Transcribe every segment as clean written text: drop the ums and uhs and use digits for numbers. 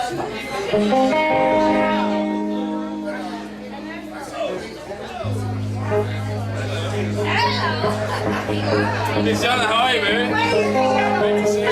Miss Jana, how are you, baby? Great to see you.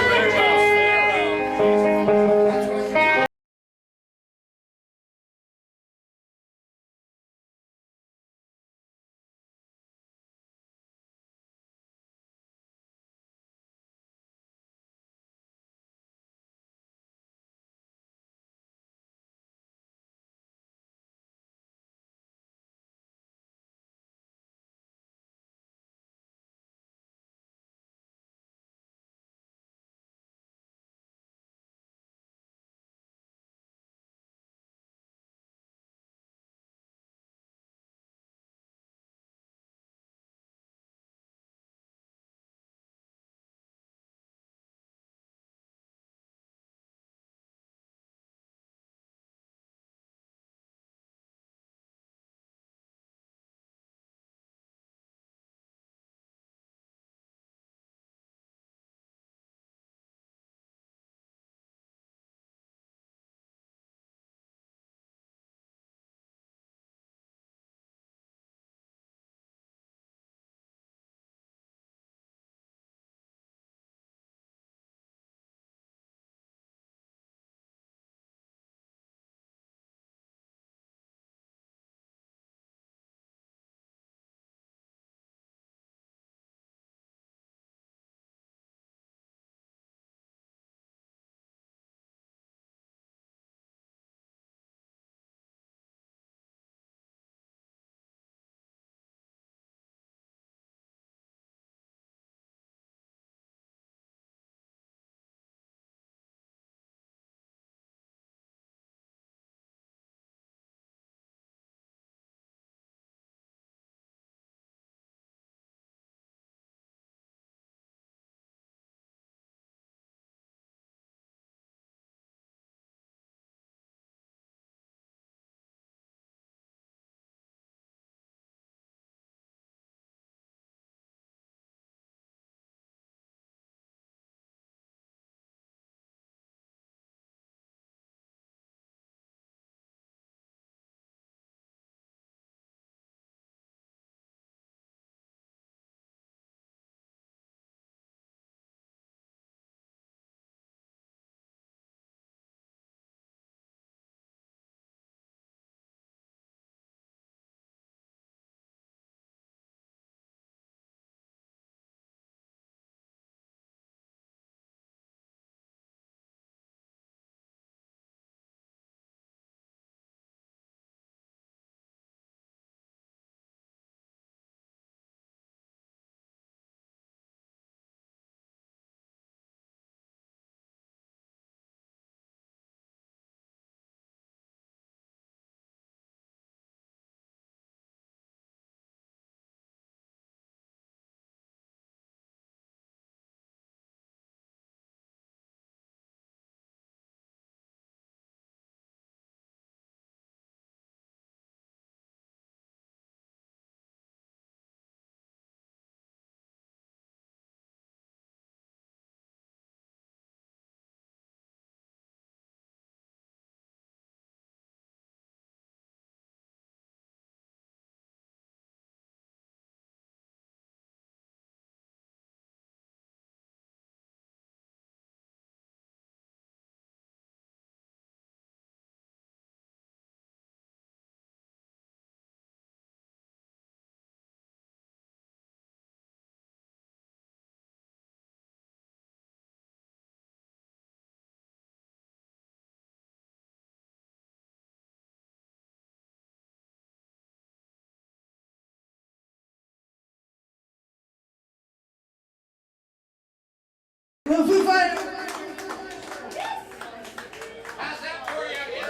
Very well.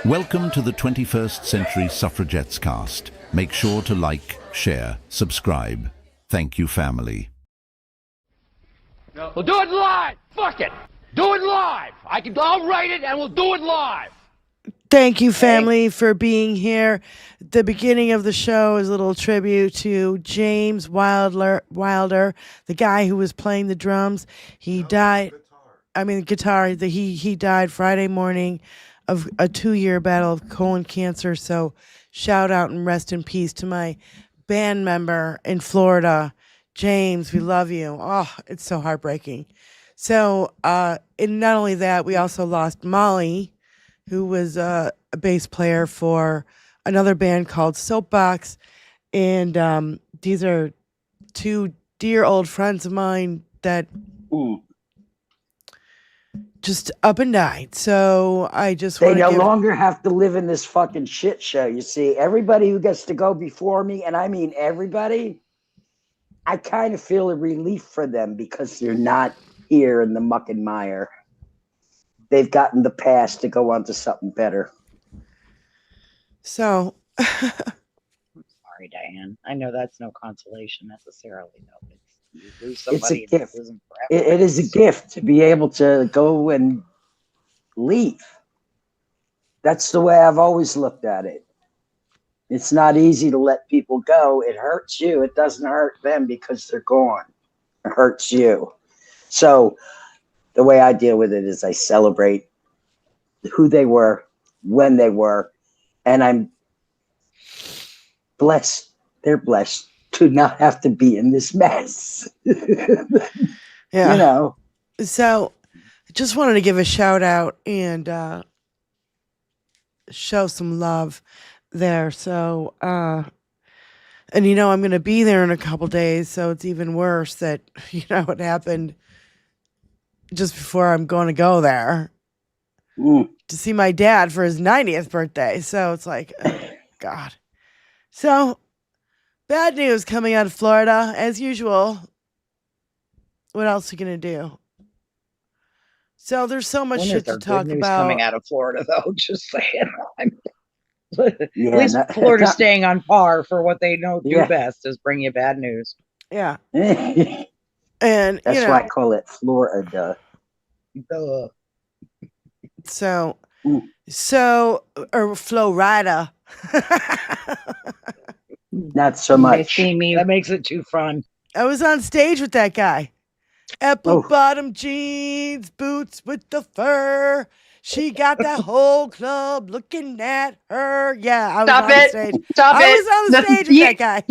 Welcome to the 21st Century Suffragettes cast. Make sure to like, share, subscribe. Thank you, family. We'll do it live. Fuck it. Do it live. I'll write it and we'll do it live. Thank you, family, for being here. The beginning of the show is a little tribute to James Wilder, the guy who was playing the drums. He died. I mean, guitar. He died Friday morning. of a 2-year battle of colon cancer. So shout out and rest in peace to my band member in Florida, James. We love you. Oh, it's so heartbreaking. So, and not only that, we also lost Molly, who was a bass player for another band called Soapbox. And these are two dear old friends of mine that just up and died. So I just They want no to longer have to live in this fucking shit show. You see, everybody who gets to go before me, and I mean everybody, I kind of feel a relief for them because they're not here in the muck and mire. They've gotten the pass to go on to something better. So Sorry, Diane. I know that's no consolation necessarily, though. You lose It's a somebody and you gift. lose them forever. It is a gift to be able to go and leave. That's the way I've always looked at it. It's not easy to let people go. It hurts you. It doesn't hurt them because they're gone. It hurts you. So the way I deal with it is I celebrate who they were, when they were, and I'm blessed. They're blessed to not have to be in this mess. yeah. You know. So I just wanted to give a shout out and show some love there. So and I'm going to be there in a couple days, so it's even worse that it happened just before I'm going to go there to see my dad for his 90th birthday. So it's like, oh, God. So bad news coming out of Florida as usual. What else are you going to do? So there's so much shit to talk about. Coming out of Florida, though, just saying. Yeah, At least Florida's staying on par for what they know do best is bring you bad news. Yeah. And that's why I call it Florida. So or Florida. Not so much. See me, that makes it too fun. I was on stage with that guy. Apple bottom jeans, boots with the fur. She got the whole club looking at her. Yeah, I was on stage. I was on the stage with that guy.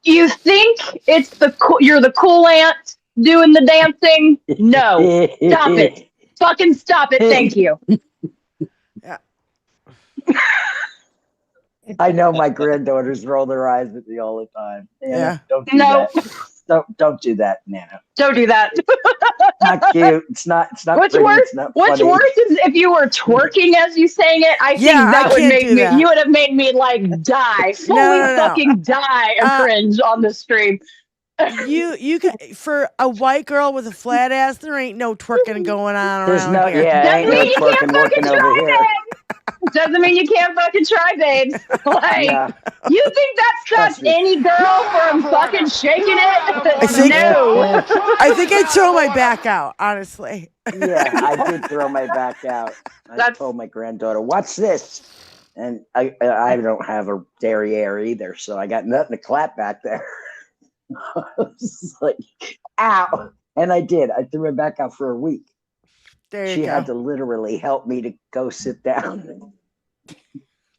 You think it's you're the cool aunt doing the dancing? No. Stop it. Fucking stop it. Thank you. Yeah. I know my granddaughters roll their eyes at me all the time. Yeah. Don't do that. Don't do that, Nana. Don't do that. Not cute. It's not What's pretty. worse? It's not What's funny. worse is if you were twerking as you sang it. I think that would make me. You would have made me like die, fully fucking die of cringe on the stream. You can, for a white girl with a flat ass, there ain't no twerking going on There's around here. ain't no twerking working over here. Doesn't mean you can't fucking try, babes. Like, you think that stops any girl from fucking shaking it? No. I think I'd throw my back out, honestly. Yeah, I did throw my back out. I told my granddaughter, "Watch this," and I don't have a derriere either, so I got nothing to clap back there. I was like, "Ow!" And I did. I threw my back out for a week. She had to literally help me to go sit down.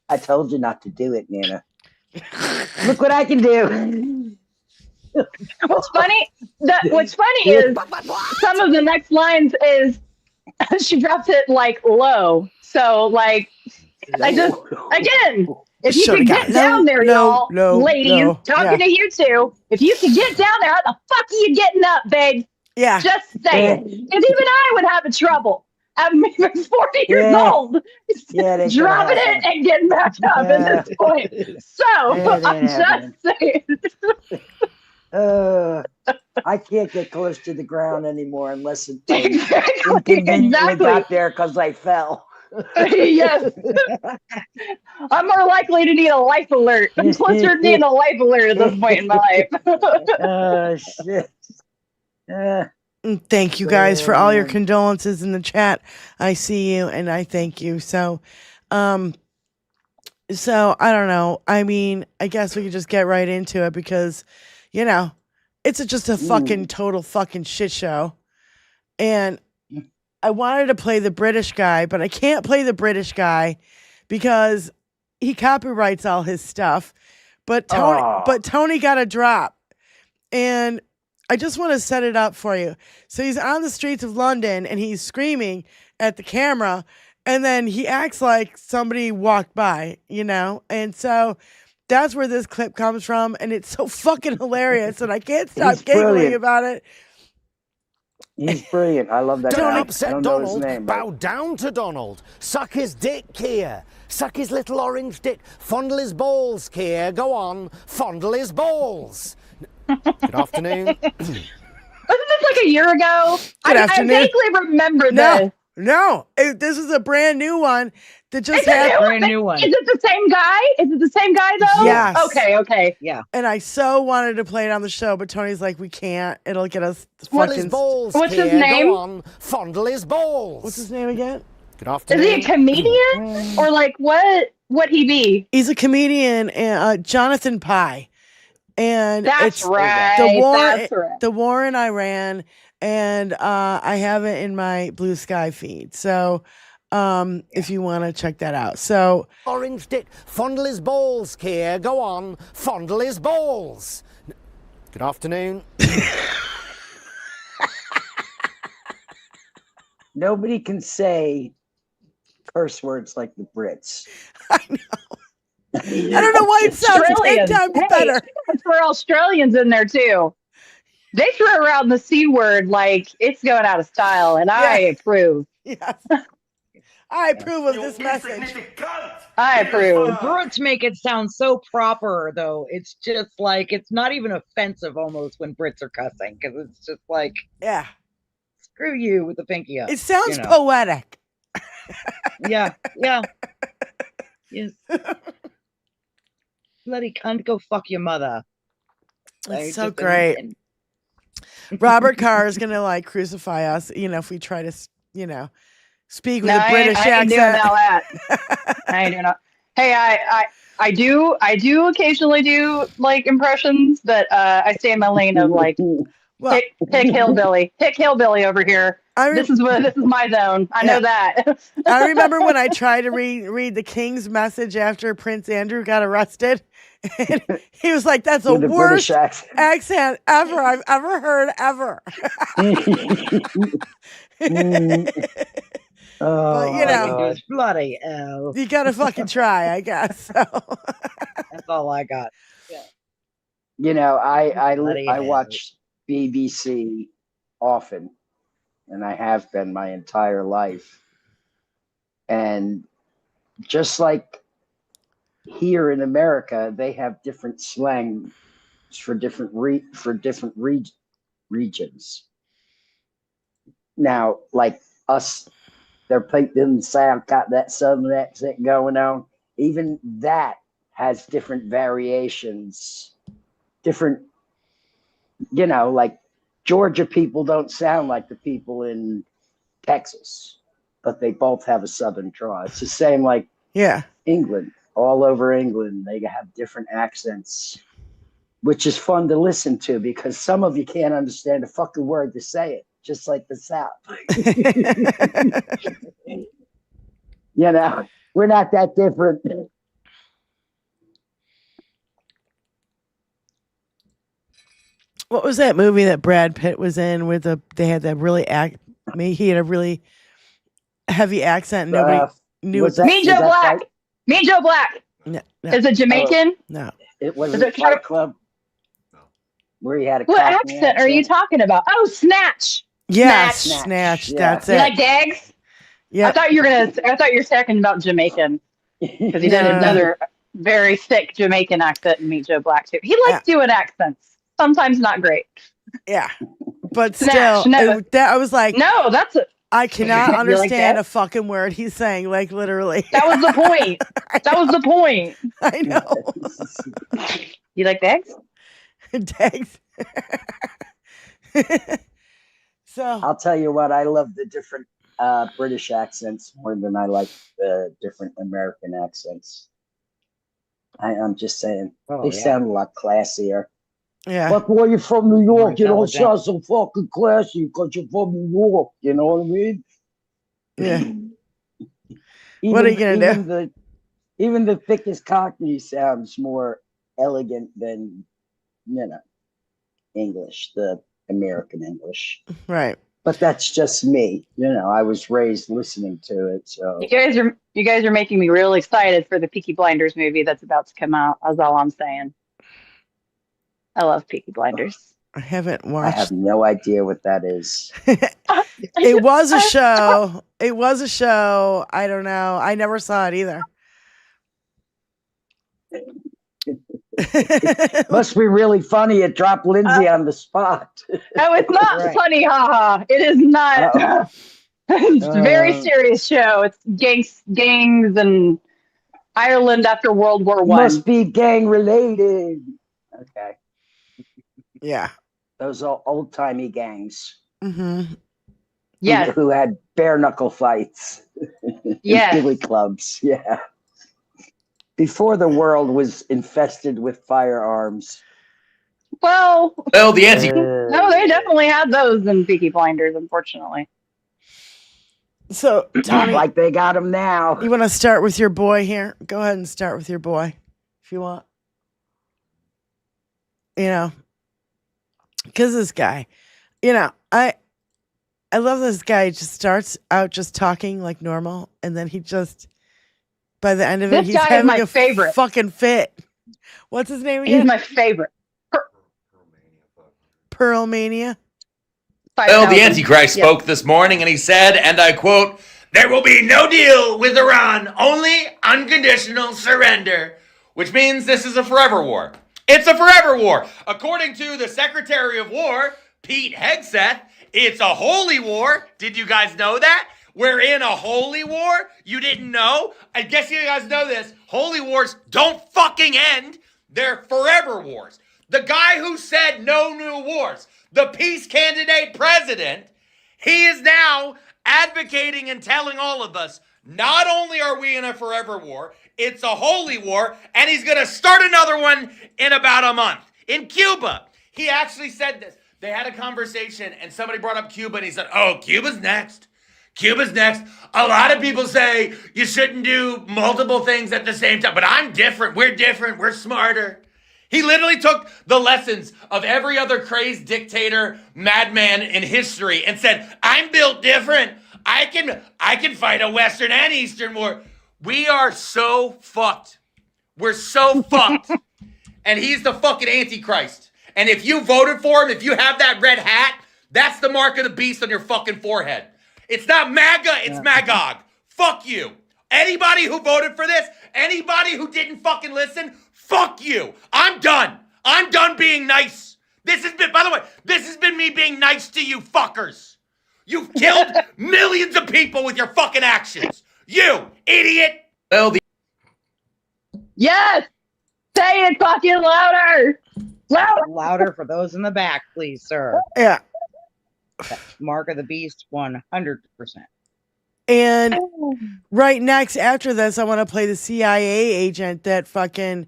I told you not to do it, Nana. Look what I can do. What's funny is some of the next lines is she drops it like low. So like I just again, if you could get down there, y'all, ladies, talking to you two, if you could get down there, how the fuck are you getting up, babe? Yeah. Just saying. Because even I would have a trouble. I'm even 40 years old. Dropping it and getting back up at this point. So I'm just saying. I can't get close to the ground anymore unless it exactly got there because I fell. Yes. I'm more likely to need a life alert. I'm closer to needing a life alert at this point in my life. Oh, shit. Thank you guys for all your condolences in the chat. I see you and I thank you. So I don't know. I mean, I guess we could just get right into it because, it's just a fucking total fucking shit show. And I wanted to play the British guy, but I can't play the British guy because he copyrights all his stuff. But Tony got a drop. And I just want to set it up for you. So he's on the streets of London and he's screaming at the camera, and then he acts like somebody walked by, you know? And so that's where this clip comes from, and it's so fucking hilarious, and I can't stop giggling about it. He's brilliant. I love that Don't guy. upset I don't know his Donald. name, Bow down to Donald. Suck his dick, Keir. Suck his little orange dick. Fondle his balls, Keir. Go on. Fondle his balls. Good afternoon. Wasn't this like a year ago? Good afternoon. I vaguely remember this. No, this is a brand new one that just It's a happened. brand new one. Is it the same guy? Is it the same guy though? Yes. Okay. Yeah. And I so wanted to play it on the show, but Tony's like, we can't. It'll get us Fondle his fucking. balls, What's his Keir. name? Go on. Fondle his balls. What's his name again? Good Is afternoon. he a comedian or like what he be? He's a comedian, Jonathan Pye. And That's it's right. That's right. the war in Iran, and I have it in my Blue Sky feed. So if you want to check that out. So Orange dick. Fondle his balls, Keir. Go on. Fondle his balls. Good afternoon. Nobody can say curse words like the Brits. I know. I don't know why it sounds 10 times better. That's for Australians in there too. They throw around the C word like it's going out of style, and I approve. Yes. I approve of this message. I approve. The Brits make it sound so proper, though. It's just like, it's not even offensive almost when Brits are cussing, because it's just like, Yeah. screw you with the pinky up. It sounds you know? poetic. Yeah. Yes. Bloody cunt, go fuck your mother. That's so great. Robert Carr is gonna like crucify us, you know, if we try to, you know, speak with a British I ain't accent. doing all that. I ain't doing all. Hey, I do occasionally do like impressions, but I stay in my lane of like hick hillbilly over here. This is my zone. I know that. I remember when I tried to read the King's message after Prince Andrew got arrested. And he was like, "That's the worst accent ever I've ever heard ever." But you know, bloody hell. You gotta fucking try, I guess. So. That's all I got. Yeah. You know, I watch BBC often, and I have been my entire life. And just like here in America, they have different slang for different regions. Now, like us, they're people in the South got that Southern accent going on. Even that has different variations, different, you know, like Georgia people don't sound like the people in Texas, but they both have a Southern draw. It's the same like England. All over England, they have different accents, which is fun to listen to because some of you can't understand a fucking word to say it, just like the South. You know, we're not that different. What was that movie that Brad Pitt was in with they had that really he had a really heavy accent and nobody knew it. Me Joe Black. Me Joe Black. No. Is it Jamaican? No. It was a Fight Club where he had a What accent are you talking about? Oh, Snatch. Yes, Snatch. Yeah. That's You it. like Dags? Yeah. I thought you were talking about Jamaican because he did another very thick Jamaican accent in Meet Joe Black too. He likes doing accents. Sometimes not great. Yeah, but Snatch, still, I was like, no, that's it. I cannot You like understand that? a fucking word he's saying, like literally. That was the point. That was the point. I know. You like Dags? Dags. So I'll tell you what, I love the different British accents more than I like the different American accents. I'm just saying, they sound a lot classier. Yeah. But boy, you're from New York, you don't sound so fucking classy because you're from New York. You know what I mean? Yeah. What are you gonna do? Even the thickest Cockney sounds more elegant than, English, the American English. Right. But that's just me. I was raised listening to it. So You guys are making me real excited for the Peaky Blinders movie that's about to come out. That's all I'm saying. I love Peaky Blinders. I haven't I watched. have no idea what that is. It was a show. It was a show. I don't know. I never saw it either. Must be really funny. It dropped Lindsay on the spot. Oh, it's not Right. funny, haha. It is not. It's a very serious show. It's gangs and Ireland after World War One. Must be gang related. Okay. Yeah. Those are old timey gangs. Mm-hmm. Yes. Who had bare knuckle fights. Yes. Billy clubs. Yeah. Before the world was infested with firearms. Well, the anti. no, they definitely had those in Peaky Blinders, unfortunately. So, Tony, Like they got them now. you want to start with your boy here? Go ahead and start with your boy if you want. Because this guy, I love this guy. He just starts out just talking like normal, and then he just, by the end of it, This he's guy is having my a favorite. fucking fit. What's his name He's again? my favorite. Pearl Mania. Well, the Antichrist spoke this morning and he said, and I quote, "There will be no deal with Iran, only unconditional surrender," which means this is a forever war. It's a forever war. According to the Secretary of War, Pete Hegseth, it's a holy war. Did you guys know that? We're in a holy war? You didn't know? I guess you guys know this. Holy wars don't fucking end. They're forever wars. The guy who said no new wars, the peace candidate president, he is now advocating and telling all of us, not only are we in a forever war, it's a holy war, and he's going to start another one in about a month. In Cuba, he actually said this. They had a conversation, and somebody brought up Cuba, and he said, "Oh, Cuba's next. Cuba's next. A lot of people say you shouldn't do multiple things at the same time, but I'm different. We're smarter." He literally took the lessons of every other crazed dictator, madman in history and said, "I'm built different. I can fight a Western and Eastern war." We are so fucked. We're so fucked. And he's the fucking Antichrist. And if you voted for him, if you have that red hat, that's the mark of the beast on your fucking forehead. It's not MAGA, it's Magog. Fuck you. Anybody who voted for this, anybody who didn't fucking listen, fuck you. I'm done. I'm done being nice. By the way, this has been me being nice to you fuckers. You've killed millions of people with your fucking actions. You idiot. Well, Yes! Say it fucking louder! Louder! Louder for those in the back, please, sir. Yeah. Mark of the Beast, 100%. And right next after this, I want to play the CIA agent that fucking,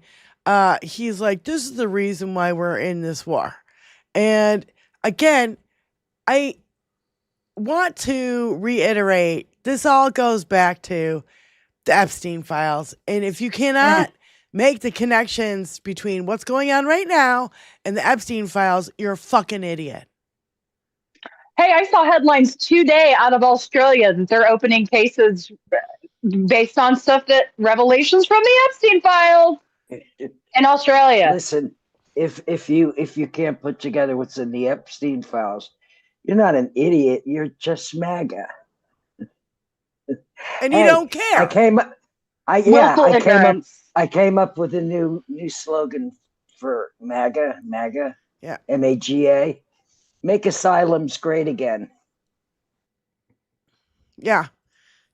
he's like, this is the reason why we're in this war. And again, I want to reiterate, this all goes back to the Epstein files. And if you cannot make the connections between what's going on right now and the Epstein files, you're a fucking idiot. Hey, I saw headlines today out of Australia that they're opening cases based on stuff that revelations from the Epstein files in Australia. Listen, if you can't put together what's in the Epstein files, you're not an idiot. You're just MAGA. And you don't care. I came up with a new slogan for MAGA. Yeah. MAGA. Make asylums great again. Yeah.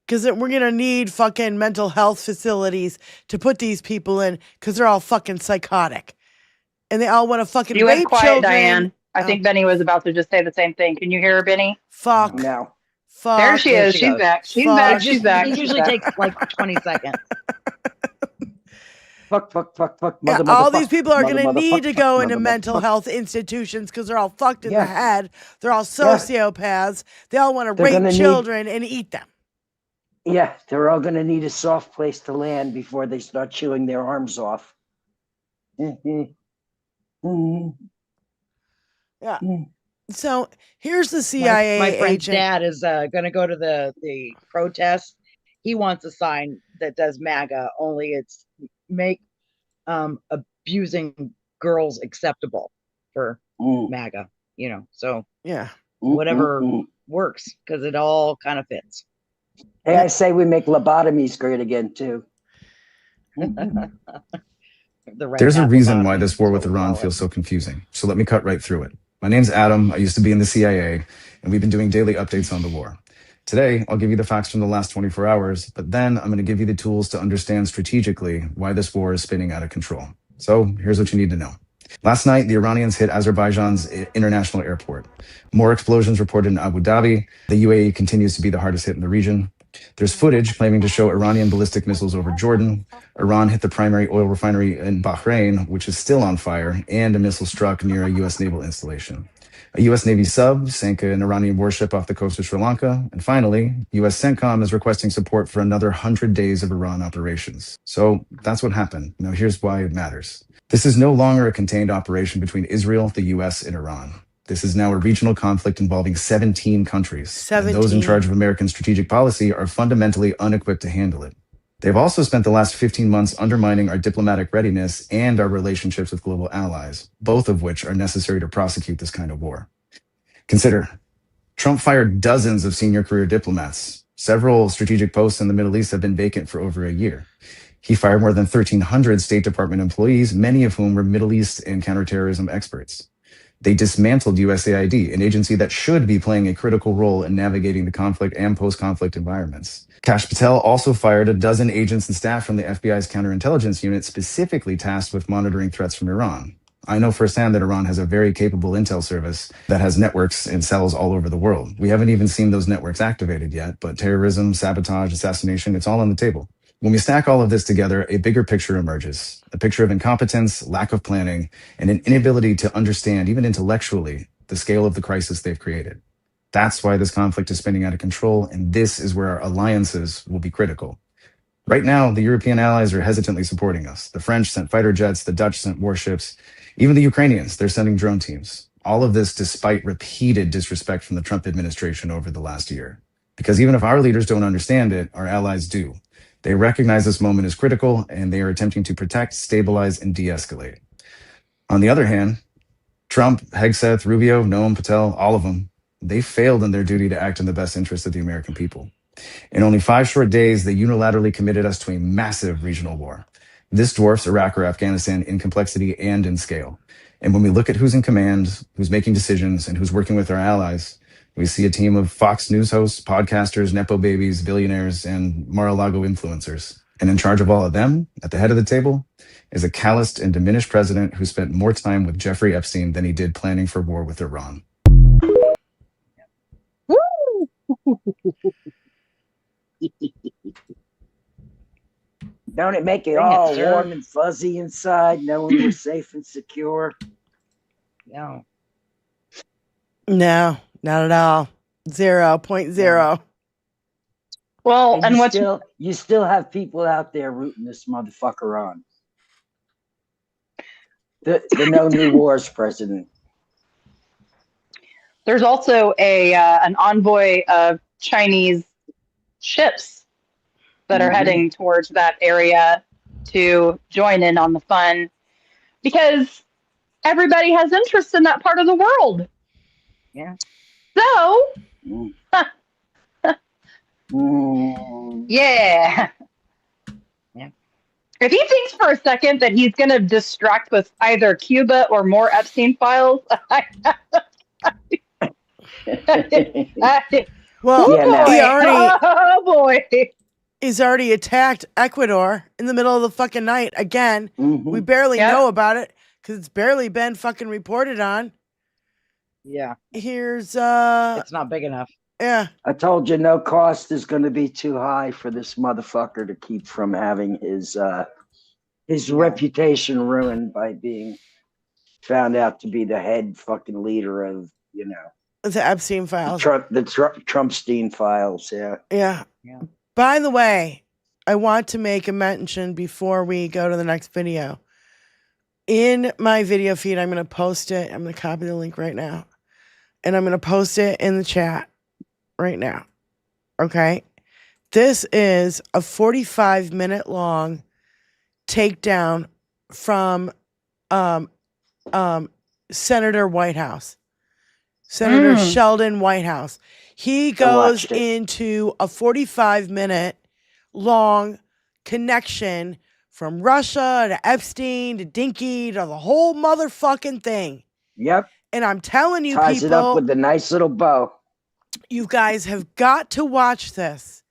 Because we're going to need fucking mental health facilities to put these people in because they're all fucking psychotic. And they all want to fucking You rape went quiet, children. Diane. I think Benny was about to just say the same thing. Can you hear her, Benny? Fuck. No. Fuck. There she is. She's goes. back. She's Fuck. back. She's back. It usually takes like 20 seconds. Fuck. Yeah, Mother, all motherfuck, these people are going to mother, need to motherfuck, go into mother, mental motherfuck. health institutions because they're all fucked in the Yeah. head. They're all sociopaths. They all want to They're rape gonna need- children and eat them. Yeah, they're all going to need a soft place to land before they start chewing their arms off. Yeah. So here's the CIA my friend's agent. dad is going to go to the protest. He wants a sign that does MAGA, only it's make abusing girls acceptable for MAGA, you know. So yeah, whatever works, because it all kind of fits. Hey, I say we make lobotomies great again too. There's a reason why this war with Iran feels so confusing. So let me cut right through it. My name's Adam. I used to be in the CIA, and we've been doing daily updates on the war. Today, I'll give you the facts from the last 24 hours, but then I'm going to give you the tools to understand strategically why this war is spinning out of control. So here's what you need to know. Last night, the Iranians hit Azerbaijan's international airport. More explosions reported in Abu Dhabi. The UAE continues to be the hardest hit in the region. There's footage claiming to show Iranian ballistic missiles over Jordan. Iran hit the primary oil refinery in Bahrain, which is still on fire, and a missile struck near a U.S. naval installation. A U.S. Navy sub sank an Iranian warship off the coast of Sri Lanka. And finally, U.S. CENTCOM is requesting support for another 100 days of Iran operations. So that's what happened. Now, here's why it matters. This is no longer a contained operation between Israel, the U.S., and Iran. This is now a regional conflict involving 17 countries. 17. And those in charge of American strategic policy are fundamentally unequipped to handle it. They've also spent the last 15 months undermining our diplomatic readiness and our relationships with global allies, both of which are necessary to prosecute this kind of war. Consider, Trump fired dozens of senior career diplomats. Several strategic posts in the Middle East have been vacant for over a year. He fired more than 1,300 State Department employees, many of whom were Middle East and counterterrorism experts. They dismantled USAID, an agency that should be playing a critical role in navigating the conflict and post-conflict environments. Kash Patel also fired a dozen agents and staff from the FBI's counterintelligence unit specifically tasked with monitoring threats from Iran. I know firsthand that Iran has a very capable intel service that has networks and cells all over the world. We haven't even seen those networks activated yet, but terrorism, sabotage, assassination, it's all on the table. When we stack all of this together, a bigger picture emerges, a picture of incompetence, lack of planning, and an inability to understand, even intellectually, the scale of the crisis they've created. That's why this conflict is spinning out of control, and this is where our alliances will be critical. Right now, the European allies are hesitantly supporting us. The French sent fighter jets, the Dutch sent warships, even the Ukrainians, they're sending drone teams. All of this despite repeated disrespect from the Trump administration over the last year. Because even if our leaders don't understand it, our allies do. They recognize this moment is critical, and they are attempting to protect, stabilize, and de-escalate. On the other hand, Trump, Hegseth, Rubio, Noam, Patel, all of them, they failed in their duty to act in the best interest of the American people. In only 5 short days, they unilaterally committed us to a massive regional war. This dwarfs Iraq or Afghanistan in complexity and in scale. And when we look at who's in command, who's making decisions, and who's working with our allies, we see a team of Fox News hosts, podcasters, Nepo babies, billionaires, and Mar-a-Lago influencers. And in charge of all of them, at the head of the table, is a calloused and diminished president who spent more time with Jeffrey Epstein than he did planning for war with Iran. Don't it make it all warm and fuzzy inside, knowing we're safe and secure? No. No, not at all. 0.0. Well, And and what's you still have people out there rooting this motherfucker on. The no new wars president. there's also an envoy of Chinese ships that are heading towards that area to join in on the fun, because everybody has interest in that part of the world. Yeah. So, Yeah. if he thinks for a second that he's going to distract with either Cuba or more Epstein files, Well, oh boy. He's already attacked Ecuador in the middle of the fucking night again. We barely know about it because it's barely been fucking reported on. Yeah. Here's It's not big enough. Yeah. I told you no cost is going to be too high for this motherfucker to keep from having his reputation ruined by being found out to be the head fucking leader of, the Epstein files. The Trumpstein files, yeah. Yeah. By the way, I want to make a mention before we go to the next video. In my video feed, I'm going to post it. I'm going to copy the link right now. And I'm going to post it in the chat right now. Okay? This is a 45-minute long takedown from Senator Whitehouse. Senator Sheldon Whitehouse. He goes into a 45-minute long connection from Russia to Epstein to Dinky to the whole motherfucking thing. Yep. And I'm telling you, ties people, it up with a nice little bow. You guys have got to watch this.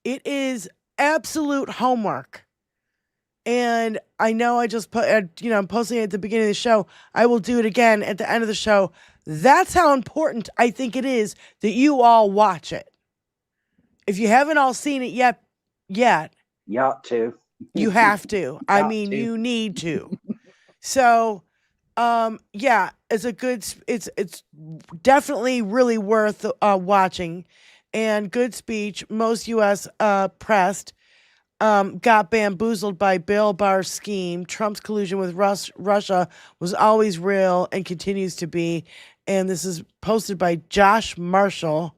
It is absolute homework. And I know I just put, I'm posting it at the beginning of the show. I will do it again at the end of the show. That's how important I think it is that you all watch it. If you haven't all seen it yet, you ought to. You have to. I mean, you need to. So, it's a good. It's definitely really worth watching, and good speech. Most U.S. press got bamboozled by Bill Barr's scheme. Trump's collusion with Russia was always real and continues to be. And this is posted by Josh Marshall.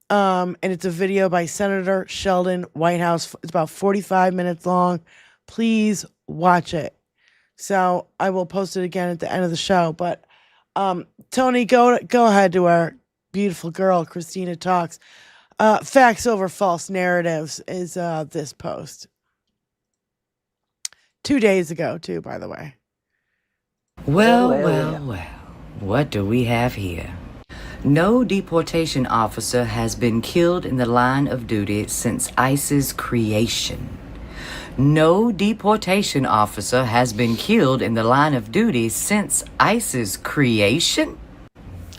And it's a video by Senator Sheldon Whitehouse. It's about 45 minutes long. Please watch it. So I will post it again at the end of the show. But Tony, go ahead to our beautiful girl, Christina Talks. Facts over false narratives is this post. 2 days ago, too, by the way. Well. What do we have here? No deportation officer has been killed in the line of duty since ICE's creation. No deportation officer has been killed in the line of duty since ICE's creation?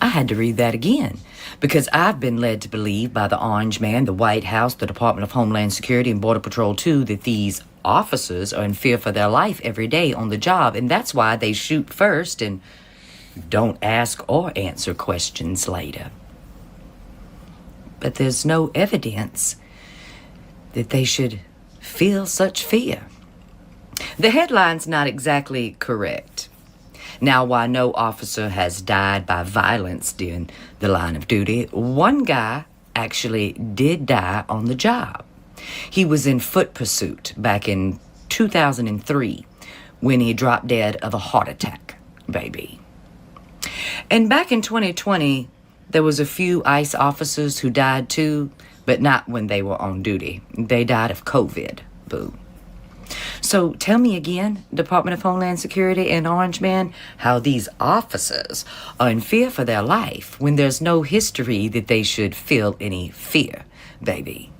I had to read that again, because I've been led to believe by the Orange Man, the White House, the Department of Homeland Security, and Border Patrol too, that these officers are in fear for their life every day on the job, and that's why they shoot first and don't ask or answer questions later. But there's no evidence that they should feel such fear. The headline's not exactly correct. Now, while no officer has died by violence during the line of duty, one guy actually did die on the job. He was in foot pursuit back in 2003 when he dropped dead of a heart attack, baby. And back in 2020, there was a few ICE officers who died too, but not when they were on duty. They died of COVID, boo. So tell me again, Department of Homeland Security and Orange Man, how these officers are in fear for their life when there's no history that they should feel any fear, baby.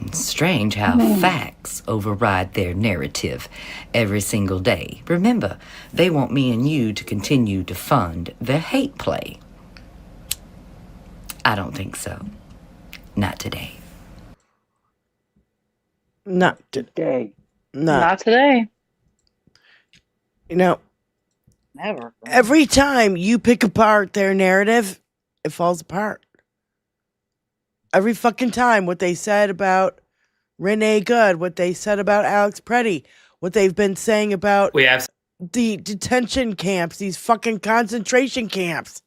It's strange how facts override their narrative every single day. Remember, they want me and you to continue to fund their hate play. I don't think so. Not today. Not today. Not today. Never. Every time you pick apart their narrative, it falls apart. Every fucking time, what they said about Renee Good, what they said about Alex Preddy, what they've been saying about the detention camps, these fucking concentration camps.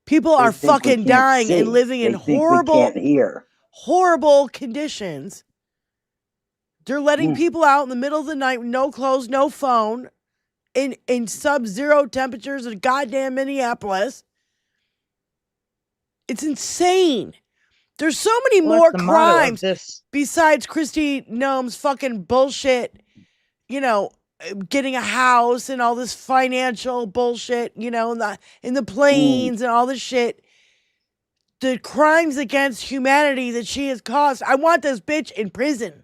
People are fucking dying and living in horrible conditions. They're letting people out in the middle of the night with no clothes, no phone, in sub-zero temperatures in goddamn Minneapolis. It's insane. There's so many more crimes besides Kristi Noem's fucking bullshit, getting a house and all this financial bullshit, in the planes and all this shit. The crimes against humanity that she has caused. I want this bitch in prison.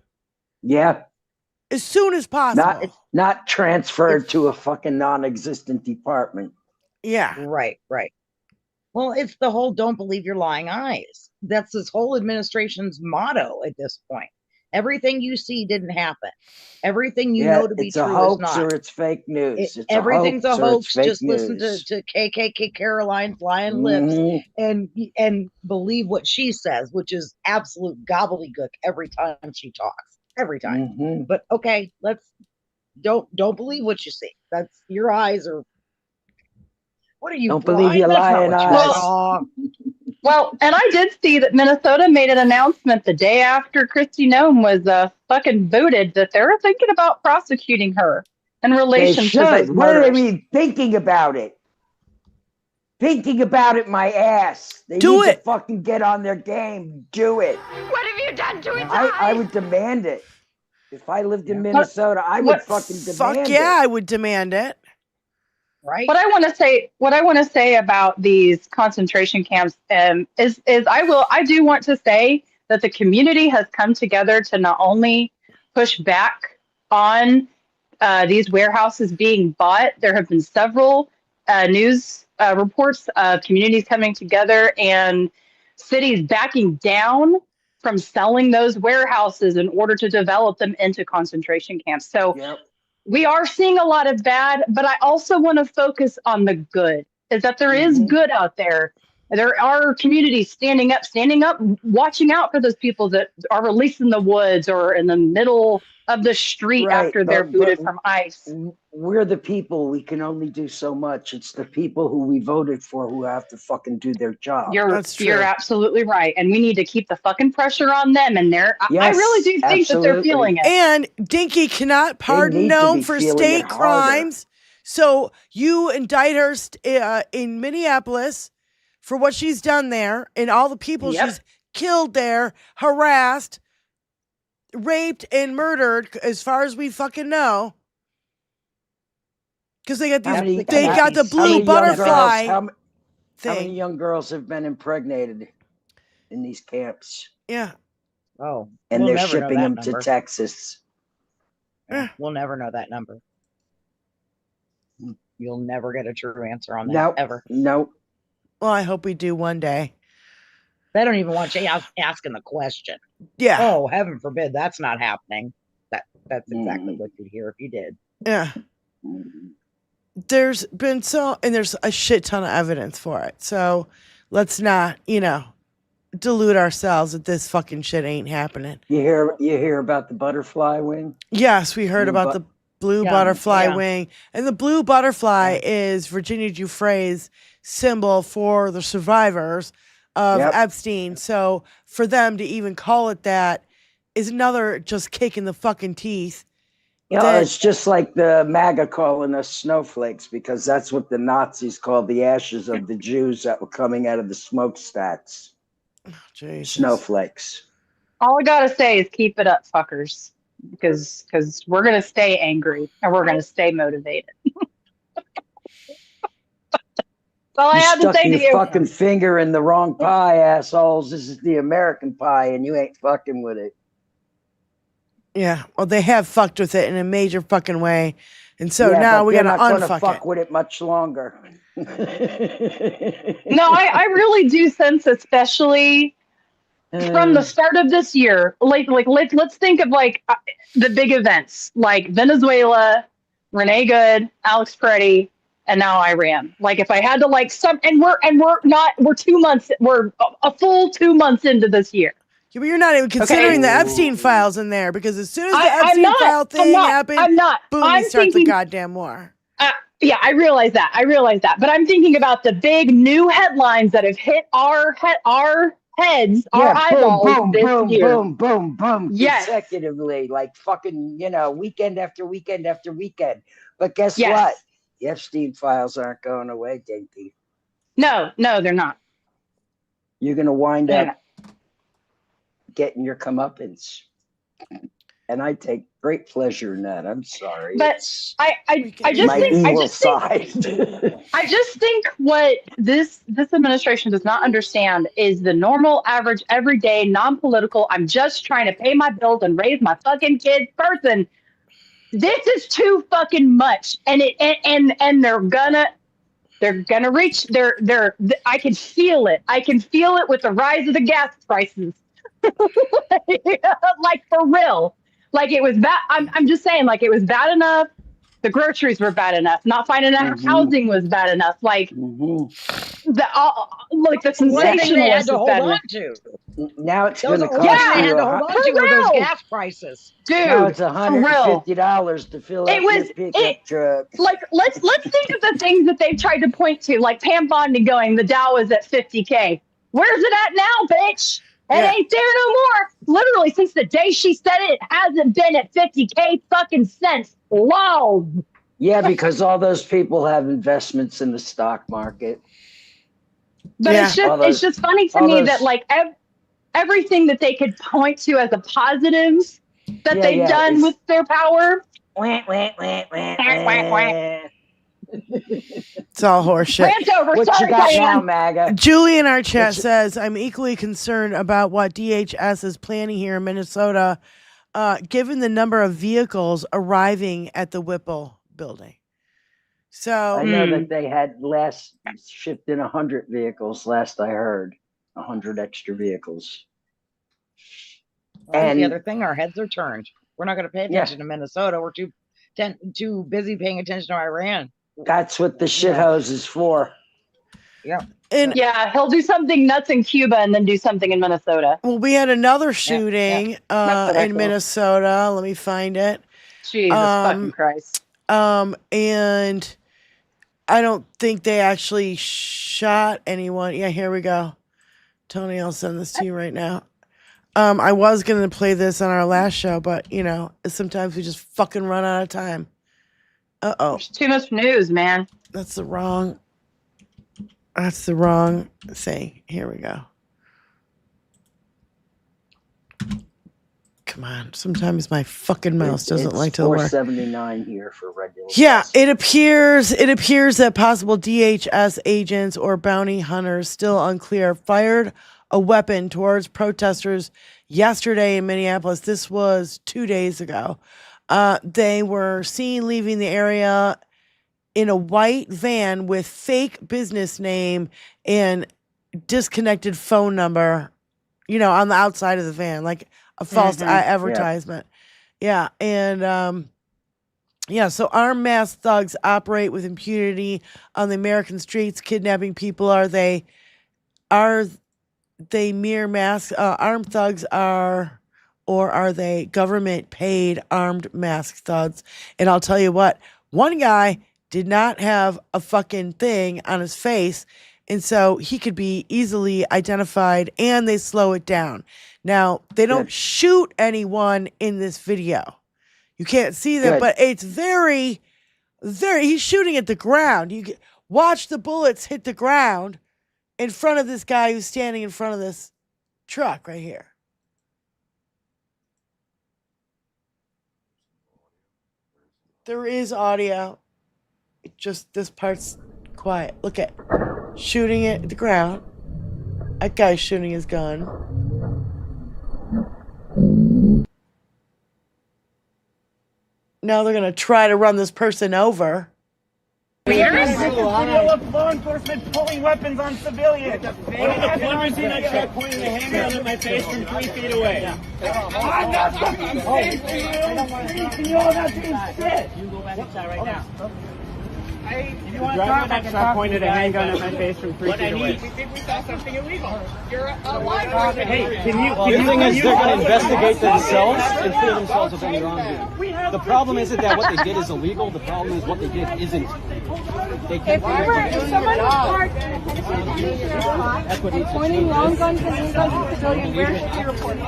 Yeah. As soon as possible. Not transferred to a fucking non-existent department. Yeah. Right. Well, it's the whole don't believe your lying eyes. That's this whole administration's motto at this point. Everything you see didn't happen. Everything you know to be it's a true hoax is not. or it's fake news. It's Everything's a or it's hoax. fake Just listen news. to KKK Caroline's lying lips and believe what she says, which is absolute gobbledygook every time she talks. Every time. But okay, don't believe what you see. That's your eyes are. What are you? Don't believe your lying eyes. Well, and I did see that Minnesota made an announcement the day after Kristi Noem was fucking booted that they were thinking about prosecuting her in relation to those murders. What do they mean thinking about it? Thinking about it, my ass. They need to fucking get on their game. Do it. What have you done to it? I would demand it. If I lived in Minnesota, I would fucking demand it. Fuck yeah, I would demand it. Right. What I want to say about these concentration camps is I do want to say that the community has come together to not only push back on these warehouses being bought. There have been several news reports of communities coming together and cities backing down from selling those warehouses in order to develop them into concentration camps. So we are seeing a lot of bad, but I also want to focus on the good, is that there is good out there. There are communities standing up, watching out for those people that are released in the woods or in the middle of the street after they're booted from ICE. We're the people. We can only do so much. It's the people who we voted for who have to fucking do their job. You're absolutely right. And we need to keep the fucking pressure on them. And I really do think that they're feeling it. And Dinky cannot pardon Noam for state crimes. So you indict her in Minneapolis for what she's done there and all the people she's killed there, harassed, raped, and murdered, as far as we fucking know. Because they got the blue butterfly thing. How many young girls have been impregnated in these camps? Yeah. Oh. And they're shipping them to Texas. We'll never know that number. You'll never get a true answer on that ever. Nope. Well, I hope we do one day. They don't even want you asking the question. Yeah. Oh, heaven forbid that's not happening. That's exactly what you'd hear if you did. Yeah. There's been there's a shit ton of evidence for it. So let's not, delude ourselves that this fucking shit ain't happening. You hear about the butterfly wing? Yes, we heard about the blue butterfly wing. And the blue butterfly is Virginia Giuffre's symbol for the survivors of Epstein. So for them to even call it that is another just kick in the fucking teeth. It's just like the MAGA calling us snowflakes, because that's what the Nazis called the ashes of the Jews that were coming out of the smokestacks. Oh, snowflakes. All I gotta say is keep it up, fuckers, because we're gonna stay angry and we're gonna stay motivated. All I have to say to you. Stuck your fucking finger in the wrong pie, assholes. This is the American pie, and you ain't fucking with it. Yeah, well, they have fucked with it in a major fucking way, and so now we gotta unfuck fuck with it much longer. No, I really do sense, especially from the start of this year, let's think of the big events like Venezuela, Renee Good, Alex Preddy, and now Iran. If I had to we're a full 2 months into this year. Yeah, but you're not even considering the Epstein files in there, because as soon as the Epstein file thing happened, boom, he starts the goddamn war. Yeah, I realize that. But I'm thinking about the big new headlines that have hit our heads, our eyeballs this year. Boom, consecutively, like fucking, weekend after weekend after weekend. But guess what? The Epstein files aren't going away, Dinky. No, they're not. You're going to wind up getting your comeuppance. And I take great pleasure in that. I'm sorry. But I just think what this administration does not understand is the normal, average, everyday, non-political, I'm just trying to pay my bills and raise my fucking kids person. This is too fucking much. And they're gonna reach I can feel it. I can feel it with the rise of the gas prices. Like for real. Like it was bad. I'm just saying, like it was bad enough. The groceries were bad enough. Not finding enough housing was bad enough. Like like the sensationalist to is hold bad on enough. to. Now it's That was going the to only cost thing they you had to hold on to were those gas prices. now Dude, it's for real. $150 to fill up It was your pickup truck. like let's think of the things that they've tried to point to, like Pam Bondi going, the Dow is at 50K. Where's it at now, bitch? It ain't there no more. Literally, since the day she said it, it hasn't been at 50K fucking cents. Wow. Yeah, because all those people have investments in the stock market. But it's just funny to me that like everything that they could point to as a positive that they've done with their power. It's all horseshit. Rant over. What Sorry, you got Diane. now, MAGA? Julie in our chat says, I'm equally concerned about what DHS is planning here in Minnesota, given the number of vehicles arriving at the Whipple building. So I know that they had last shipped in 100 vehicles. Last I heard, 100 extra vehicles. And the other thing, our heads are turned. We're not going to pay attention to Minnesota. We're too busy paying attention to Iran. That's what the shithose is for. Yeah. And yeah, he'll do something nuts in Cuba and then do something in Minnesota. Well, we had another shooting in Minnesota. Let me find it. Jesus fucking Christ. And I don't think they actually shot anyone. Yeah, here we go. Tony, I'll send this to you right now. I was going to play this on our last show, but, you know, sometimes we just fucking run out of time. Uh-oh. There's too much news, man. That's the wrong thing. Here we go. Come on. Sometimes my fucking mouse doesn't like to work. It's $4.79 here for regular. Yeah, it appears that possible DHS agents or bounty hunters, still unclear, fired a weapon towards protesters yesterday in Minneapolis. This was 2 days ago. They were seen leaving the area in a white van with fake business name and disconnected phone number, you know, on the outside of the van, like a false advertisement. Yeah. And, so armed masked thugs operate with impunity on the American streets, kidnapping people. Are they mere masked armed thugs or are they government paid armed masked thugs? And I'll tell you what, one guy did not have a fucking thing on his face, and so he could be easily identified, and they slow it down. Now, they don't shoot anyone in this video. You can't see them, but it's very, he's shooting at the ground. Watch the bullets hit the ground in front of this guy who's standing in front of this truck right here. There is audio. It just, this part's quiet. Look at shooting it at the ground. That guy's shooting his gun. Now they're going to try to run this person over. Video of law enforcement pulling weapons on civilians. One machine I tried pointing a handgun at my face from 3 feet away. I'm not fucking safe for you. You all not doing shit. You go back inside right now. If you want to talk, I can talk. Pointed a handgun at my face from 3 feet away. We think we saw something illegal. You're a liar. Hey, can you? The thing is, they're going to investigate themselves and clear themselves of any wrongdoing. The problem isn't that what they did is illegal. The problem is what they did isn't. They can't if someone is parked and pointing long guns and new guns at civilians, where should we report it?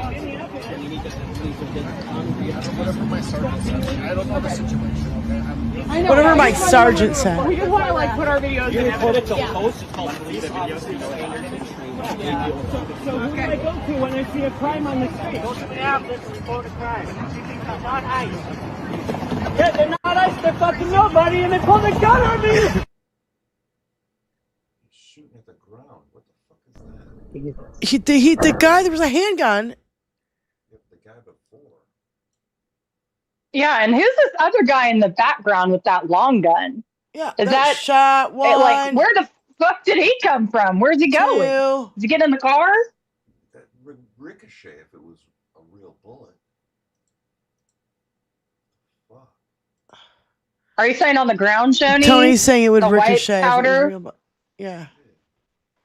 Whatever my sergeant said. I don't know the situation. Okay? Whatever my sergeant said. We just want to like put our videos in. Report it to post. It's called police officer. So who do I go to when I see a crime on the street? Go to the office and report a crime. They're not ICE. Yeah, they're not ICE. They're fucking nobody, and they pulled a gun on me. Shooting at the ground. What the fuck is that? The guy, there was a handgun. The guy before. Yeah, and who's this other guy in the background with that long gun? Yeah, is that shot one? Like, where the fuck did he come from? Where's he going? Did he get in the car? ricochet if it was a real bullet. Fuck. Are you saying on the ground, Joni? Tony's saying it would the ricochet white if it was powder? real. Yeah.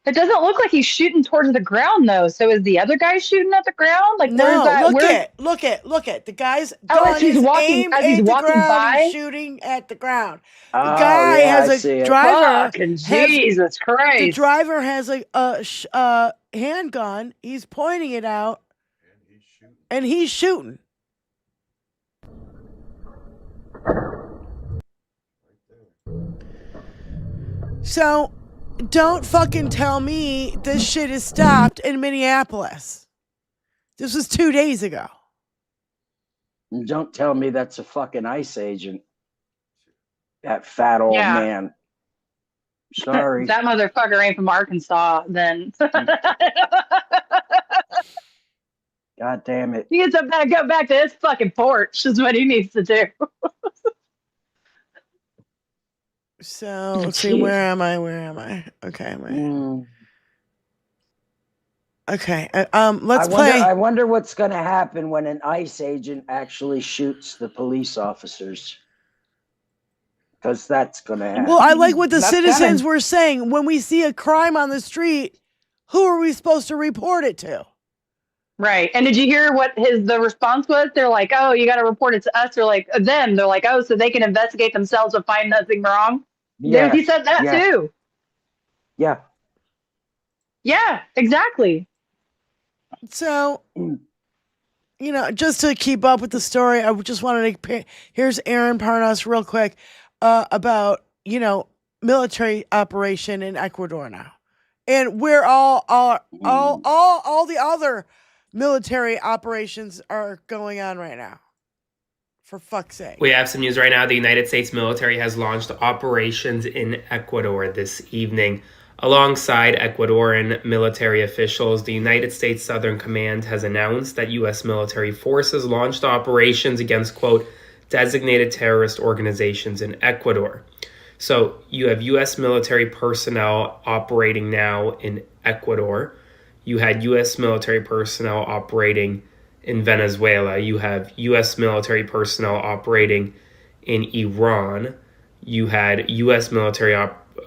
It doesn't look like he's shooting towards the ground though. So is the other guy shooting at the ground? Like where's No, that? look at. The guy's Oh, gun as he's is walking, aimed as he's at the walking ground. by. He's shooting at the ground. The Oh, guy yeah, I has see a it. driver. Fucking has- Jesus Christ. The driver has a handgun. He's pointing it out, and he's shooting. So, don't fucking tell me this shit is stopped in Minneapolis. This was 2 days ago. And don't tell me that's a fucking ICE agent. That fat old Yeah. man. Sorry. That motherfucker ain't from Arkansas then. God damn it. He needs to go back to his fucking porch is what he needs to do. So, let's see, where am I? Okay, Okay, let's play. I wonder what's going to happen when an ICE agent actually shoots the police officers. Because that's going to happen. Well, I like what the That's citizens coming. were saying. When we see a crime on the street, who are we supposed to report it to? Right. And did you hear what the response was? They're like, oh, you got to report it to us. They're like, them. They're like, oh, so they can investigate themselves and find nothing wrong. Yeah, He said that too. Yeah. Yeah, exactly. So, just to keep up with the story, I just wanted to. Here's Aaron Parnas real quick about military operation in Ecuador now, and where all the other military operations are going on right now. For fuck's sake. We have some news right now. The United States military has launched operations in Ecuador this evening. Alongside Ecuadorian military officials, the United States Southern Command has announced that U.S. military forces launched operations against, quote, designated terrorist organizations in Ecuador. So you have U.S. military personnel operating now in Ecuador. You had U.S. military personnel operating in Venezuela. You have U.S. military personnel operating in Iran. You had U.S. military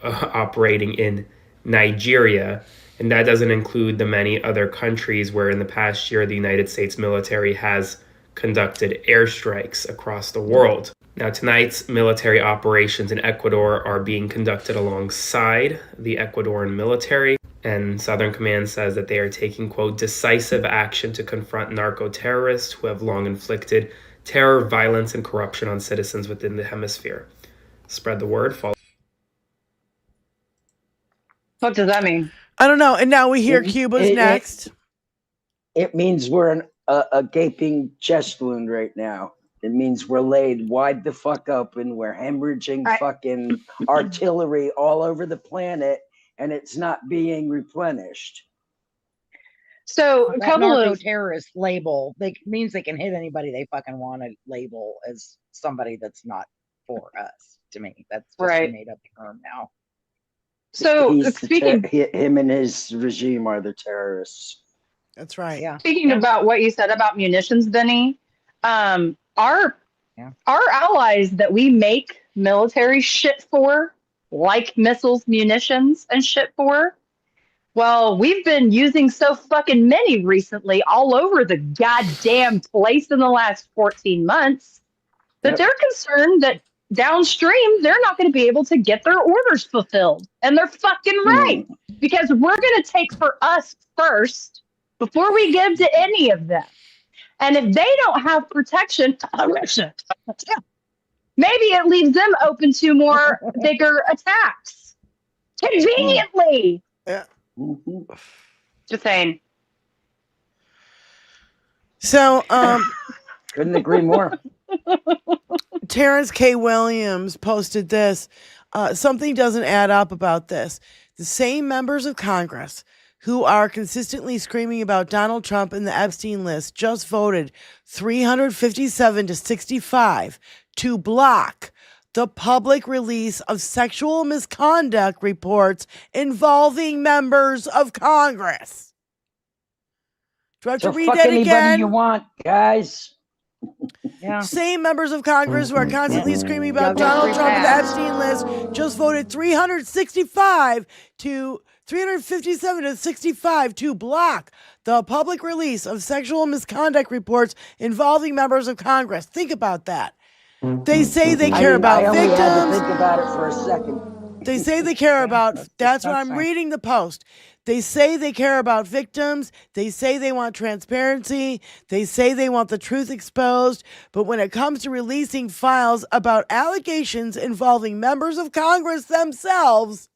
operating in Nigeria. And that doesn't include the many other countries where in the past year the United States military has conducted airstrikes across the world. Now, tonight's military operations in Ecuador are being conducted alongside the Ecuadorian military. And Southern Command says that they are taking, quote, decisive action to confront narco-terrorists who have long inflicted terror, violence, and corruption on citizens within the hemisphere. Spread the word. Follow. What does that mean? I don't know. And now we hear Cuba's next. It means we're in a gaping chest wound right now. It means we're laid wide the fuck open. We're hemorrhaging fucking artillery all over the planet, and it's not being replenished. So a couple of terrorist label means they can hit anybody they fucking want to label as somebody that's not for us. To me, that's just right. A made up term now. So him and his regime are the terrorists. That's right. Yeah. Speaking about what you said about munitions, Benny, our allies that we make military shit for, like missiles, munitions, and shit for, well, we've been using so fucking many recently all over the goddamn place in the last 14 months that they're concerned that downstream they're not going to be able to get their orders fulfilled. And they're fucking right. Because we're going to take for us first before we give to any of them. And if they don't have protection, maybe it leaves them open to more bigger attacks. Conveniently. Yeah. Just saying. So, couldn't agree more. Terrence K. Williams posted this. Something doesn't add up about this. The same members of Congress who are consistently screaming about Donald Trump and the Epstein list just voted 357 to 65 to block the public release of sexual misconduct reports involving members of Congress. Do I have So to read fuck that anybody again? you want, guys. Yeah. Same members of Congress who are constantly screaming about Yeah, Donald those Trump and the passed. Epstein list just voted 357 to 65 to block the public release of sexual misconduct reports involving members of Congress. Think about that. They say they care about I only victims. had to think about it for a second. They say they care about, that's what I'm disgusting. reading the Post. They say they care about victims. They say they want transparency. They say they want the truth exposed. But when it comes to releasing files about allegations involving members of Congress themselves,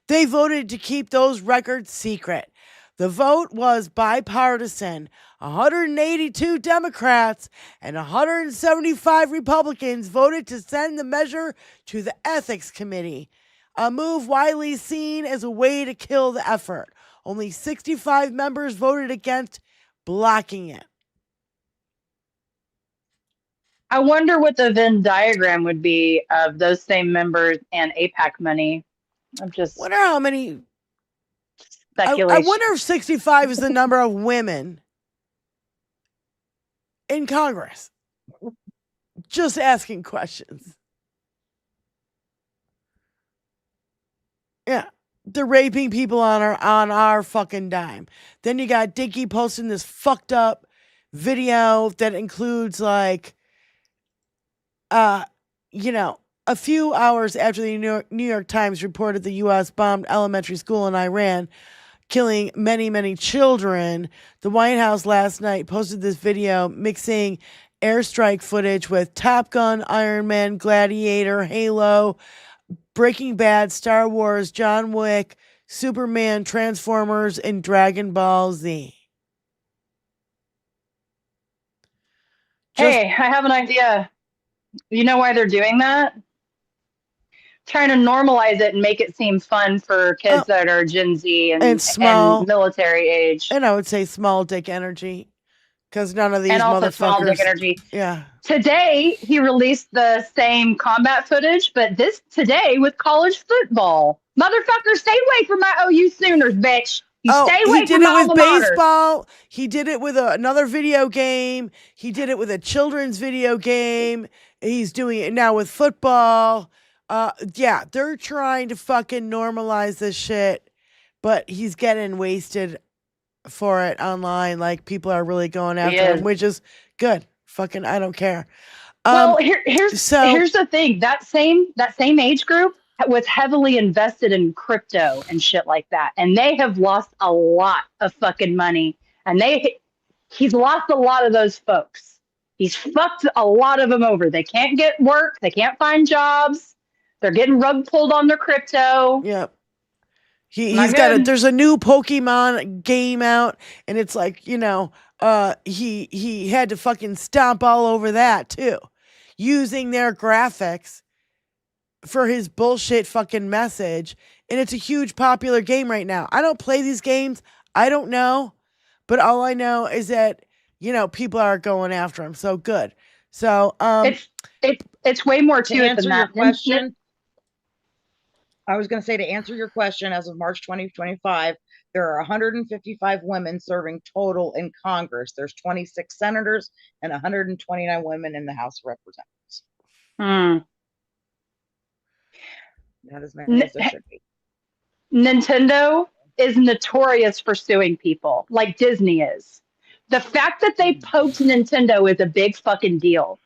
they voted to keep those records secret. The vote was bipartisan. 182 Democrats and 175 Republicans voted to send the measure to the Ethics Committee, a move widely seen as a way to kill the effort. Only 65 members voted against blocking it. I wonder what the Venn diagram would be of those same members and APAC money. I'm just Wonder how many. speculation. I wonder if 65 is the number of women in Congress. Just asking questions. Yeah. They're raping people on our fucking dime. Then you got Dickie posting this fucked up video that includes like a few hours after the New York Times reported the U.S. bombed elementary school in Iran, killing many, many children. The White House last night posted this video mixing airstrike footage with Top Gun, Iron Man, Gladiator, Halo, Breaking Bad, Star Wars, John Wick, Superman, Transformers, and Dragon Ball Z. Hey, I have an idea. You know why they're doing that? Trying to normalize it and make it seem fun for kids that are Gen Z and small and military age. And I would say small dick energy, because none of these And also motherfuckers. small dick energy. Yeah. Today, he released the same combat footage, but today with college football. Motherfucker, stay away from my OU Sooners, bitch. You stay away he did from it my with alma mater. baseball. He did it with another video game. He did it with a children's video game. He's doing it now with football. Yeah, they're trying to fucking normalize this shit, but he's getting wasted for it online. Like, people are really going after him, which is good. Fucking, I don't care. Well, here's the thing. That same age group was heavily invested in crypto and shit like that, and they have lost a lot of fucking money. And he's lost a lot of those folks. He's fucked a lot of them over. They can't get work. They can't find jobs. They're getting rug pulled on their crypto. Yep. He's got there's a new Pokemon game out, and it's like, he had to fucking stomp all over that too, using their graphics for his bullshit fucking message. And it's a huge popular game right now. I don't play these games. I don't know. But all I know is that, people are going after him. So good. So it's way more to it than that. Question. I was going to say, to answer your question, as of March 2025, there are 155 women serving total in Congress. There's 26 senators and 129 women in the House of Representatives. Not as many as there should be. Nintendo is notorious for suing people, like Disney is. The fact that they poked Nintendo is a big fucking deal.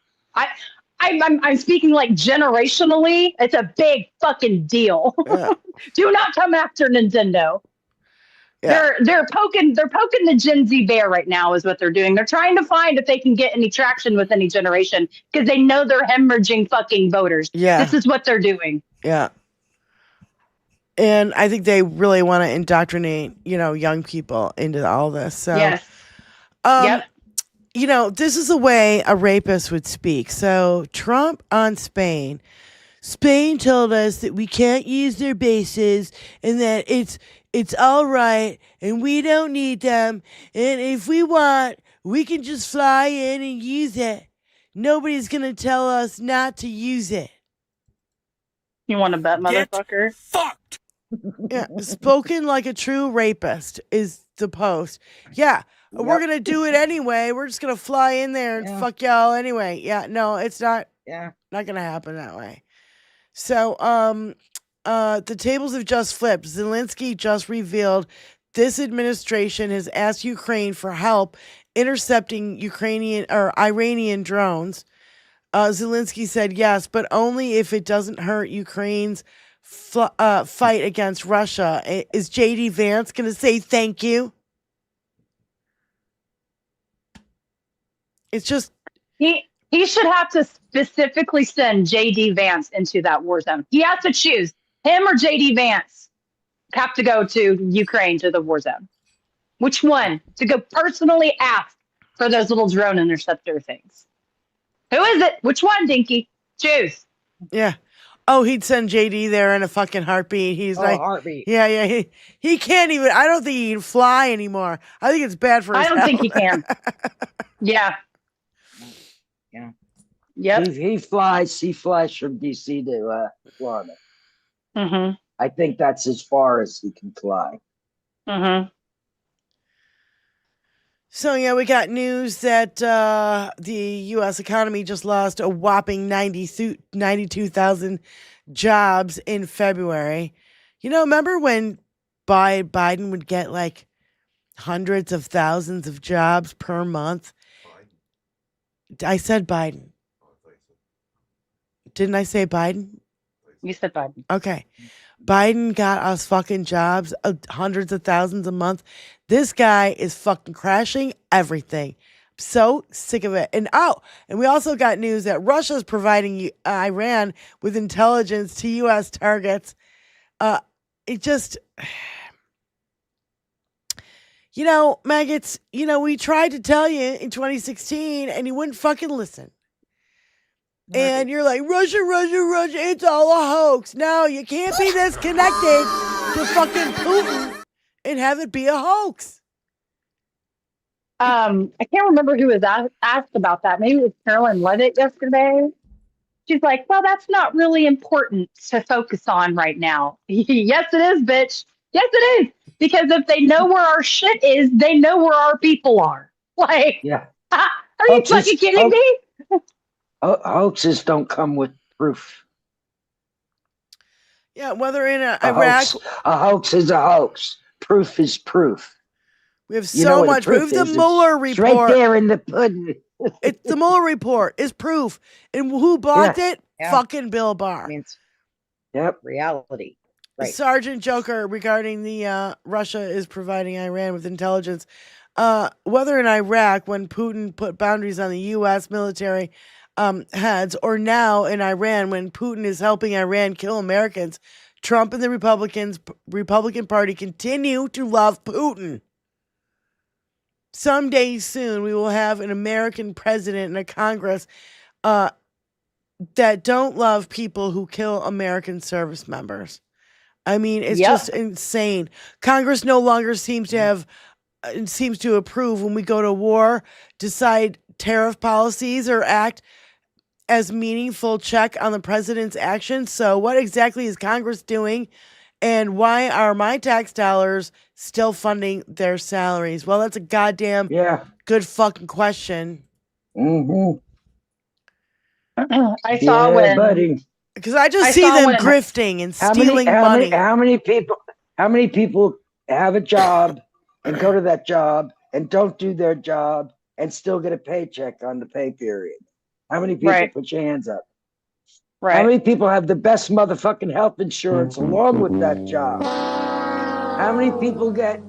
I'm speaking like generationally. It's a big fucking deal. Yeah. Do not come after Nintendo. Yeah. They're poking the Gen Z bear right now is what they're doing. They're trying to find if they can get any traction with any generation, because they know they're hemorrhaging fucking voters. Yeah. This is what they're doing. Yeah. And I think they really want to indoctrinate, young people into all this. So, yes. Yep. This is the way a rapist would speak. So Trump on Spain. Spain told us that we can't use their bases and that it's all right and we don't need them. And if we want, we can just fly in and use it. Nobody's going to tell us not to use it. You want to bet, motherfucker? Get fucked. Yeah, spoken like a true rapist is the Post. Yeah. We're gonna do it anyway. We're just gonna fly in there and fuck y'all anyway. Yeah, no, it's not. Yeah, not gonna happen that way. So, the tables have just flipped. Zelensky just revealed this administration has asked Ukraine for help intercepting Ukrainian or Iranian drones. Zelensky said yes, but only if it doesn't hurt Ukraine's fight against Russia. Is JD Vance going to say thank you? It's just he should have to specifically send JD Vance into that war zone. He has to choose him or JD Vance have to go to Ukraine to the war zone. Which one to go personally ask for those little drone interceptor things? Who is it? Which one, Dinky? Choose. Yeah. Oh, he'd send JD there in a fucking heartbeat. He's like, heartbeat. Yeah. He can't even. I don't think he can fly anymore. I think it's bad for his I don't think he can. Yeah. Yeah. Yep. He flies from DC to Florida. Mm-hmm. I think that's as far as he can fly. Mm-hmm. So, yeah, we got news that the U.S. economy just lost a whopping 92,000 jobs in February. You know, remember when Biden would get like hundreds of thousands of jobs per month? I said Biden. Didn't I say Biden? You said Biden. Okay. Biden got us fucking jobs, hundreds of thousands a month. This guy is fucking crashing everything. I'm so sick of it. And we also got news that Russia's providing Iran with intelligence to U.S. targets. It just, maggots, we tried to tell you in 2016 and you wouldn't fucking listen. And you're like, Russia, it's all a hoax. No, you can't be this connected to fucking Putin and have it be a hoax. I can't remember who was asked about that. Maybe it was Carolyn Levitt yesterday. She's like, well, that's not really important to focus on right now. Yes, it is, bitch. Yes, it is. Because if they know where our shit is, they know where our people are. Like, yeah. Are you fucking kidding me? Hoaxes don't come with proof. Yeah, whether in Iraq... A hoax is a hoax. Proof is proof. We have so much proof. The Mueller report. It's right there in the pudding. It's the Mueller report is proof. And who blocked it? Yeah. Fucking Bill Barr. Yep. Reality. Right. Sergeant Joker regarding the Russia is providing Iran with intelligence. Whether in Iraq, when Putin put boundaries on the U.S. military heads, or now in Iran, when Putin is helping Iran kill Americans, Trump and the Republican Party continue to love Putin. Someday soon, we will have an American president and a Congress that don't love people who kill American service members. I mean, it's just insane. Congress no longer seems to approve when we go to war, decide tariff policies, or act as meaningful check on the president's actions. So what exactly is Congress doing? And why are my tax dollars still funding their salaries? Well, that's a goddamn good fucking question. Mm-hmm. I saw when... Because I just see them grifting and stealing money. How many people have a job and go to that job and don't do their job and still get a paycheck on the pay period? How many people put your hands up? Right. How many people have the best motherfucking health insurance along with that job? How many people get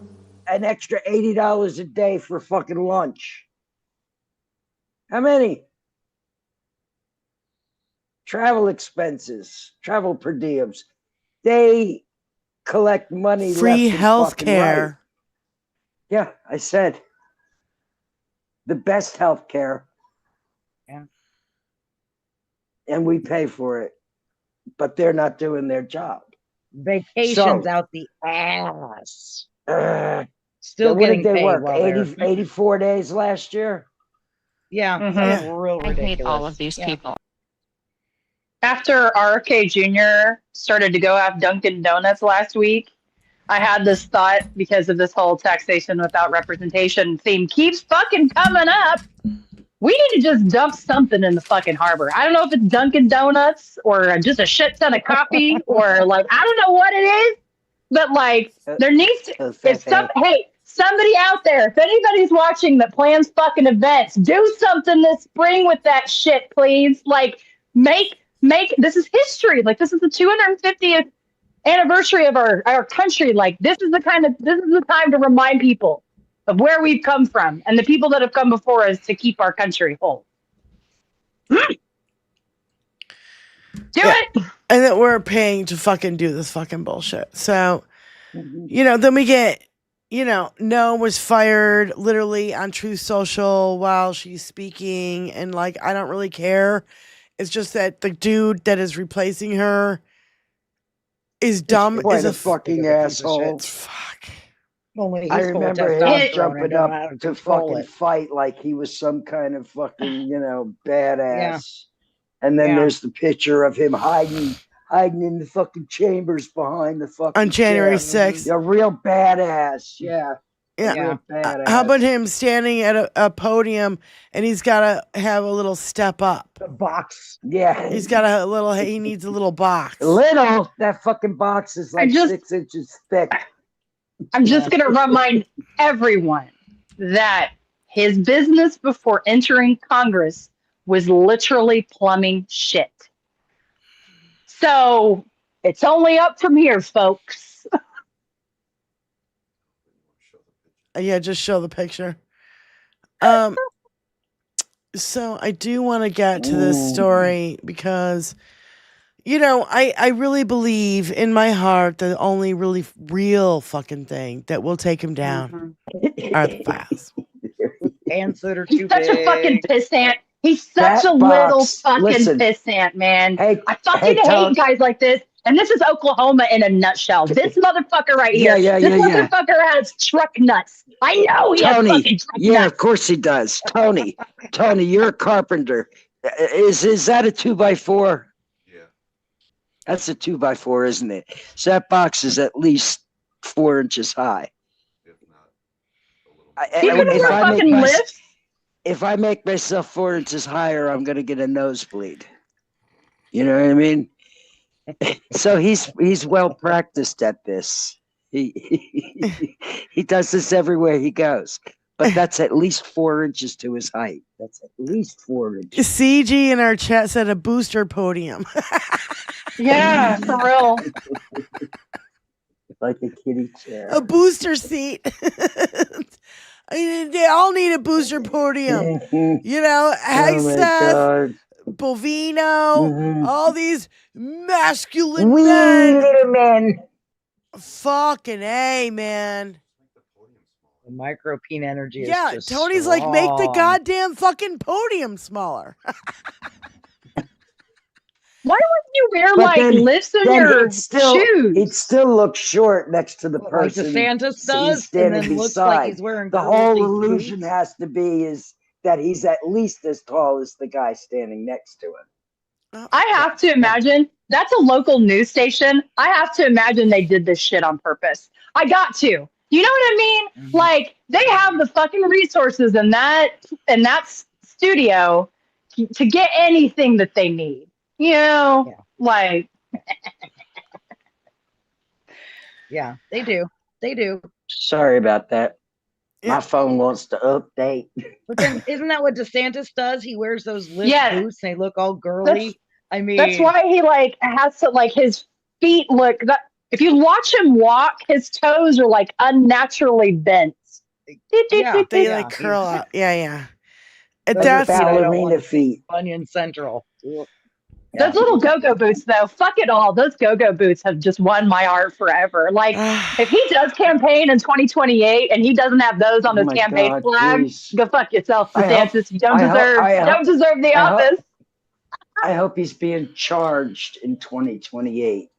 an extra $80 a day for fucking lunch? How many? Travel expenses, travel per diems. They collect money. Free health care. Right. Yeah, I said the best health care. Yeah. And we pay for it, but they're not doing their job. Vacations out the ass. Still getting paid. What did they work? 84 days last year? Yeah. Real ridiculous. I hate all of these people. After RFK Jr. started to go have Dunkin' Donuts last week, I had this thought because of this whole taxation without representation theme keeps fucking coming up. We need to just dump something in the fucking harbor. I don't know if it's Dunkin' Donuts or just a shit ton of coffee or like, I don't know what it is, but like there needs to, somebody out there, if anybody's watching that plans fucking events, do something this spring with that shit, please. Like make, this is history. Like this is the 250th anniversary of our country. Like this is the time to remind people of where we've come from and the people that have come before us to keep our country whole. Do it. And that we're paying to fucking do this fucking bullshit. So, then we get, Noam was fired literally on Truth Social while she's speaking. And like, I don't really care. It's just that the dude that is replacing her is dumb. Is a fucking asshole. Fuck. Only I he's full of remember him testosterone jumping and know how up to control fucking it. fight like he was some kind of fucking, badass. And then there's the picture of him hiding in the fucking chambers behind the fucking On January chair. 6th. A real badass. Yeah. Yeah. Real badass. How about him standing at a podium and he's got to have a little step up? A box. Yeah. He's got he needs a little box. Little. That fucking box is like 6 inches thick. I'm just going to remind everyone that his business before entering Congress was literally plumbing shit. So it's only up from here, folks. Yeah, just show the picture. So I do want to get to this story because, I really believe in my heart the only really real fucking thing that will take him down are the files. Pants that are too He's such a fucking pissant. He's such a little fucking pissant, man. I fucking hate guys like this. And this is Oklahoma in a nutshell. This motherfucker right here. This motherfucker has truck nuts. I know he has fucking truck nuts. Of course he does. Tony, you're a carpenter. Is that a 2x4? Yeah. That's a 2x4, isn't it? So that box is at least 4 inches high. If not, You can fucking lift. If I make myself 4 inches higher, I'm gonna get a nosebleed. You know what I mean? So he's well practiced at this. He does this everywhere he goes. But that's at least 4 inches to his height. That's at least 4 inches. CG in our chat said a booster podium. Yeah, for real. Like a kitty chair. A booster seat. I mean, they all need a booster podium. Hegseth, Bovino, all these masculine men. Fucking A, man. The micropene energy is just Tony's strong. like, make the goddamn fucking podium smaller. Why wouldn't you wear lifts in your shoes? He'd still look short next to the person. Like DeSantis does, he's standing and then beside. looks like he's wearing the whole girly illusion boots. has to be is that he's at least as tall as the guy standing next to him. I have to imagine that's a local news station. I have to imagine they did this shit on purpose. I got to. You know what I mean? Mm-hmm. Like they have the fucking resources in that studio to get anything that they need. Like. Yeah, they do. They do. Sorry about that. Yeah. My phone wants to update. But then, isn't that what DeSantis does? He wears those lift boots and they look all girly. That's why he has to his feet look. If you watch him walk, his toes are unnaturally bent. Yeah, they curl up. Yeah. That's ballerina feet. Onion Central. Those little go-go boots, though, fuck it all. Those go-go boots have just won my heart forever. Like, if he does campaign in 2028 and he doesn't have those on his campaign flag, go fuck yourself, DeSantis. You don't deserve the office. I hope he's being charged in 2028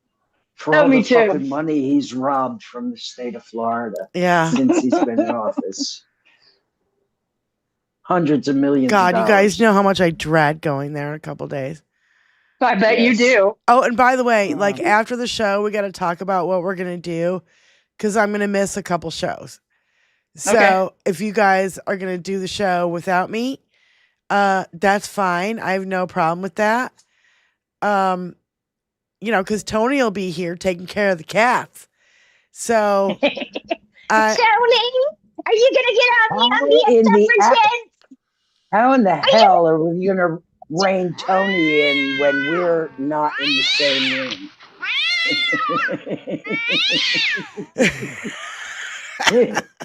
for all the fucking money he's robbed from the state of Florida. Yeah, since he's been in office. Hundreds of millions. God, of you guys know how much I dread going there in a couple days. I bet you do. Oh, and by the way, after the show, we got to talk about what we're going to do. because I'm going to miss a couple shows. So if you guys are going to do the show without me, that's fine. I have no problem with that. Because Tony will be here taking care of the cats. So, Tony, are you gonna get on the suffragettes? How in the hell are we going to rein Tony in when we're not in the same room?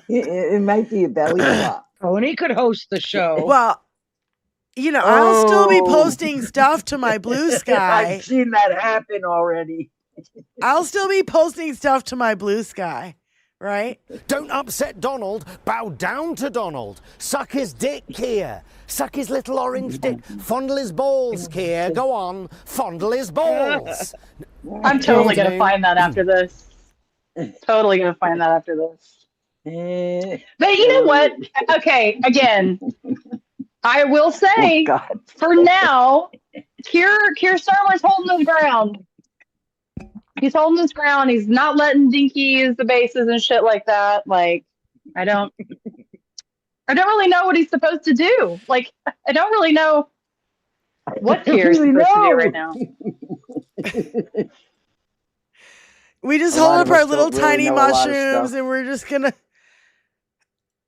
It might be a belly flop. Tony could host the show. Well, I'll still be posting stuff to my Blue Sky. I've seen that happen already. I'll still be posting stuff to my Blue Sky, right? Don't upset Donald. Bow down to Donald. Suck his dick, Keir. Suck his little orange dick. Fondle his balls, Keir. Go on. Fondle his balls. I'm totally going to find that after this. Totally going to find that after this. But you know what? Okay, again, I will say, for now, Keir Starmer's holding his ground. He's holding his ground. He's not letting Dinky use the bases and shit like that. Like, I don't really know what he's supposed to do. Like, I don't really know what Keir's supposed to do right now. We just hold up our little tiny mushrooms and we're just gonna.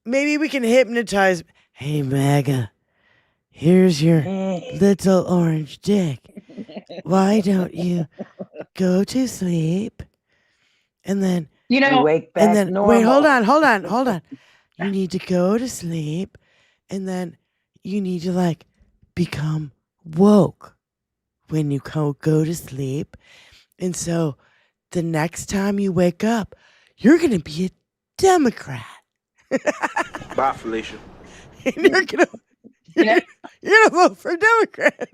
Maybe we can hypnotize. Hey, MAGA, here's your little orange dick. Why don't you go to sleep? And then wake back and then normal. wait, hold on. You need to go to sleep, and then you need to become woke when you go to sleep. And so the next time you wake up, you're gonna be a Democrat. Bye, Felicia. And you're gonna vote for Democrats.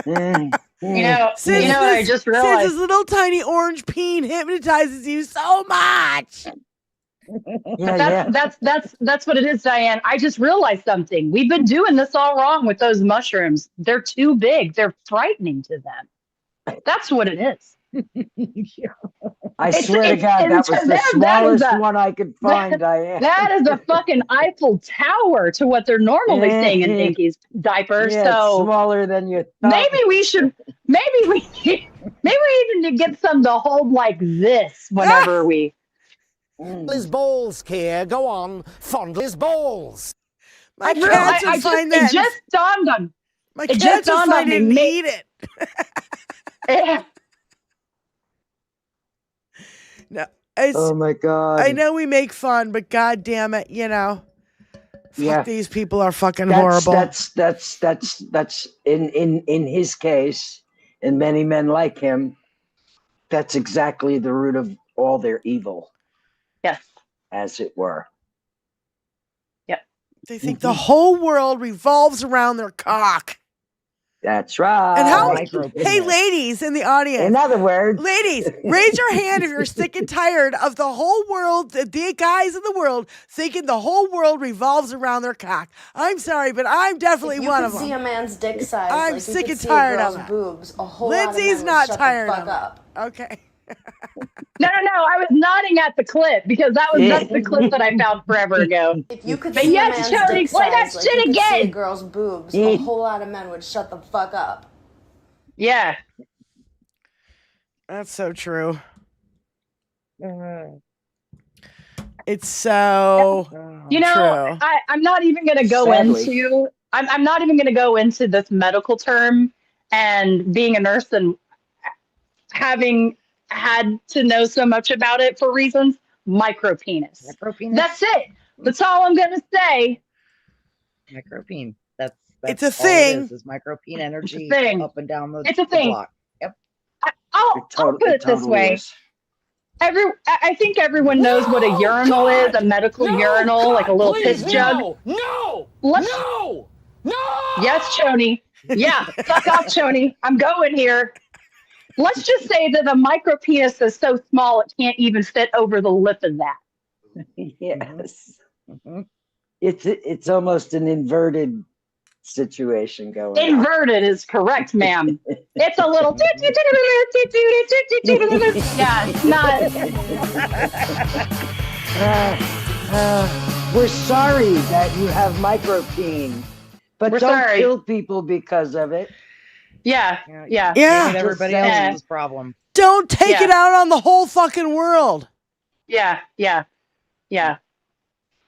I just realized since this little tiny orange peen hypnotizes you so much. That's what it is, Diane. I just realized something. We've been doing this all wrong with those mushrooms. They're too big. They're frightening to them. That's what it is. I swear to God, that was the smallest one I could find, Diane. That is a fucking Eiffel Tower to what they're normally saying in Dinky's diaper. Yeah, so it's smaller than you thought. Maybe we need to get some to hold like this whenever we. Fondle his balls, Keir. Go on. Fondle his balls. My cats would find that. It just dawned on. My cats would find it and eat it. Yeah. No, oh my God! I know we make fun, but God damn it, fuck these people are fucking horrible. That's in his case, and many men like him. That's exactly the root of all their evil. Yes, as it were. Yep. They think the whole world revolves around their cock. That's right. And hey, ladies in the audience. In other words, ladies, raise your hand if you're sick and tired of the whole world, the guys in the world thinking the whole world revolves around their cock. I'm sorry, but I'm definitely one of them. You can see a man's dick size. I'm sick and tired of it. Boobs. A whole Lindsay's lot of men not shut tired the fuck of up. it. Okay. No. I was nodding at the clip because that's the clip that I found forever ago. If you could but see yes, a man's Tony, dick play size, that shit you could see a again. girl's boobs, a whole lot of men would shut the fuck up. Yeah. That's so true. It's so true. I'm not even going to go into. I'm not even going to go into this medical term and being a nurse and having had to know so much about it for reasons. Micropenis. That's it. That's all I'm going to say. Micropene. That's it's a thing. It is micropene energy thing. Up and down the It's a thing. block. Yep. I'll put it this way. I think everyone knows what a urinal is, a medical urinal, like a little piss jug. No! Yes, Choney. Yeah, fuck off, Choney. I'm going here. Let's just say that the micropenis is so small it can't even fit over the lip of that. Yes. Mm-hmm. It's almost an inverted situation going on. Inverted is correct, ma'am. It's a little yeah, it's We're sorry that you have micropene, but We're don't sorry. kill people because of it. Yeah. Yeah. Make it everybody Just else's problem. Don't take it out on the whole fucking world. Yeah.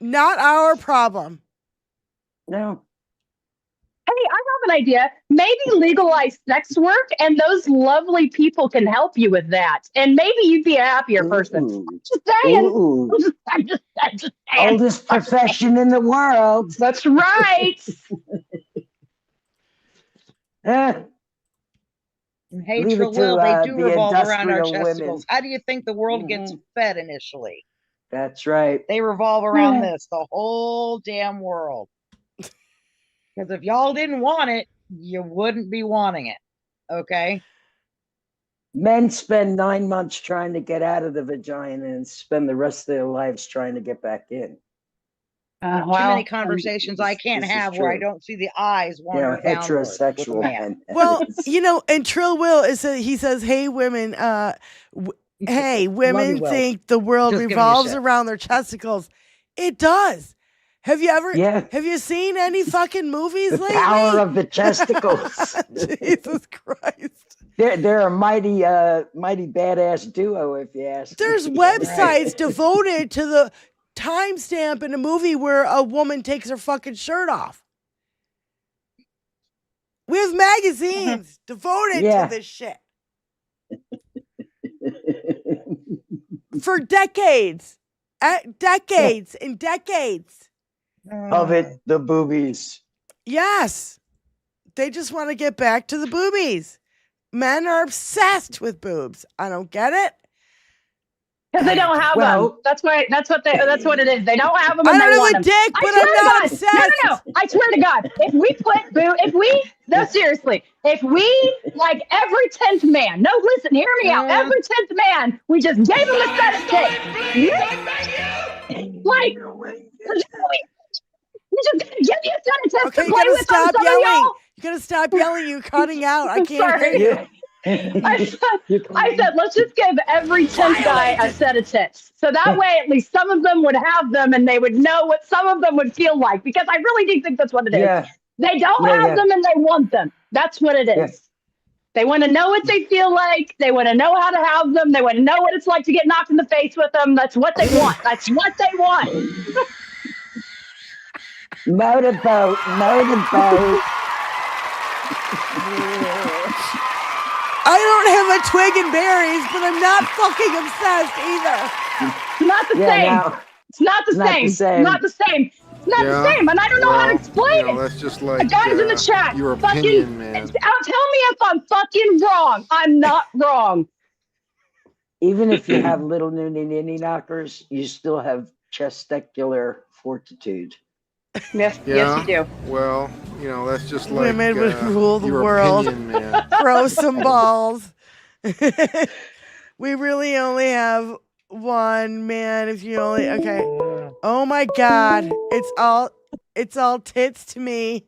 Not our problem. No. Hey, I have an idea. Maybe legalize sex work, and those lovely people can help you with that. And maybe you'd be a happier person. Just saying. Ooh. I'm just saying. Oldest profession in the world. That's right. Hey, Leave it to, Trillil, they do the revolve around our industrial chesticles. women. How do you think the world gets fed initially? That's right. They revolve around this, the whole damn world. Because if y'all didn't want it, you wouldn't be wanting it. Okay? Men spend 9 months trying to get out of the vagina and spend the rest of their lives trying to get back in. Too many conversations I can't this is have where I true. don't see the eyes wander downward with a Heterosexual man. men. Well, you know, and Trill Will he says, "Hey, women, hey, women Will. think the world Just giving you revolves shit. around their testicles. It does. Have you ever? Yeah. Have you seen any fucking movies The lately? power of the testicles. Jesus Christ. They're a mighty badass duo, if you ask There's me. websites devoted to the timestamp in a movie where a woman takes her fucking shirt off. We have magazines devoted to this shit. For decades. Decades and decades. Of it, the boobies. Yes. They just want to get back to the boobies. Men are obsessed with boobs. I don't get it. Because they don't have them. That's why. That's what it is. They don't have them. And I don't they have want a them. dick, I but swear I'm to not God. obsessed. No. I swear to God. No, seriously. If we, like every 10th man, no, listen, hear me out. Every 10th man, we just gave him a set of tits. Like, we just gotta give you a set of tits Okay, to you play gotta with stop on some yelling. of y'all. You gotta stop yelling. You're cutting out. I can't Sorry. hear you. I said, let's just give every 10th guy a set of tits. So that way, at least some of them would have them and they would know what some of them would feel like. Because I really do think that's what it is. Yeah. They don't have them and they want them. That's what it is. Yeah. They want to know what they feel like. They want to know how to have them. They want to know what it's like to get knocked in the face with them. That's what they want. That's what they want. Motorboat. I don't have a twig and berries, but I'm not fucking obsessed either. Not the same. It's not the same. Not the same. It's not the same. And I don't know how to explain it. That's just The like guys in the chat. your Fucking, opinion, man. tell me if I'm fucking wrong. I'm not wrong. Even if you have little ninny knockers, you still have testicular fortitude. Yes, Yeah, you do. Well, that's just like Women would rule the your world. opinion, man. Throw some balls. We really only have one, man. If you only okay. Oh my God. It's all tits to me.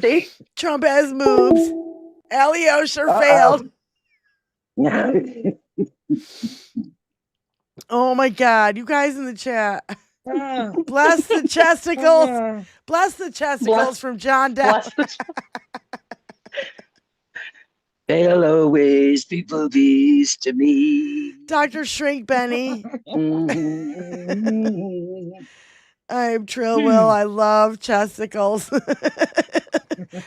See? Trump has moves. Alyosha failed. Oh my God. You guys in the chat. Bless the chesticles. Bless the chesticles from John Depp. They'll always be boobies to me. Dr. Shrink Benny. I'm Trill Will. I love chesticles.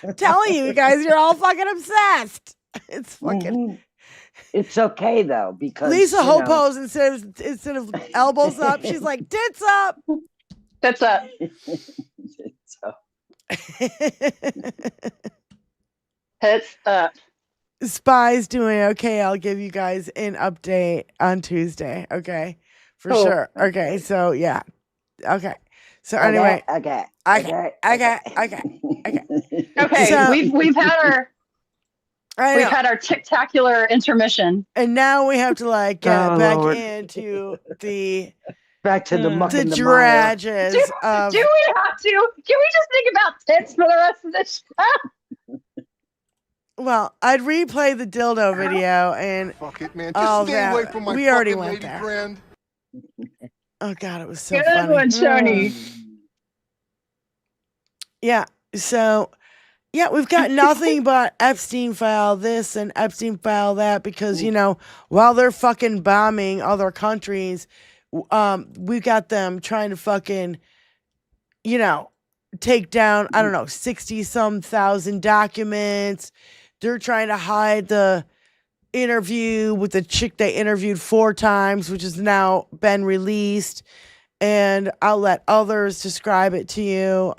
I'm telling you guys, you're all fucking obsessed. It's fucking. It's okay though, because Lisa Hopos instead of elbows up, she's like tits up. Tits up. Tits up. Spy's doing okay. I'll give you guys an update on Tuesday. Okay, for sure. Okay, so yeah. Okay. So anyway. Okay. So, we've had our tictacular intermission, and now we have to like get back into the muck and the drages of. Do we have to? Can we just think about tits for the rest of this show? Well, I'd replay the dildo video and Fuck it, man. all Just stay away that. from my We already fucking went lady there. friend. Oh God, it was so Good funny. one, Shoni. Yeah. So, yeah, we've got nothing but Epstein file this and Epstein file that because, while they're fucking bombing other countries, we got them trying to fucking, take down, I don't know, 60-some thousand documents. They're trying to hide the interview with the chick they interviewed 4 times, which has now been released. And I'll let others describe it to you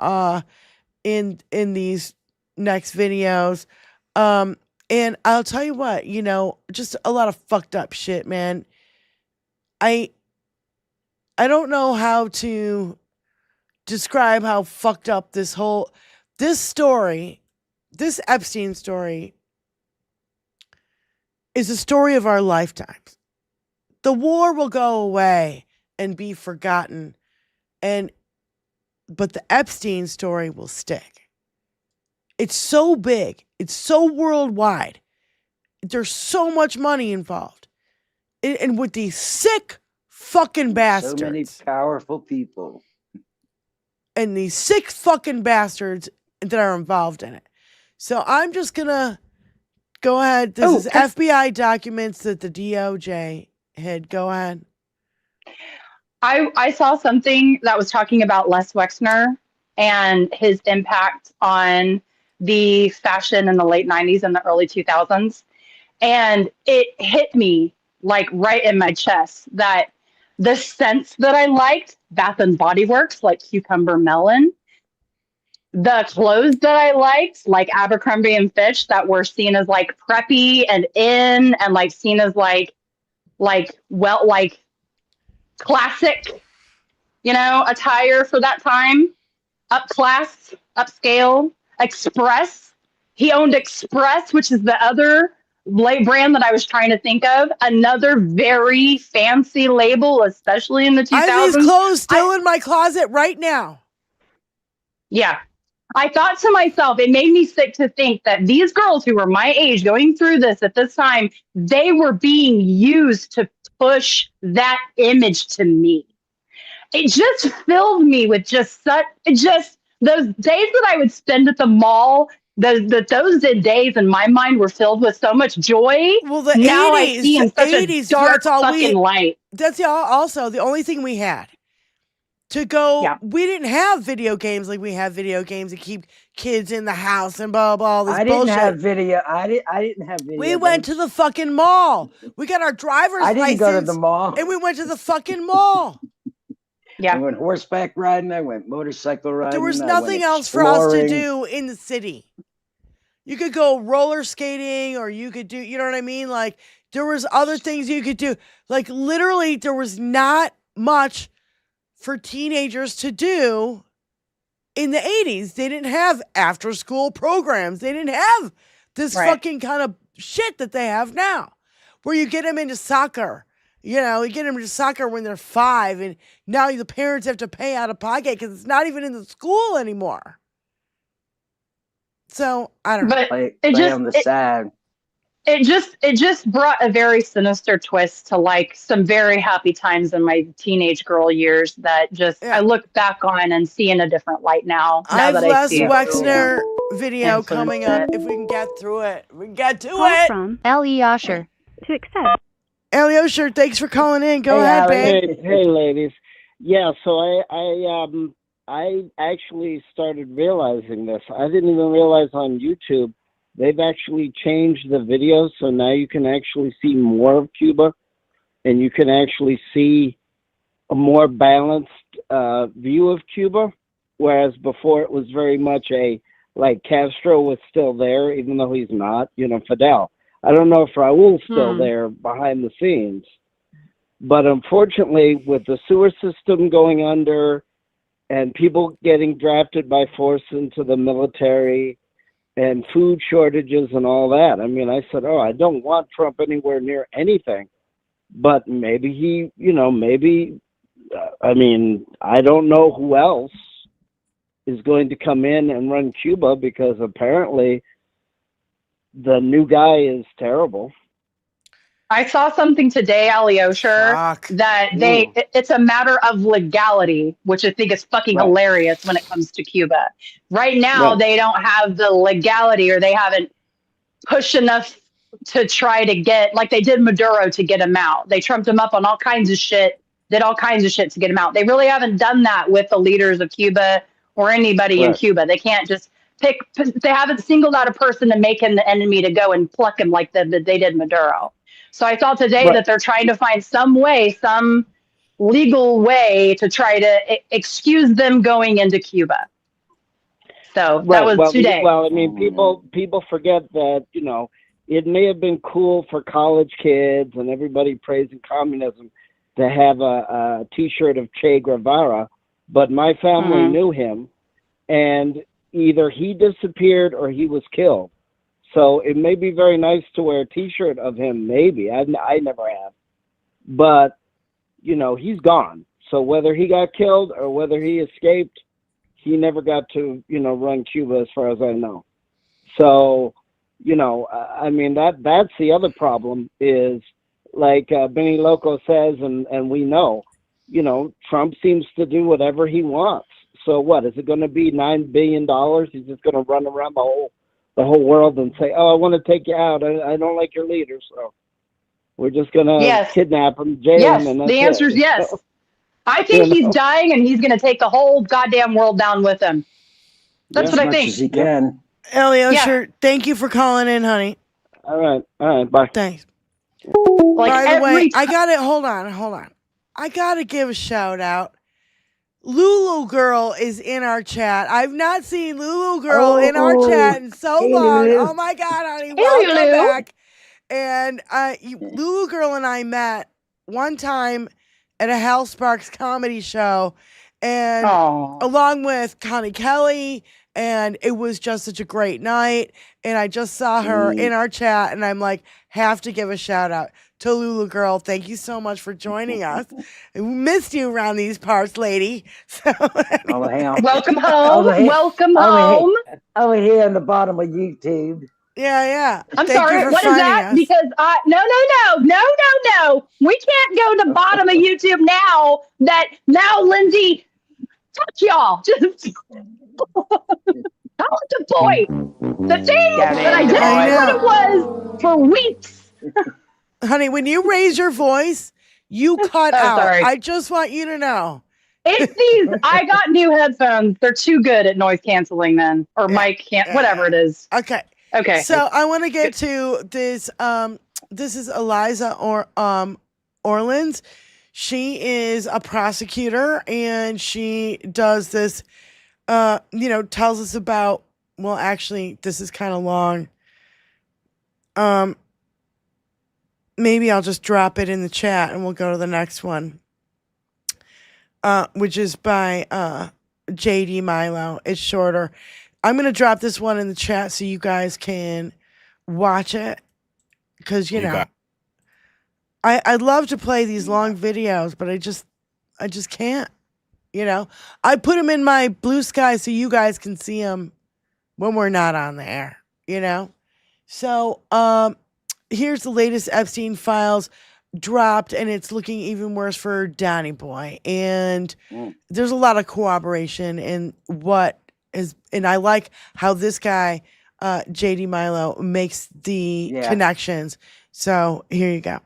in these next videos. And I'll tell you what, just a lot of fucked up shit, man. I don't know how to describe how fucked up this story, this Epstein story, is a story of our lifetimes. The war will go away and be forgotten, but the Epstein story will stick. It's so big. It's so worldwide. There's so much money involved. And with these sick fucking bastards. So many powerful people. And these 6 fucking bastards that are involved in it. So I'm just going to go ahead. This is FBI documents that the DOJ had. Go ahead. I saw something that was talking about Les Wexner and his impact on the fashion in the late 90s and the early 2000s. And it hit me like right in my chest that the scents that I liked, Bath and Body Works, like cucumber melon, the clothes that I liked, like Abercrombie and Fitch, that were seen as like preppy and in and like seen as like classic, attire for that time, up class, upscale, Express. He owned Express, which is the other brand that I was trying to think of. Another very fancy label, especially in the 2000s. I have these clothes still in my closet right now. Yeah. I thought to myself, it made me sick to think that these girls who were my age going through this at this time, they were being used to push that image to me. It just filled me with those days that I would spend at the mall. Those days in my mind were filled with so much joy. Well, the now 80s, I see in such a dark fucking light. That's also the only thing we had to go. Yeah. We didn't have video games like we have video games that keep kids in the house and blah blah. All this I didn't bullshit. have video. I didn't have video. We went to the fucking mall. We got our driver's license. I didn't go to the mall, and we went to the fucking mall. Yeah. I went horseback riding. I went motorcycle riding. There was nothing else for us to do in the city. You could go roller skating or you could do, you know what I mean? Like there was other things you could do. Like literally there was not much for teenagers to do in the 80s. They didn't have after school programs. They didn't have this fucking kind of shit that they have now where you get them into soccer. You get them into soccer when they're 5 and now the parents have to pay out of pocket because it's not even in the school anymore. So I don't know. It just brought a very sinister twist to like some very happy times in my teenage girl years that I look back on and see in a different light now. I have Les Wexner video coming up if we can get through it. We can get to it. From L.E. Osher to accept. Ellie Osher, thanks for calling in. Go ahead, babe. Hey, ladies. Yeah, so I actually started realizing this. I didn't even realize on YouTube they've actually changed the videos, so now you can actually see more of Cuba, and you can actually see a more balanced view of Cuba, whereas before it was very much like Castro was still there, even though he's not, Fidel. I don't know if Raul's still there behind the scenes. But unfortunately, with the sewer system going under and people getting drafted by force into the military and food shortages and all that, I mean, I said, I don't want Trump anywhere near anything. But maybe I don't know who else is going to come in and run Cuba because apparently the new guy is terrible. I saw something today, Alyosha, that it's a matter of legality, which I think is fucking hilarious when it comes to Cuba. Right now, they don't have the legality, or they haven't pushed enough to try to get, like they did Maduro, to get him out. They trumped him up on all kinds of shit, did all kinds of shit to get him out. They really haven't done that with the leaders of Cuba or anybody in Cuba. They can't just they haven't singled out a person to make him the enemy to go and pluck him like they did Maduro. So I saw today that they're trying to find some way, some legal way to try to excuse them going into Cuba. So that was today. Well, I mean, people forget that, you know, it may have been cool for college kids and everybody praising communism to have a T-shirt of Che Guevara, but my family knew him, and either he disappeared or he was killed. So it may be very nice to wear a T-shirt of him, maybe. I never have. But, you know, he's gone. So whether he got killed or whether he escaped, he never got to, you know, run Cuba as far as I know. So, you know, I mean, that's the other problem is, like Benny Loco says, and we know, you know, Trump seems to do whatever he wants. So what, is it going to be $9 billion? He's just going to run around the whole world and say, oh, I want to take you out. I don't like your leader, so we're just going to kidnap him, jail him, and that's the answer is yes. So, I think he's dying, and he's going to take the whole goddamn world down with him. That's what I think. As he can. Elio, thank you for calling in, honey. All right, bye. Thanks. Like By the way, I got it. Hold on. I got to give a shout out. Lulu Girl is in our chat. I've not seen Lulu Girl in our chat in so long. Lulu. Oh my God, honey. Welcome back. And Lulu Girl and I met one time at a Hal Sparks comedy show, and along with Connie Kelly, and it was just such a great night. And I just saw her in our chat, and I'm like, have to give a shout out to Lulu Girl. Thank you so much for joining us. We missed you around these parts, lady. So, welcome home. Welcome home. Over here on the bottom of YouTube. Yeah. I'm sorry. What is that? Us. Because no. We can't go to the bottom of YouTube now, Lindsay. Fuck y'all. Just not the point. The thing that I didn't know what it was for weeks. Honey, when you raise your voice, you cut out. Sorry. I just want you to know. It's these. I got new headphones. They're too good at noise canceling, then, or mic can't. Whatever it is. Okay. So I want to get to this. This is Eliza Orleans. She is a prosecutor, and she does this. Tells us about. Well, actually, this is kind of long. Maybe I'll just drop it in the chat and we'll go to the next one, which is by J.D. Milo. It's shorter. I'm going to drop this one in the chat so you guys can watch it because, I'd love to play these long videos, but I just can't, I put them in my Blue Sky so you guys can see them when we're not on the air, So, here's the latest Epstein files dropped, and it's looking even worse for Donny Boy. And there's a lot of cooperation in what is, and I like how this guy, JD Milo, makes the connections. So here you go.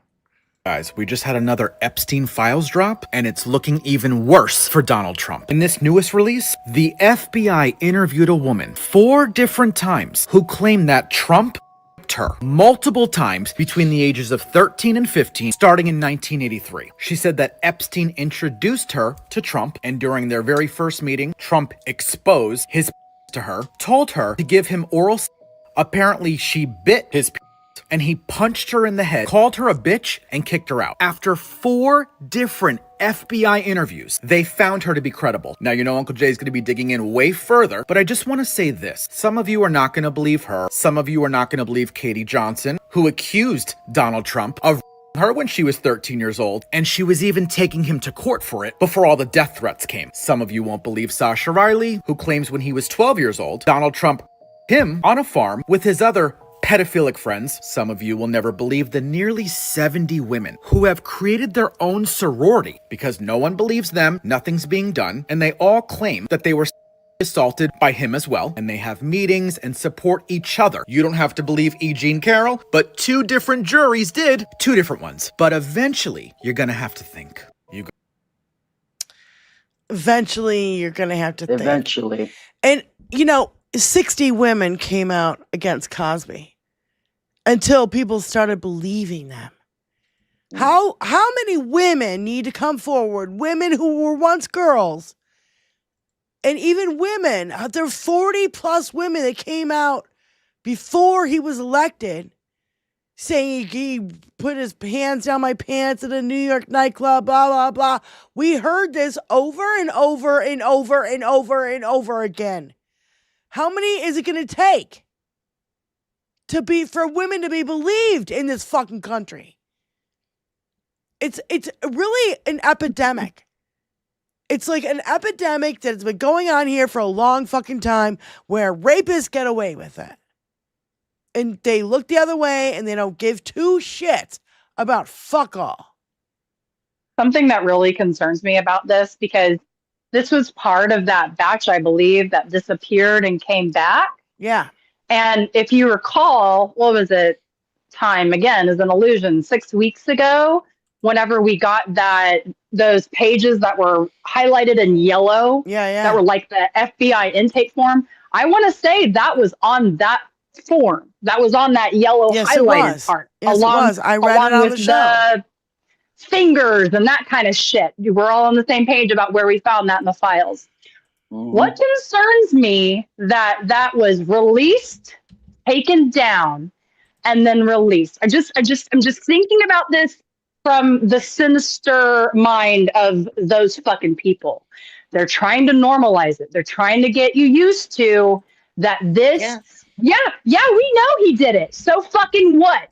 Guys, we just had another Epstein files drop, and it's looking even worse for Donald Trump. In this newest release, the FBI interviewed a woman 4 different times who claimed that Trump her multiple times between the ages of 13 and 15, starting in 1983. She said that Epstein introduced her to Trump, and during their very first meeting, Trump exposed his to her, told her to give him oral sex. Apparently, she bit his and he punched her in the head, called her a bitch, and kicked her out. After 4 different FBI interviews, they found her to be credible. Now, Uncle Jay's going to be digging in way further, but I just want to say this. Some of you are not going to believe her. Some of you are not going to believe Katie Johnson, who accused Donald Trump of her when she was 13 years old, and she was even taking him to court for it before all the death threats came. Some of you won't believe Sasha Riley, who claims when he was 12 years old, Donald Trump him on a farm with his other pedophilic friends, some of you will never believe the nearly 70 women who have created their own sorority because no one believes them, nothing's being done, and they all claim that they were assaulted by him as well, and they have meetings and support each other. You don't have to believe E. Jean Carroll, but 2 different juries did, 2 different ones. But eventually, you're gonna have to think. Eventually, you're gonna have to think. Eventually. And, 60 women came out against Cosby until people started believing them. How many women need to come forward? Women who were once girls. And even women, there are 40 plus women that came out before he was elected saying he put his hands down my pants at a New York nightclub, blah, blah, blah. We heard this over and over and over and over and over again. How many is it going to take for women to be believed in this fucking country? It's really an epidemic. It's like an epidemic that's been going on here for a long fucking time where rapists get away with it. And they look the other way and they don't give 2 shits about fuck all. Something that really concerns me about this, because this was part of that batch, I believe, that disappeared and came back. Yeah. And if you recall, what was it? Time, again, is an illusion. 6 weeks ago, whenever we got those pages that were highlighted in yellow, that were like the FBI intake form, I want to say that was on that form. That was on that yellow highlighted part. Yes, it was. I read it on the show. The fingers and that kind of shit. We're all on the same page about where we found that in the files. Mm-hmm. What concerns me that was released, taken down, and then released. I'm just thinking about this from the sinister mind of those fucking people. They're trying to normalize it. They're trying to get you used to that this. Yes. Yeah, we know he did it. So fucking what?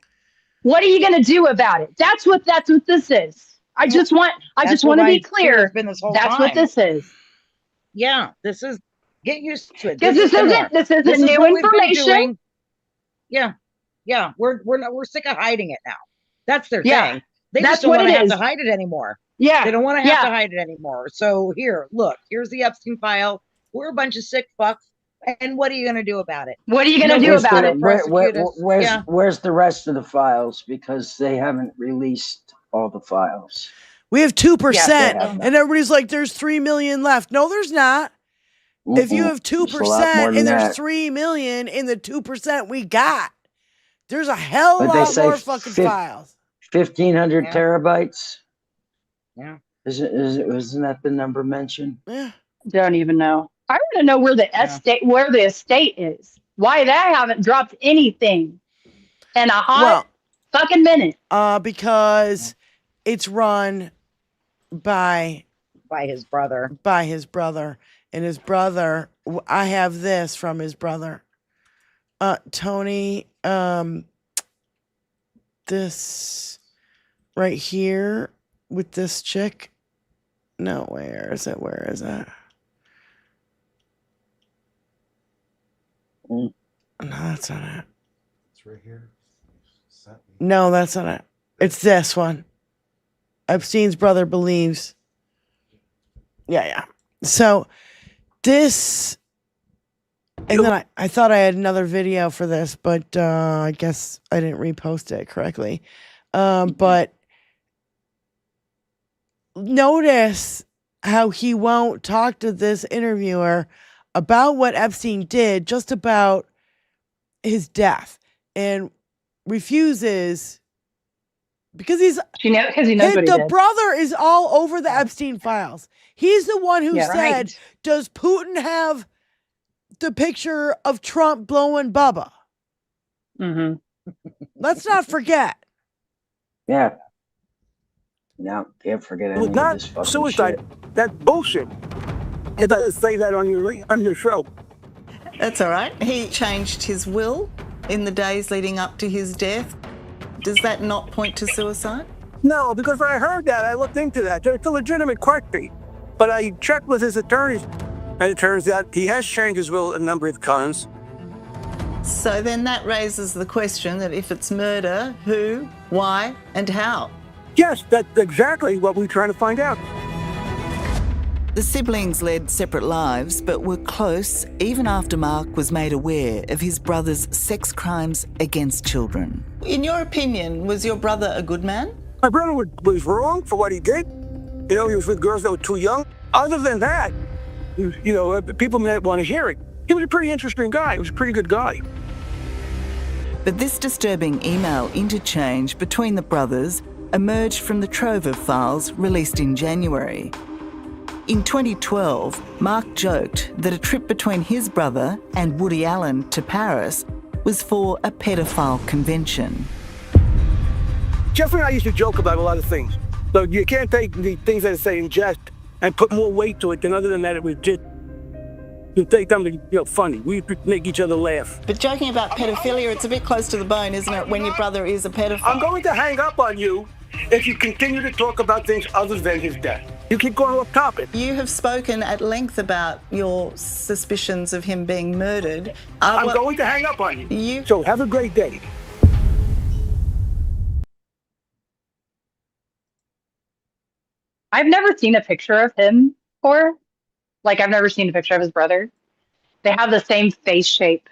What are you going to do about it? That's what this is. I just want to be clear. That's what this is. Yeah, this is, get used to it. Because this isn't new information. Yeah, we're sick of hiding it now. That's their Yeah. thing. They That's just don't what want it to have is. to hide it anymore. Yeah. They don't want to have to hide it anymore. So here, look, here's the Epstein file. We're a bunch of sick fucks. And what are you going to do about it? What are you going to do about it? Where's the rest of the files? Because they haven't released all the files. We have 2%. Yeah, and everybody's like, there's 3 million left. No, there's not. If you have 2% and there's 3 million in the 2% we got, there's a hell of a lot more fucking files. 1,500 terabytes. Yeah. Isn't that the number mentioned? Yeah. Don't even know. I want to know where the estate is. Why they haven't dropped anything in a hot fucking minute. Because it's run by his brother. And his brother, I have this from his brother. Tony, this right here with this chick. No, where is it? No, that's not it. It's right here. No, that's not it. It's this one. Epstein's brother believes. Yeah. So this, and then I thought I had another video for this, but I guess I didn't repost it correctly. But notice how he won't talk to this interviewer about what Epstein did, just about his death, and refuses because he knows what he did. The brother is all over the Epstein files. He's the one who said, "Does Putin have the picture of Trump blowing Bubba?" Mm-hmm. Let's not forget. Yeah. No, can't forget any It was of not this fucking suicide. shit. That's bullshit. It doesn't say that on your show. That's all right. He changed his will in the days leading up to his death. Does that not point to suicide? No, because I heard that. I looked into that. It's a legitimate question. But I checked with his attorneys, and it turns out he has changed his will a number of times. So then that raises the question that if it's murder, who, why, and how? Yes, that's exactly what we're trying to find out. The siblings led separate lives, but were close even after Mark was made aware of his brother's sex crimes against children. In your opinion, was your brother a good man? My brother was wrong for what he did. You know, he was with girls that were too young. Other than that, you know, people might want to hear it. He was a pretty interesting guy. He was a pretty good guy. But this disturbing email interchange between the brothers emerged from the trove of files released in January. In 2012, Mark joked that a trip between his brother and Woody Allen to Paris was for a pedophile convention. Jeffrey and I used to joke about a lot of things. So you can't take the things that I say in jest and put more weight to it than other than that it was just to take something, funny. We make each other laugh. But joking about pedophilia, it's a bit close to the bone, isn't it, when your brother is a pedophile? I'm going to hang up on you if you continue to talk about things other than his death. You keep going off topic. You have spoken at length about your suspicions of him being murdered. I'm going to hang up on you. So have a great day. I've never seen a picture of him before. Like, I've never seen a picture of his brother. They have the same face shape.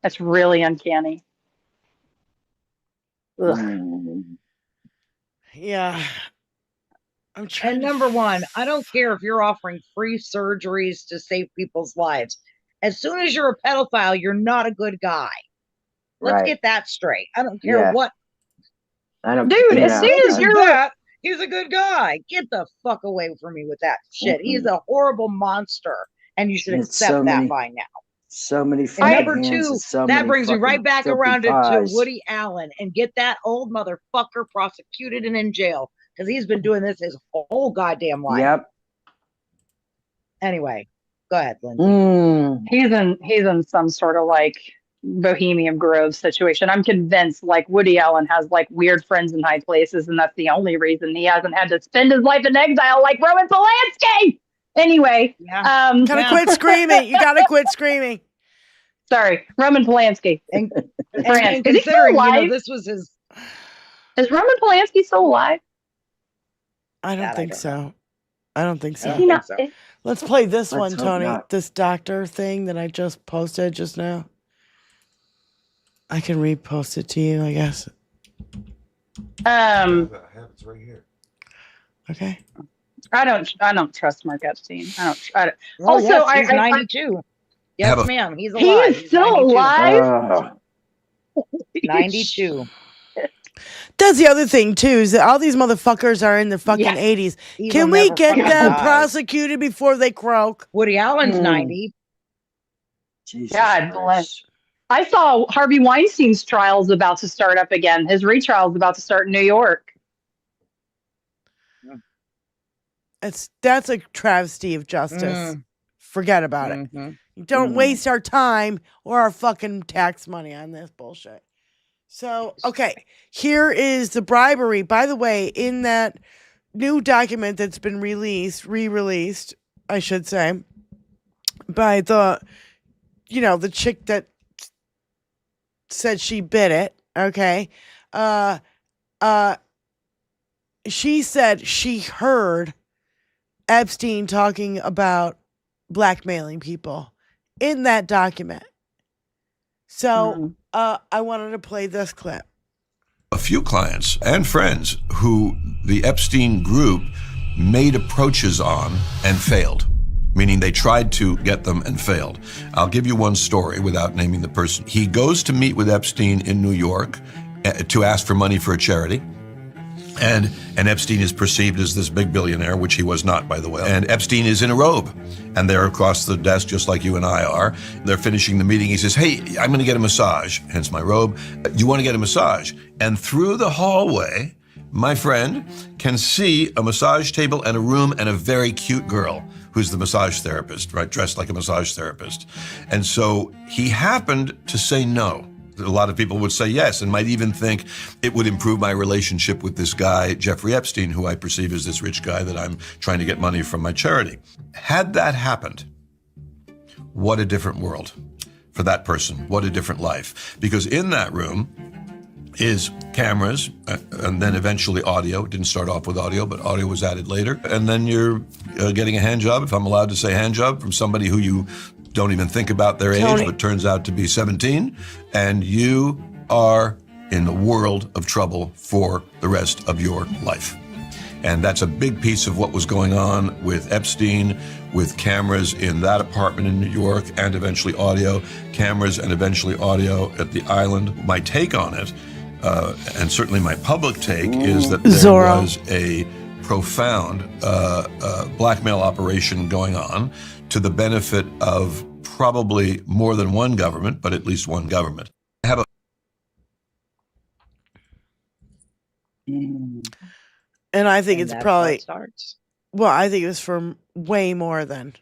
That's really uncanny. Ugh. Yeah. And number one, I don't care if you're offering free surgeries to save people's lives. As soon as you're a pedophile, you're not a good guy. Let's get that straight. I don't care what. I don't. Dude, as soon as you're that, he's a good guy. Get the fuck away from me with that shit. He's a horrible monster, and you should accept that by now. So many. And number two, that brings me right back around to Woody Allen, and get that old motherfucker prosecuted and in jail. Because he's been doing this his whole goddamn life. Yep. Anyway, go ahead, Lindsay. He's in some sort of like Bohemian Grove situation. I'm convinced like Woody Allen has like weird friends in high places, and that's the only reason he hasn't had to spend his life in exile like Roman Polanski. Anyway, gotta quit screaming. You gotta quit screaming. Sorry, Roman Polanski. And is he still considering, alive? this was his. Is Roman Polanski still alive? I don't think so. I don't think so. So. Let's play this Let's one, hope Tony. not. This doctor thing that I just posted just now. I can repost it to you, I guess. It's right here. Okay. I don't trust Mark Epstein. I don't. Well, Also, yes, he's I 92. Yes, ma'am. He's alive. He is still 92. alive. 92. That's the other thing too, is that all these motherfuckers are in the fucking 80s. He Can will we never get fucking them die. prosecuted before they croak? Woody Allen's 90. God bless. I saw Harvey Weinstein's trial's about to start up again. His retrial's about to start in New York. That's a travesty of justice. Forget about it. Don't waste our time or our fucking tax money on this bullshit. So, okay, here is the bribery. By the way, in that new document that's been re-released, I should say, by the chick that said she bid it, okay? She said she heard Epstein talking about blackmailing people in that document. So I wanted to play this clip. A few clients and friends who the Epstein group made approaches on and failed, meaning they tried to get them and failed. I'll give you one story without naming the person. He goes to meet with Epstein in New York to ask for money for a charity. And Epstein is perceived as this big billionaire, which he was not, by the way. And Epstein is in a robe. And they're across the desk, just like you and I are. They're finishing the meeting. He says, hey, I'm going to get a massage, hence my robe. You want to get a massage? And through the hallway, my friend can see a massage table and a room and a very cute girl who's the massage therapist, right? Dressed like a massage therapist. And so he happened to say no. A lot of people would say yes and might even think it would improve my relationship with this guy, Jeffrey Epstein, who I perceive as this rich guy that I'm trying to get money from my charity. Had that happened, what a different world. for that person. What a different life. Because in that room is cameras and then eventually audio. It didn't start off with audio, but audio was added later. And then you're getting a hand job, if I'm allowed to say hand job, from somebody who you don't even think about their age, but turns out to be 17. And you are in the world of trouble for the rest of your life. And that's a big piece of what was going on with Epstein, with cameras in that apartment in New York, and eventually audio, cameras and eventually audio at the island. My take on it, and certainly my public take, is that there was a profound blackmail operation going on to the benefit of probably more than one government, but at least one government. I have a And I think it's probably, starts. well, I think it was from way more than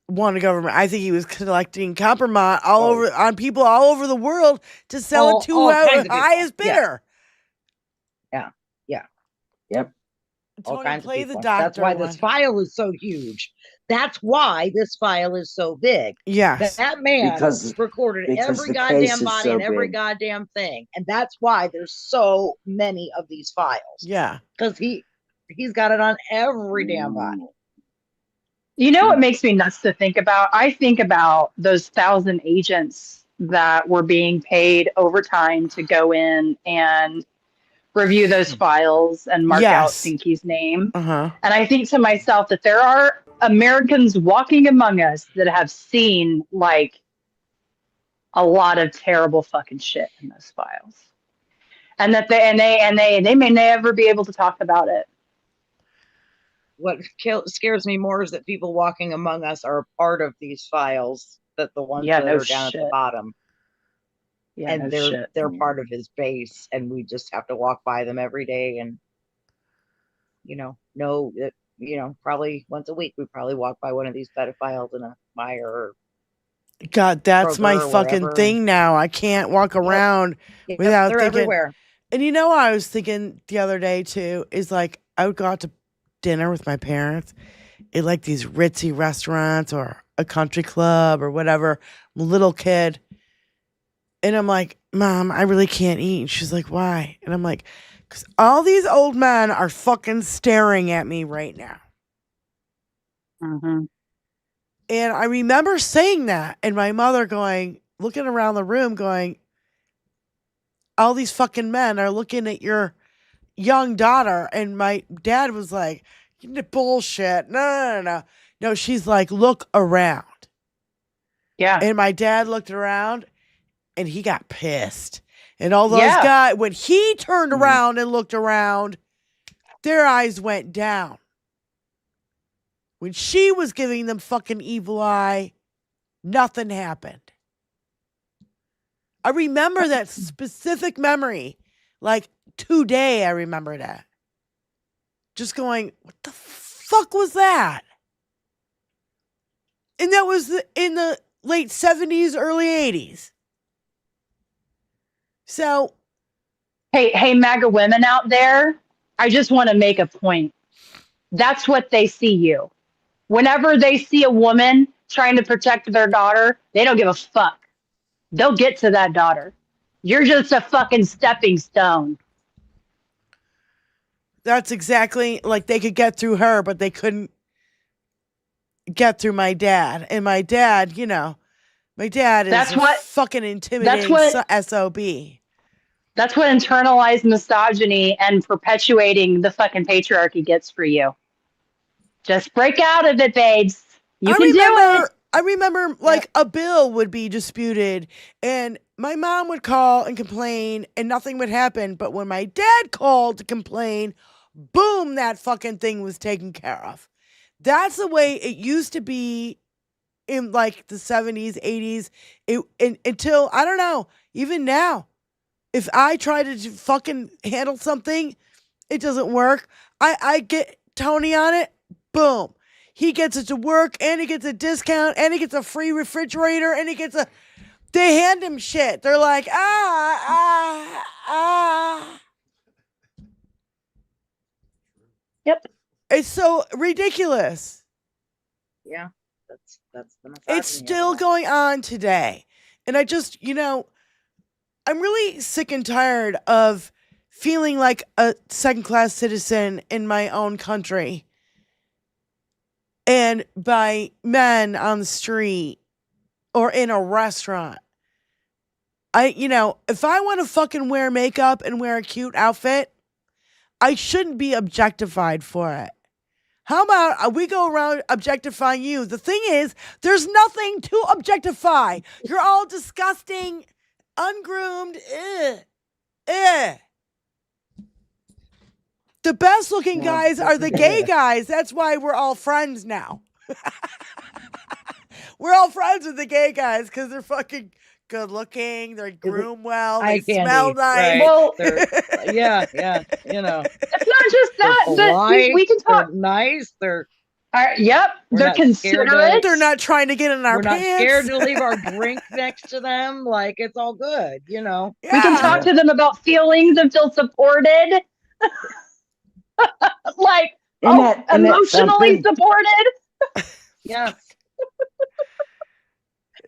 one government. I think he was collecting compromise all over on people all over the world to sell it to all kinds of the highest people. bidder. Yeah. Yep. All Tony, kinds of play people. the doctor That's why one. this file is so huge. That's why this file is so big. Yes. That man Because recorded every the goddamn case is body so and every big. goddamn thing. And that's why there's so many of these files. Yeah. Because he's got it on every damn body. You know what makes me nuts to think about? I think about those 1,000 agents that were being paid overtime to go in and review those files and mark out Pinky's name. Uh-huh. And I think to myself that there are Americans walking among us that have seen like a lot of terrible fucking shit in those files. And that they may never be able to talk about it. What scares me more is that people walking among us are a part of these files, that the ones that are down at the bottom. Yeah, and they're part of his base, and we just have to walk by them every day, and know that probably once a week we probably walk by one of these pedophiles in a Meijer. God, that's my fucking wherever. thing now. I can't walk around without they're thinking. Everywhere. And I was thinking the other day too, is like I would go out to dinner with my parents at like these ritzy restaurants or a country club or whatever. I'm a little kid. And I'm like, Mom, I really can't eat. And she's like, why? And I'm like, because all these old men are fucking staring at me right now. Mm-hmm. And I remember saying that, and my mother looking around the room going, all these fucking men are looking at your young daughter. And my dad was like, bullshit. No. No, she's like, look around. Yeah. And my dad looked around. And he got pissed. And all those guys, when he turned around and looked around, their eyes went down. When she was giving them fucking evil eye, nothing happened. I remember that specific memory. Like today, I remember that. Just going, what the fuck was that? And that was in the late 70s, early 80s. So, hey, MAGA women out there, I just want to make a point. That's what they see you. Whenever they see a woman trying to protect their daughter, they don't give a fuck. They'll get to that daughter. You're just a fucking stepping stone. That's exactly like they could get through her, but they couldn't get through my dad. And my dad, my dad is fucking intimidating SOB. That's what internalized misogyny and perpetuating the fucking patriarchy gets for you. Just break out of it, babes. You can do it. I remember like a bill would be disputed and my mom would call and complain and nothing would happen. But when my dad called to complain, boom, that fucking thing was taken care of. That's the way it used to be in like the 70s, 80s, until, I don't know, even now. If I try to fucking handle something, it doesn't work. I get Tony on it, boom. He gets it to work, and he gets a discount, and he gets a free refrigerator, and they hand him shit. They're like, Yep. It's so ridiculous. Yeah. That's the It's still going on today. And I just, I'm really sick and tired of feeling like a second-class citizen in my own country and by men on the street or in a restaurant. If I want to fucking wear makeup and wear a cute outfit, I shouldn't be objectified for it. How about we go around objectifying you? The thing is, there's nothing to objectify. You're all disgusting, ungroomed. The best looking guys are the gay guys. That's why we're all friends now. We're all friends with the gay guys because they're fucking good looking. They groom well. They smell nice. Right. Well, yeah. It's not just that. We can talk. They're nice. They're yep. They're considerate. They're not trying to get in our pants. We're not scared to leave our drink next to them. Like, it's all good, Yeah. We can talk to them about feelings and feel supported. Emotionally supported. Yes.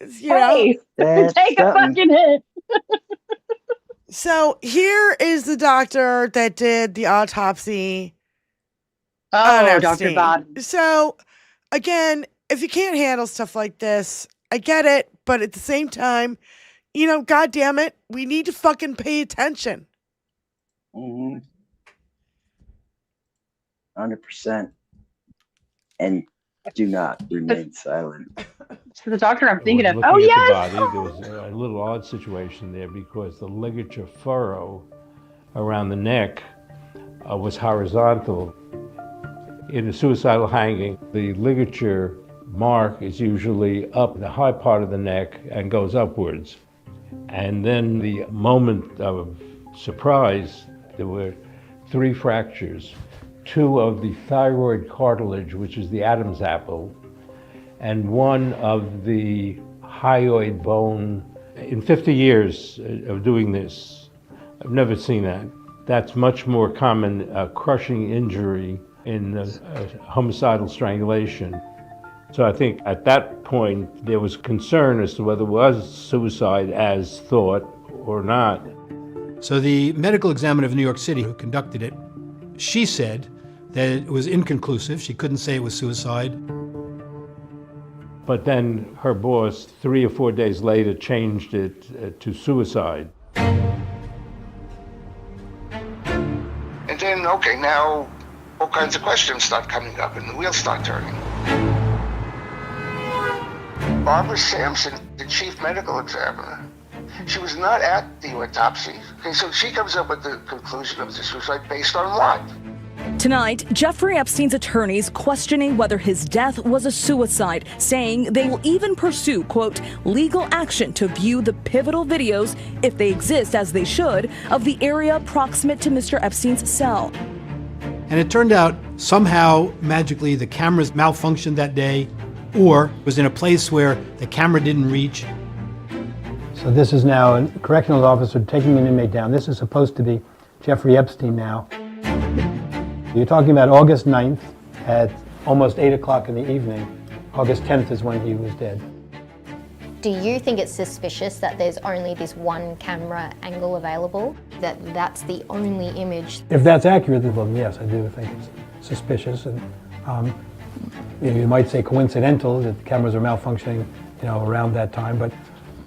Hey, take a fucking hit. So here is the doctor that did the autopsy. Oh, Dr. Bob. So again, if you can't handle stuff like this, I get it. But at the same time, God damn it, we need to fucking pay attention. 100%. And do not remain silent. For the doctor I'm thinking of. Looking Oh, at yes. the body, there was a little odd situation there because the ligature furrow around the neck was horizontal. In a suicidal hanging, the ligature mark is usually up the high part of the neck and goes upwards. And then the moment of surprise, there were 3 fractures. 2 of the thyroid cartilage, which is the Adam's apple, and 1 of the hyoid bone. In 50 years of doing this, I've never seen that. That's much more common crushing injury in homicidal strangulation. So I think at that point, there was concern as to whether it was suicide as thought or not. So the medical examiner of New York City who conducted it, she said that it was inconclusive. She couldn't say it was suicide. But then her boss, 3 or 4 days later, changed it to suicide. And then, okay, now all kinds of questions start coming up and the wheels start turning. Barbara Sampson, the chief medical examiner, she was not at the autopsy. Okay, so she comes up with the conclusion of the suicide based on what? Tonight, Jeffrey Epstein's attorneys questioning whether his death was a suicide, saying they will even pursue, quote, legal action to view the pivotal videos, if they exist as they should, of the area proximate to Mr. Epstein's cell. And it turned out somehow, magically, the cameras malfunctioned that day, or was in a place where the camera didn't reach. So this is now a correctional officer taking an inmate down. This is supposed to be Jeffrey Epstein now. You're talking about August 9th at almost 8 o'clock in the evening. August 10th is when he was dead. Do you think it's suspicious that there's only this one camera angle available? That's the only image? If that's accurate, then yes, I do think it's suspicious. And you might say coincidental that the cameras are malfunctioning, around that time, but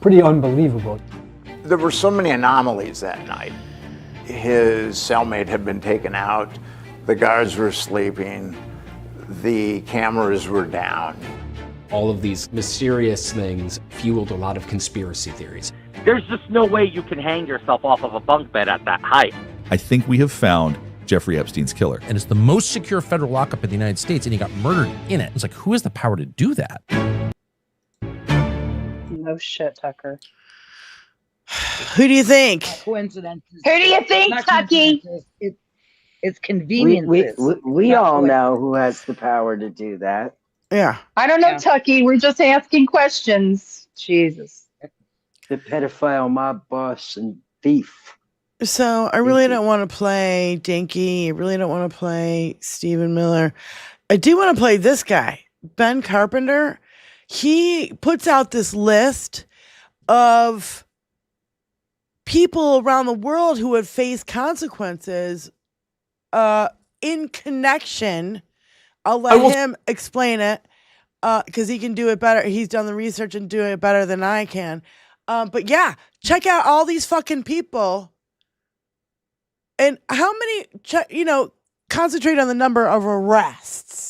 pretty unbelievable. There were so many anomalies that night. His cellmate had been taken out. The guards were sleeping, the cameras were down. All of these mysterious things fueled a lot of conspiracy theories. There's just no way you can hang yourself off of a bunk bed at that height. I think we have found Jeffrey Epstein's killer. And it's the most secure federal lockup in the United States, and he got murdered in it. It's like, who has the power to do that? No shit, Tucker. Who do you think? Coincidences. Who do you think, Tucky? It's convenience. We all know who has the power to do that. Yeah. I don't know, Tucky. We're just asking questions. Jesus. The pedophile mob boss and thief. So I really don't want to play Dinky. I really don't want to play Stephen Miller. I do want to play this guy, Ben Carpenter. he puts out this list of people around the world who have faced consequences in connection. I'll let him explain it because he can do it better. He's done the research and do it better than I can. But yeah, check out all these fucking people. And how many, concentrate on the number of arrests.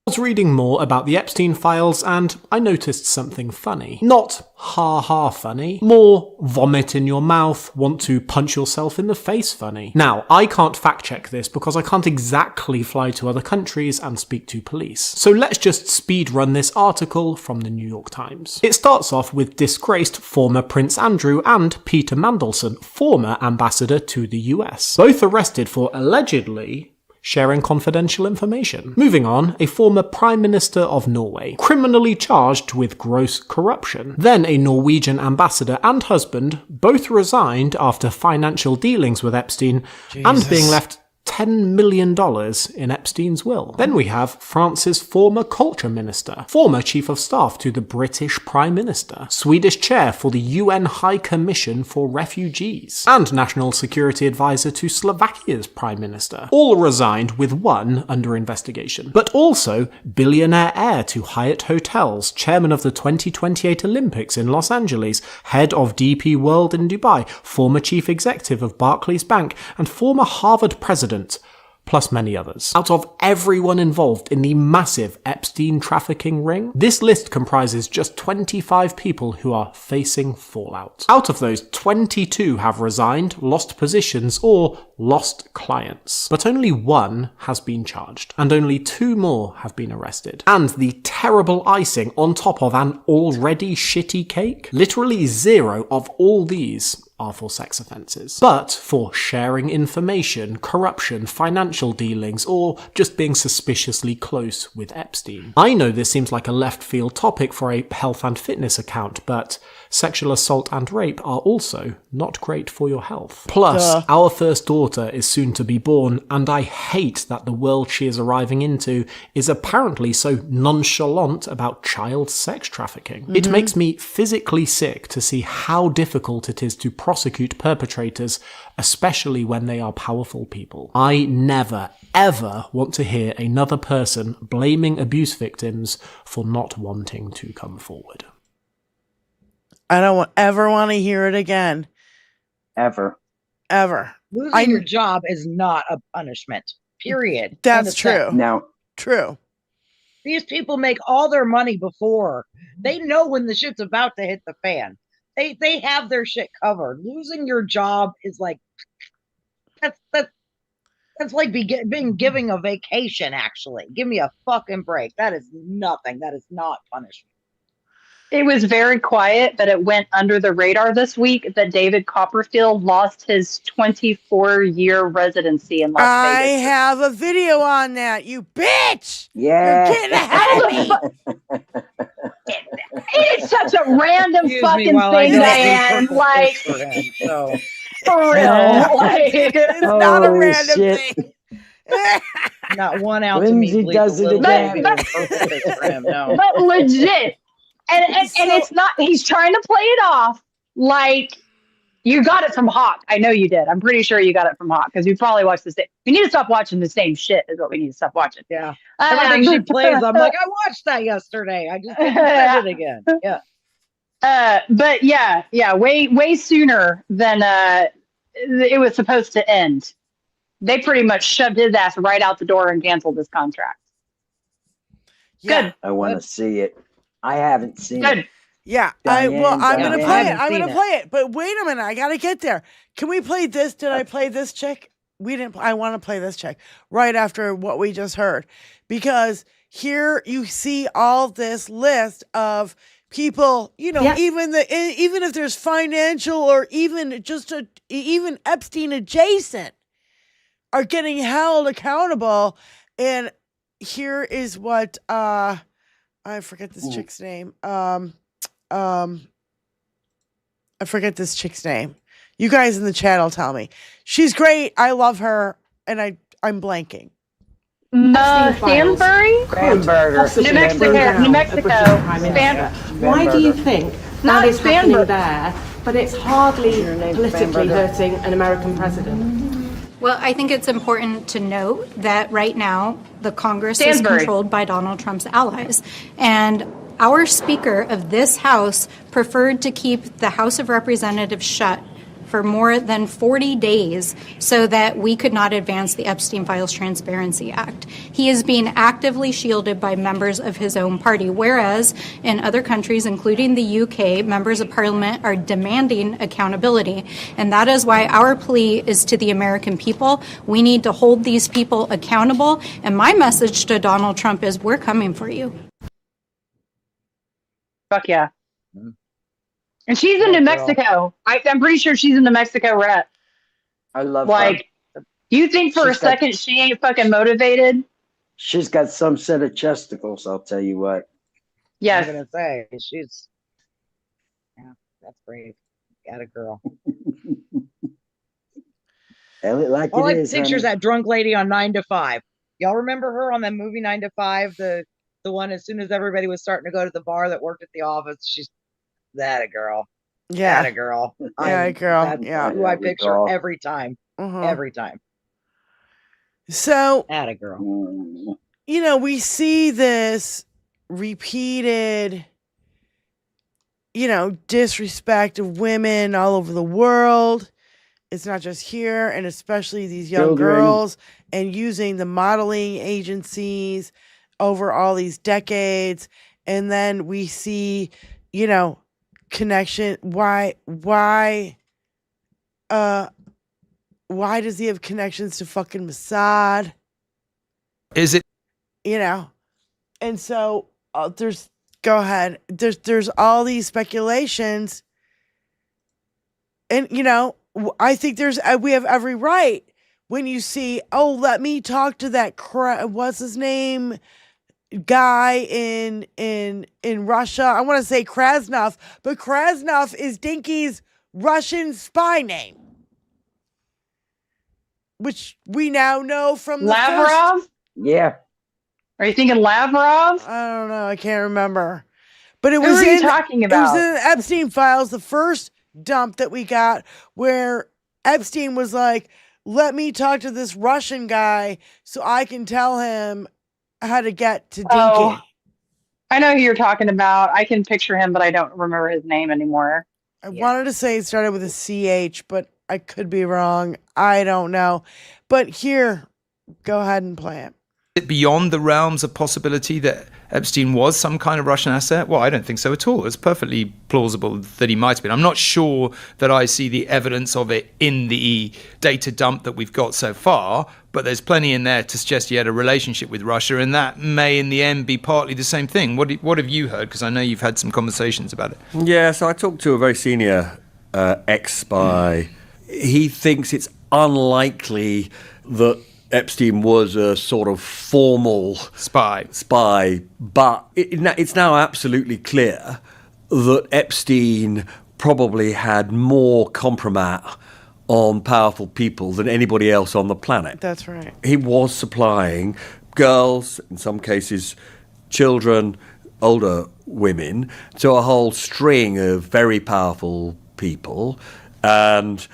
I was reading more about the Epstein files and I noticed something funny. Not ha-ha funny, more vomit in your mouth, want to punch yourself in the face funny. Now, I can't fact check this because I can't exactly fly to other countries and speak to police. So let's just speed run this article from the New York Times. It starts off with disgraced former Prince Andrew and Peter Mandelson, former ambassador to the US, both arrested for allegedly sharing confidential information. Moving on, a former Prime Minister of Norway, criminally charged with gross corruption. Then a Norwegian ambassador and husband, both resigned after financial dealings with Epstein and being left $10 million in Epstein's will. Then we have France's former culture minister, former chief of staff to the British Prime Minister, Swedish chair for the UN High Commission for Refugees, and national security advisor to Slovakia's Prime Minister. All resigned with one under investigation. But also billionaire heir to Hyatt Hotels, chairman of the 2028 Olympics in Los Angeles, head of DP World in Dubai, former chief executive of Barclays Bank, and former Harvard president, plus many others. Out of everyone involved in the massive Epstein trafficking ring, this list comprises just 25 people who are facing fallout. Out of those, 22 have resigned, lost positions, or lost clients. But only one has been charged, and only 2 more have been arrested. And the terrible icing on top of an already shitty cake? Literally 0 of all these are for sex offences. But for sharing information, corruption, financial dealings, or just being suspiciously close with Epstein. I know this seems like a left field topic for a health and fitness account, but sexual assault and rape are also not great for your health. Plus, our first daughter is soon to be born, and I hate that the world she is arriving into is apparently so nonchalant about child sex trafficking. It makes me physically sick to see how difficult it is to prosecute perpetrators, especially when they are powerful people. I never, ever want to hear another person blaming abuse victims for not wanting to come forward. I don't ever want to hear it again. Ever. Losing your job is not a punishment. Period. That's true. No. True. These people make all their money before. They know when the shit's about to hit the fan. They have their shit covered. Losing your job is like that's like being giving a vacation. Actually, give me a fucking break. That is nothing. That is not punishment. It was very quiet, but it went under the radar this week that David Copperfield lost his 24-year residency in Las I Vegas. have a video on that, you bitch! Yeah. You're getting ahead of me! It's such a random fucking thing, Diane. Like, for real. Like, it's not a random thing. Not 1 ounce Lindsay of meat. does it again. No. But legit. And it's not, he's trying to play it off like you got it from Hawk. I know you did. I'm pretty sure you got it from Hawk because you probably watched the same. We need to stop watching the same shit is what we need to stop watching. Yeah. Everything she plays, I'm like, I watched that yesterday. I just didn't find it again. Yeah. But yeah, way sooner than it was supposed to end. They pretty much shoved his ass right out the door and canceled his contract. Yeah. Good. I want to see it. I haven't seen Good. it. Yeah, I'm gonna play it. I'm gonna play it. But wait a minute, I gotta get there. Can we play this? Did I play this chick? We didn't. I want to play this chick right after what we just heard, because here you see all this list of people. You know, even if there's financial or even just even Epstein adjacent are getting held accountable. And here is what I forget this chick's name. I forget this chick's name. You guys in the chat will tell me. She's great. I love her, and I'm blanking. Stanbury? New Mexico. Why do you think that is happening there, but it's hardly politically hurting an American president? Well, I think it's important to note that right now the Congress is controlled by Donald Trump's allies. And our Speaker of this House preferred to keep the House of Representatives shut for more than 40 days so that we could not advance the Epstein Files Transparency Act. He is being actively shielded by members of his own party, whereas in other countries, including the UK, members of parliament are demanding accountability. And that is why our plea is to the American people. We need to hold these people accountable. And my message to Donald Trump is, we're coming for you. Fuck yeah. And she's in New Mexico. I'm pretty sure she's in New Mexico rep. I love like, her. You think for a second she ain't fucking motivated? She's got some set of chesticles, I'll tell you what. Yes. I'm gonna say that's brave. Got a girl. Like All it I is, picture's honey. that drunk lady on 9 to 5. Y'all remember her on that movie 9 to 5? The one as soon as everybody was starting to go to the bar that worked at the office, she's that a girl. Yeah. That a girl. Yeah, a girl. That's Yeah. who I picture every time. Every time. So, that a girl. You know, we see this repeated, you know, disrespect of women all over the world. It's not just here, and especially these young Children. girls, and using the modeling agencies over all these decades. And then we see, you know, connection. Why does he have connections to fucking Mossad? Is it? You know, and so go ahead. There's all these speculations, and you know, I think we have every right when you see, oh, let me talk to that what's his name guy in Russia. I want to say Krasnov, but Krasnov is Dinky's Russian spy name, which we now know from the Lavrov? Yeah. Are you thinking Lavrov? I don't know. I can't remember. But it Who was are you talking about? It was in the Epstein files, the first dump that we got, where Epstein was like, let me talk to this Russian guy so I can tell him how to get to Dinky. Oh, I know who you're talking about. I can picture him, but I don't remember his name anymore. I wanted to say it started with a CH, but I could be wrong. I don't know. But here, go ahead and play it. Is it beyond the realms of possibility that Epstein was some kind of Russian asset? Well, I don't think so at all. It's perfectly plausible that he might have been. I'm not sure that I see the evidence of it in the data dump that we've got so far, but there's plenty in there to suggest he had a relationship with Russia, and that may in the end be partly the same thing. What have you heard? Because I know you've had some conversations about it. Yeah, so I talked to a very senior ex-spy. He thinks it's unlikely that Epstein was a sort of formal spy, but it's now absolutely clear that Epstein probably had more compromat on powerful people than anybody else on the planet. That's right. He was supplying girls, in some cases children, older women, to a whole string of very powerful people, and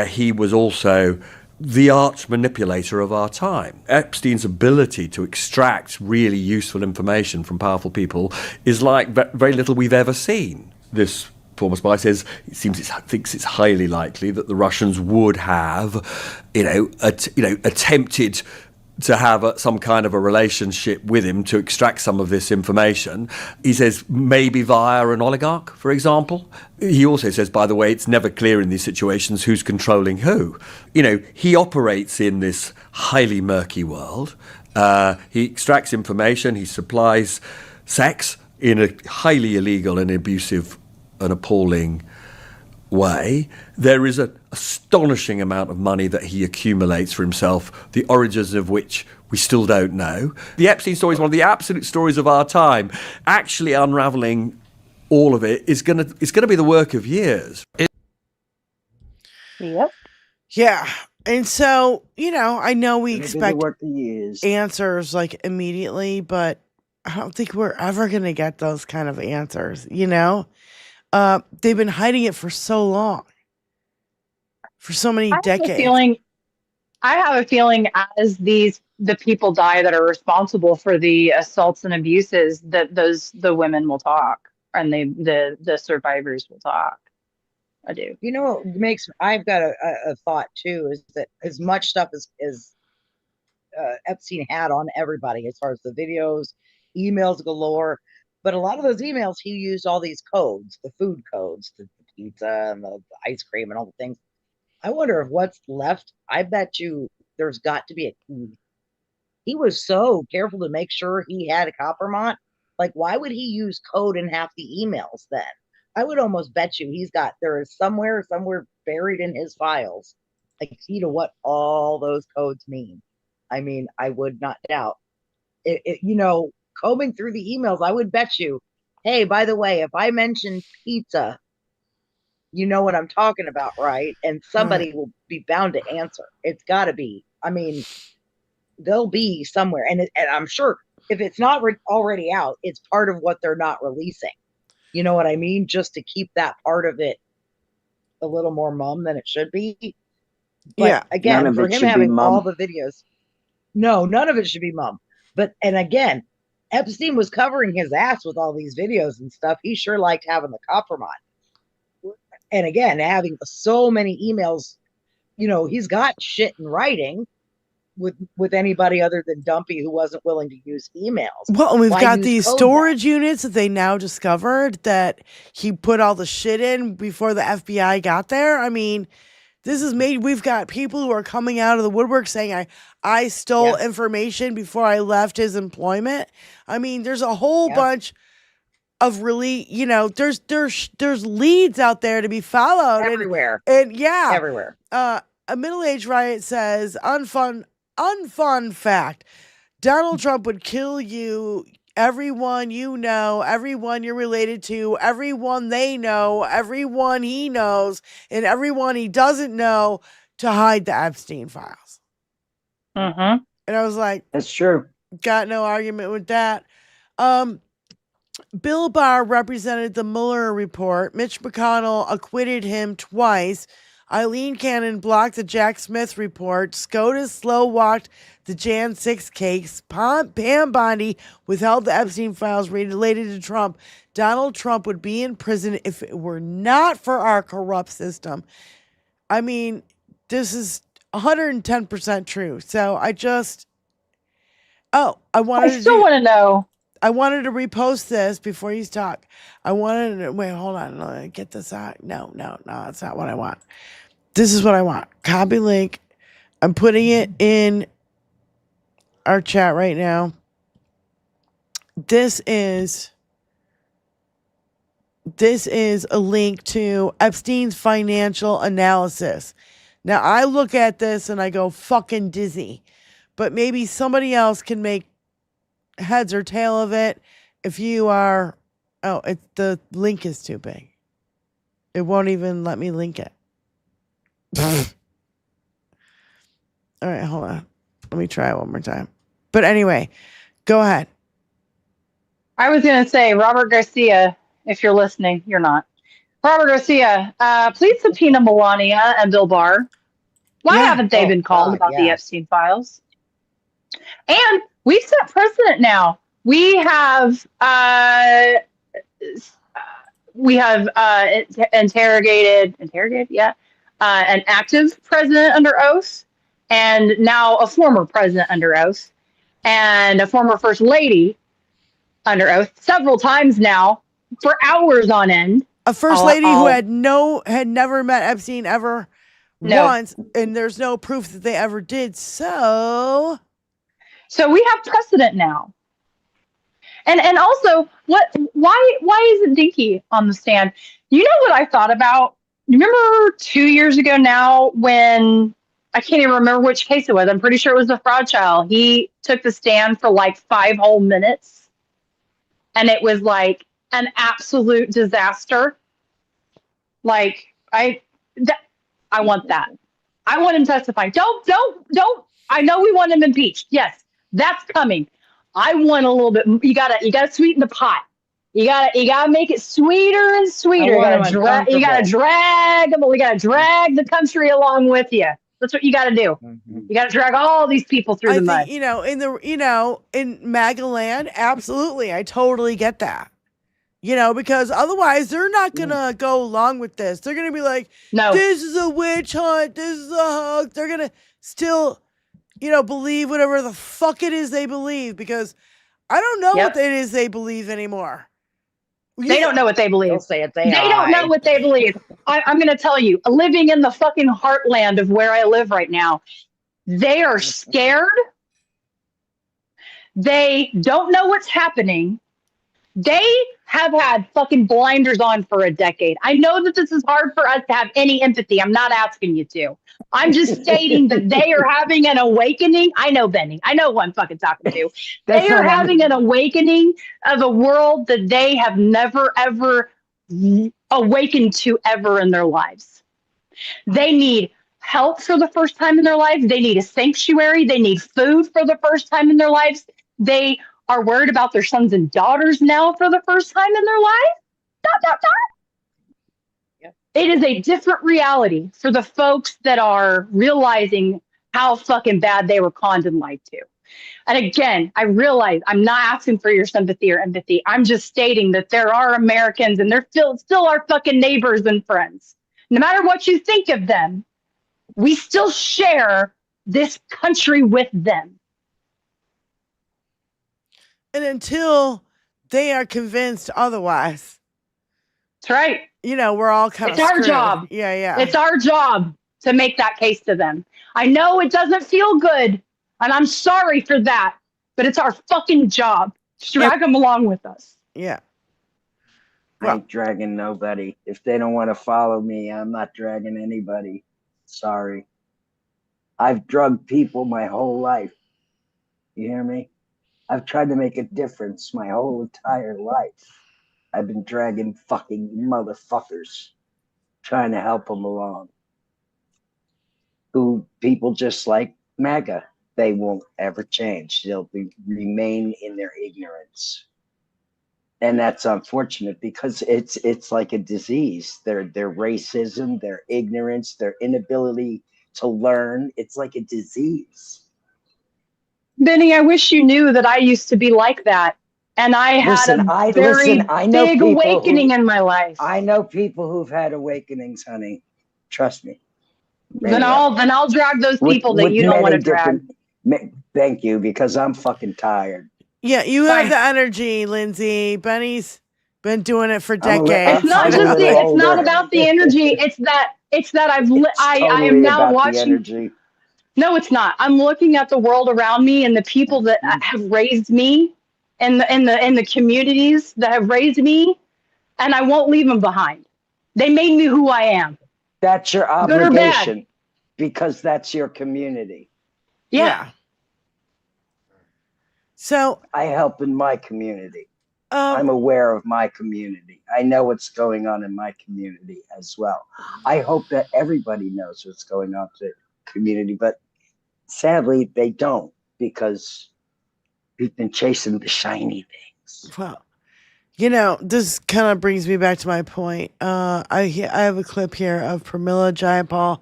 he was also the arch manipulator of our time. Epstein's ability to extract really useful information from powerful people is like very little we've ever seen. This former spy says thinks it's highly likely that the Russians would have, attempted to have some kind of a relationship with him to extract some of this information. He says maybe via an oligarch, for example. He also says, by the way, it's never clear in these situations who's controlling who. He operates in this highly murky world. He extracts information, he supplies sex in a highly illegal and abusive and appalling way. There is an astonishing amount of money that he accumulates for himself, the origins of which we still don't know. The Epstein story is one of the absolute stories of our time. Actually unraveling all of it is going to be the work of years. Yep. Yeah. And so, I know we Gonna do the expect work to use. answers like immediately, but I don't think we're ever going to get those kind of answers, They've been hiding it for so long, for so many decades. I have a feeling as the people die that are responsible for the assaults and abuses, that the women will talk and the survivors will talk. I do. You know what makes I've got a thought too, is that as much stuff as Epstein had on everybody, as far as the videos, emails galore, but a lot of those emails he used all these codes, the food codes, the pizza and the ice cream and all the things. I wonder if what's left. I bet you there's got to be a key. He was so careful to make sure he had a Coppermont. Like, why would he use code in half the emails then? I would almost bet you there is somewhere buried in his files a key to what all those codes mean. I mean, I would not doubt it. Combing through the emails, I would bet you, hey, by the way, if I mention pizza, you know what I'm talking about, right? And somebody will be bound to answer. It's got to be. I mean, they'll be somewhere, and I'm sure if it's not already out, it's part of what they're not releasing. You know what I mean? Just to keep that part of it a little more mum than it should be. But again, for him having all the videos, no, none of it should be mum. And again, Epstein was covering his ass with all these videos and stuff. He sure liked having the Coppermont. And again, having so many emails, he's got shit in writing with anybody other than Dumpy, who wasn't willing to use emails. Well, and we've got these storage units that they now discovered that he put all the shit in before the FBI got there. I mean, we've got people who are coming out of the woodwork saying, I stole information before I left his employment. I mean, there's a whole bunch of really, there's leads out there to be followed. Everywhere. And everywhere. A middle-aged riot says, unfun fact, Donald Trump would kill you, everyone you know, everyone you're related to, everyone they know, everyone he knows, and everyone he doesn't know to hide the Epstein files. Mm-hmm. And I was like, that's true. Got no argument with that. Bill Barr represented the Mueller report. Mitch McConnell acquitted him twice. Eileen Cannon blocked the Jack Smith report. SCOTUS slow-walked the Jan 6 case. Pam Bondi withheld the Epstein files related to Trump. Donald Trump would be in prison if it were not for our corrupt system. I mean, this is 110% true. So I still want to know. I wanted to repost this before you talk. Wait, hold on. Let me get this out. No, that's not what I want. This is what I want. Copy link. I'm putting it in our chat right now. This is a link to Epstein's financial analysis. Now, I look at this and I go fucking dizzy, but maybe somebody else can make heads or tail of it. If you are, the link is too big. It won't even let me link it. All right, hold on. Let me try it one more time. But anyway, go ahead. I was going to say, Robert Garcia, if you're listening, you're not. Robert Garcia, please subpoena Melania and Bill Barr. Why haven't they been called about the Epstein files? And we've set precedent now. We have interrogated, an active president under oath, and now a former president under oath, and a former first lady under oath several times now for hours on end. A first lady who had never met Epstein ever once, and there's no proof that they ever did. So we have precedent now. And also, why isn't Dinky on the stand? You know what I thought about? You remember 2 years ago now when, I can't even remember which case it was. I'm pretty sure it was the fraud trial. He took the stand for like 5 whole minutes. And it was like an absolute disaster. Like, I want that. I want him testifying. Don't. I know we want him impeached. Yes, that's coming. I want a little bit. You gotta sweeten the pot. You gotta make it sweeter and sweeter. You gotta drag them. We gotta drag the country along with you. That's what you gotta do. You gotta drag all these people through the mud. You know, in MAGA land, absolutely, I totally get that. You know, because otherwise they're not gonna go along with this. They're gonna be like, no, this is a witch hunt. This is a hoax. They're gonna still, believe whatever the fuck it is they believe, because I don't know what it is they believe anymore. They don't know what they believe. They'll say it's They don't know what they believe. I'm going to tell you, living in the fucking heartland of where I live right now, they are scared. They don't know what's happening. They have had fucking blinders on for a decade. I know that this is hard for us to have any empathy. I'm not asking you to. I'm just stating that they are having an awakening. I know, Benny. I know who I'm fucking talking to. They are having an awakening of a world that they have never, ever awakened to ever in their lives. They need help for the first time in their lives. They need a sanctuary. They need food for the first time in their lives. They are worried about their sons and daughters now for the first time in their life. It is a different reality for the folks that are realizing how fucking bad they were conned and lied to. And again, I realize I'm not asking for your sympathy or empathy. I'm just stating that there are Americans and they're still our fucking neighbors and friends. No matter what you think of them, we still share this country with them. And until they are convinced otherwise. That's right. We're all kind of It's our screwed. job. Yeah. It's our job to make that case to them. I know it doesn't feel good, and I'm sorry for that, but it's our fucking job to drag them along with us. Yeah. I ain't dragging nobody. If they don't want to follow me, I'm not dragging anybody. Sorry. I've drugged people my whole life. You hear me? I've tried to make a difference my whole entire life. I've been dragging fucking motherfuckers, trying to help them along. Who people just like MAGA, they won't ever change. They'll remain in their ignorance. And that's unfortunate because it's like a disease. Their racism, their ignorance, their inability to learn, it's like a disease. Benny, I wish you knew that I used to be like that. And I had a very big awakening in my life. I know people who've had awakenings, honey. Trust me. Then I'll drag those people that you don't want to drag. Thank you, because I'm fucking tired. Yeah, you have the energy, Lindsay. Benny's been doing it for decades. It's not just it's not about the energy. It's that I am now watching. No, it's not. I'm looking at the world around me and the people that have raised me, and the communities that have raised me, and I won't leave them behind. They made me who I am. That's your obligation, because that's your community. Yeah. So I help in my community. I'm aware of my community. I know what's going on in my community as well. I hope that everybody knows what's going on in the community, but sadly they don't, because we've been chasing the shiny things. Well, this kind of brings me back to my point. I have a clip here of Pramila Jayapal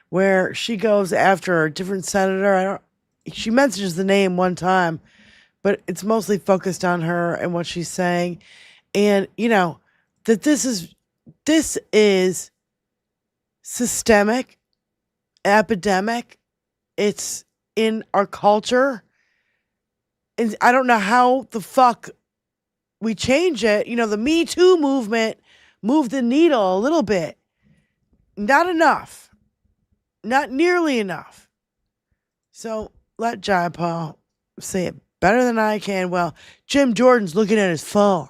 where she goes after a different senator. She mentions the name one time, but it's mostly focused on her and what she's saying. And, that this is systemic, epidemic. It's in our culture. And I don't know how the fuck we change it. The Me Too movement moved the needle a little bit. Not enough. Not nearly enough. So let Jayapal say it better than I can. Well, Jim Jordan's looking at his phone.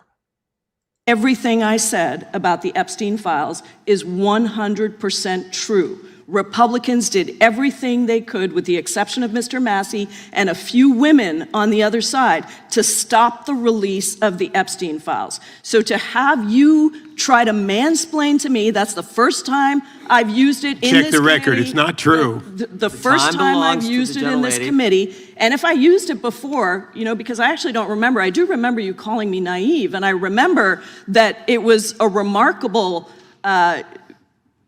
Everything I said about the Epstein files is 100% true. Republicans did everything they could, with the exception of Mr. Massey and a few women on the other side, to stop the release of the Epstein files. So to have you try to mansplain to me, that's the first time I've used it in this Check the record. committee. It's not true. The first time I've used it in this committee. And if I used it before, because I actually don't remember, I do remember you calling me naive. And I remember that it was a remarkable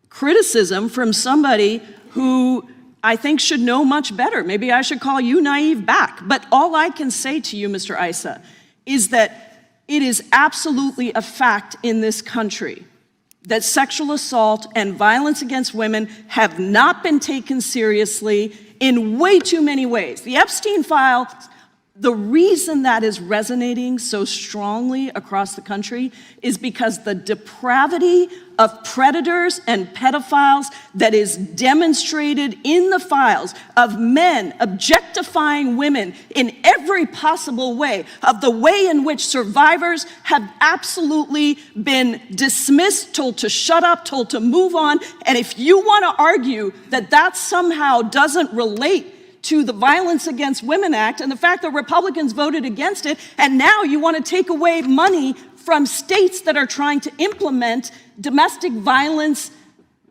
criticism from somebody who I think should know much better. Maybe I should call you naive back. But all I can say to you, Mr. Issa, is that it is absolutely a fact in this country that sexual assault and violence against women have not been taken seriously in way too many ways. The Epstein file, the reason that is resonating so strongly across the country is because the depravity of predators and pedophiles that is demonstrated in the files of men objectifying women in every possible way, of the way in which survivors have absolutely been dismissed, told to shut up, told to move on. And if you want to argue that that somehow doesn't relate to the Violence Against Women Act and the fact that Republicans voted against it, and now you want to take away money from states that are trying to implement domestic violence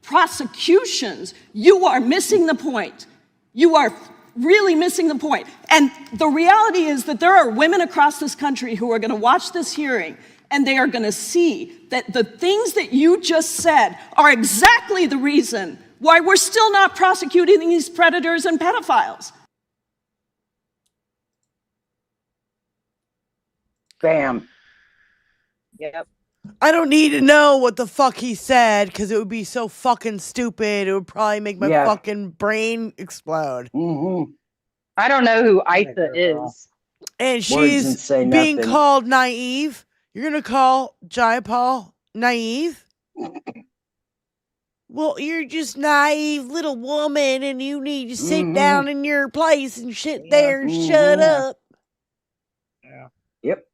prosecutions, you are missing the point. You are really missing the point. And the reality is that there are women across this country who are going to watch this hearing, and they are going to see that the things that you just said are exactly the reason why we're still not prosecuting these predators and pedophiles. Bam. Yep. I don't need to know what the fuck he said because it would be so fucking stupid. It would probably make my fucking brain explode. I don't know who Issa is. And she's being called naive. You're going to call Jayapal naive? Well, you're just naive little woman and you need to sit down in your place and sit there and shut up. Yep.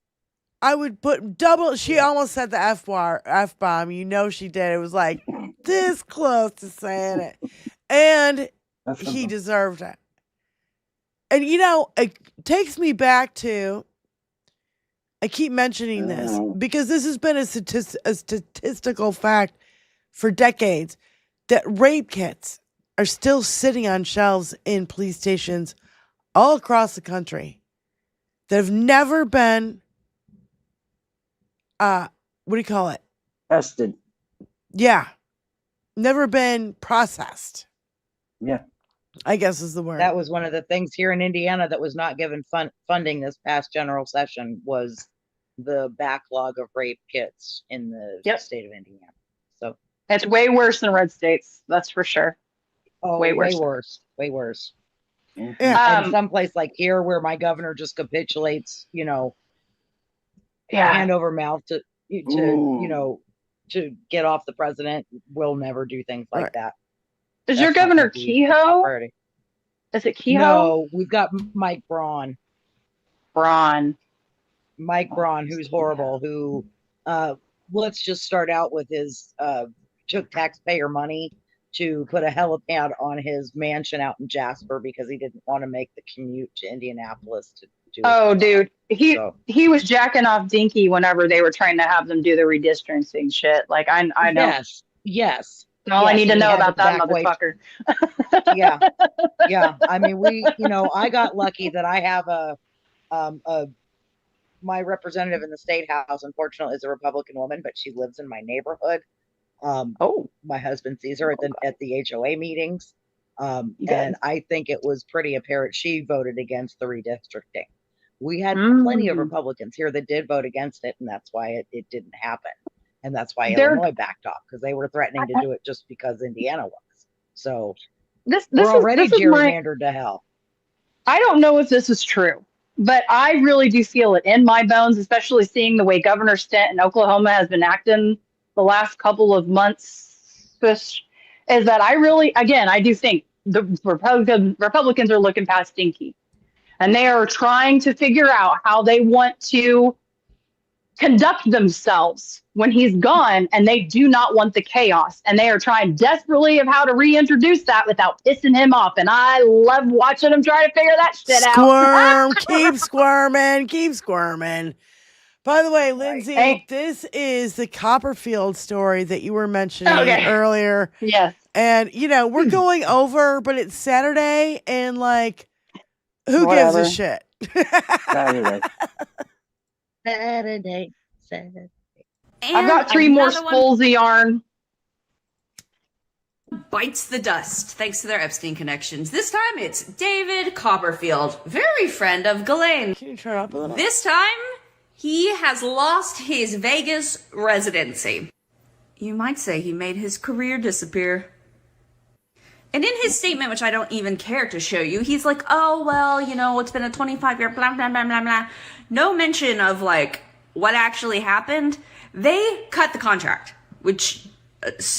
I would put double. She almost said the F-bomb. You know she did. It was like this close to saying it. And he deserved it. And, it takes me back to, I keep mentioning this because this has been a statistical fact for decades, that rape kits are still sitting on shelves in police stations all across the country that have never been what do you call it? Tested. Yeah. Never been processed. Yeah. I guess is the word. That was one of the things here in Indiana that was not given funding this past general session, was the backlog of rape kits in the state of Indiana. So it's way worse than red states. That's for sure. Oh, way worse. Way worse. Yeah. And someplace like here where my governor just capitulates, hand over mouth to get off the president, will never do things like that. Is your governor Kehoe? Is it Kehoe? No, we've got Mike Braun. Mike Braun, who's horrible, who let's just start out with his took taxpayer money to put a helipad on his mansion out in Jasper because he didn't want to make the commute to Indianapolis to do dude. He was jacking off Dinky whenever they were trying to have them do the redistricting shit. Like I know. Yes. All I need to know about that motherfucker. Yeah. I mean, I got lucky that I have my representative in the state house, unfortunately, is a Republican woman, but she lives in my neighborhood. My husband sees her at the HOA meetings. And I think it was pretty apparent she voted against the redistricting. We had plenty of Republicans here that did vote against it, and that's why it didn't happen. And that's why Illinois backed off, because they were threatening to do it just because Indiana was. So we're already gerrymandered to hell. I don't know if this is true, but I really do feel it in my bones, especially seeing the way Governor Stitt in Oklahoma has been acting the last couple of months, is that I do think the Republicans are looking past Dinky, and they are trying to figure out how they want to conduct themselves when he's gone, and they do not want the chaos, and they are trying desperately of how to reintroduce that without pissing him off. And I love watching them try to figure that shit Squirm, out. keep squirming, keep squirming. By the way, Lindsay, this is the Copperfield story that you were mentioning earlier. Yes. And, you know, we're going over, but it's Saturday, and, like, who gives a shit? Saturday. Saturday. I've got 3 more spools of yarn. Bites the dust thanks to their Epstein connections. This time it's David Copperfield, very friend of Ghislaine. Can you turn up a little? This time he has lost his Vegas residency. You might say he made his career disappear. And in his statement, which I don't even care to show you, he's like, oh, well, you know, it's been a 25-year blah, blah, blah, blah, blah. No mention of, like, what actually happened. They cut the contract, which,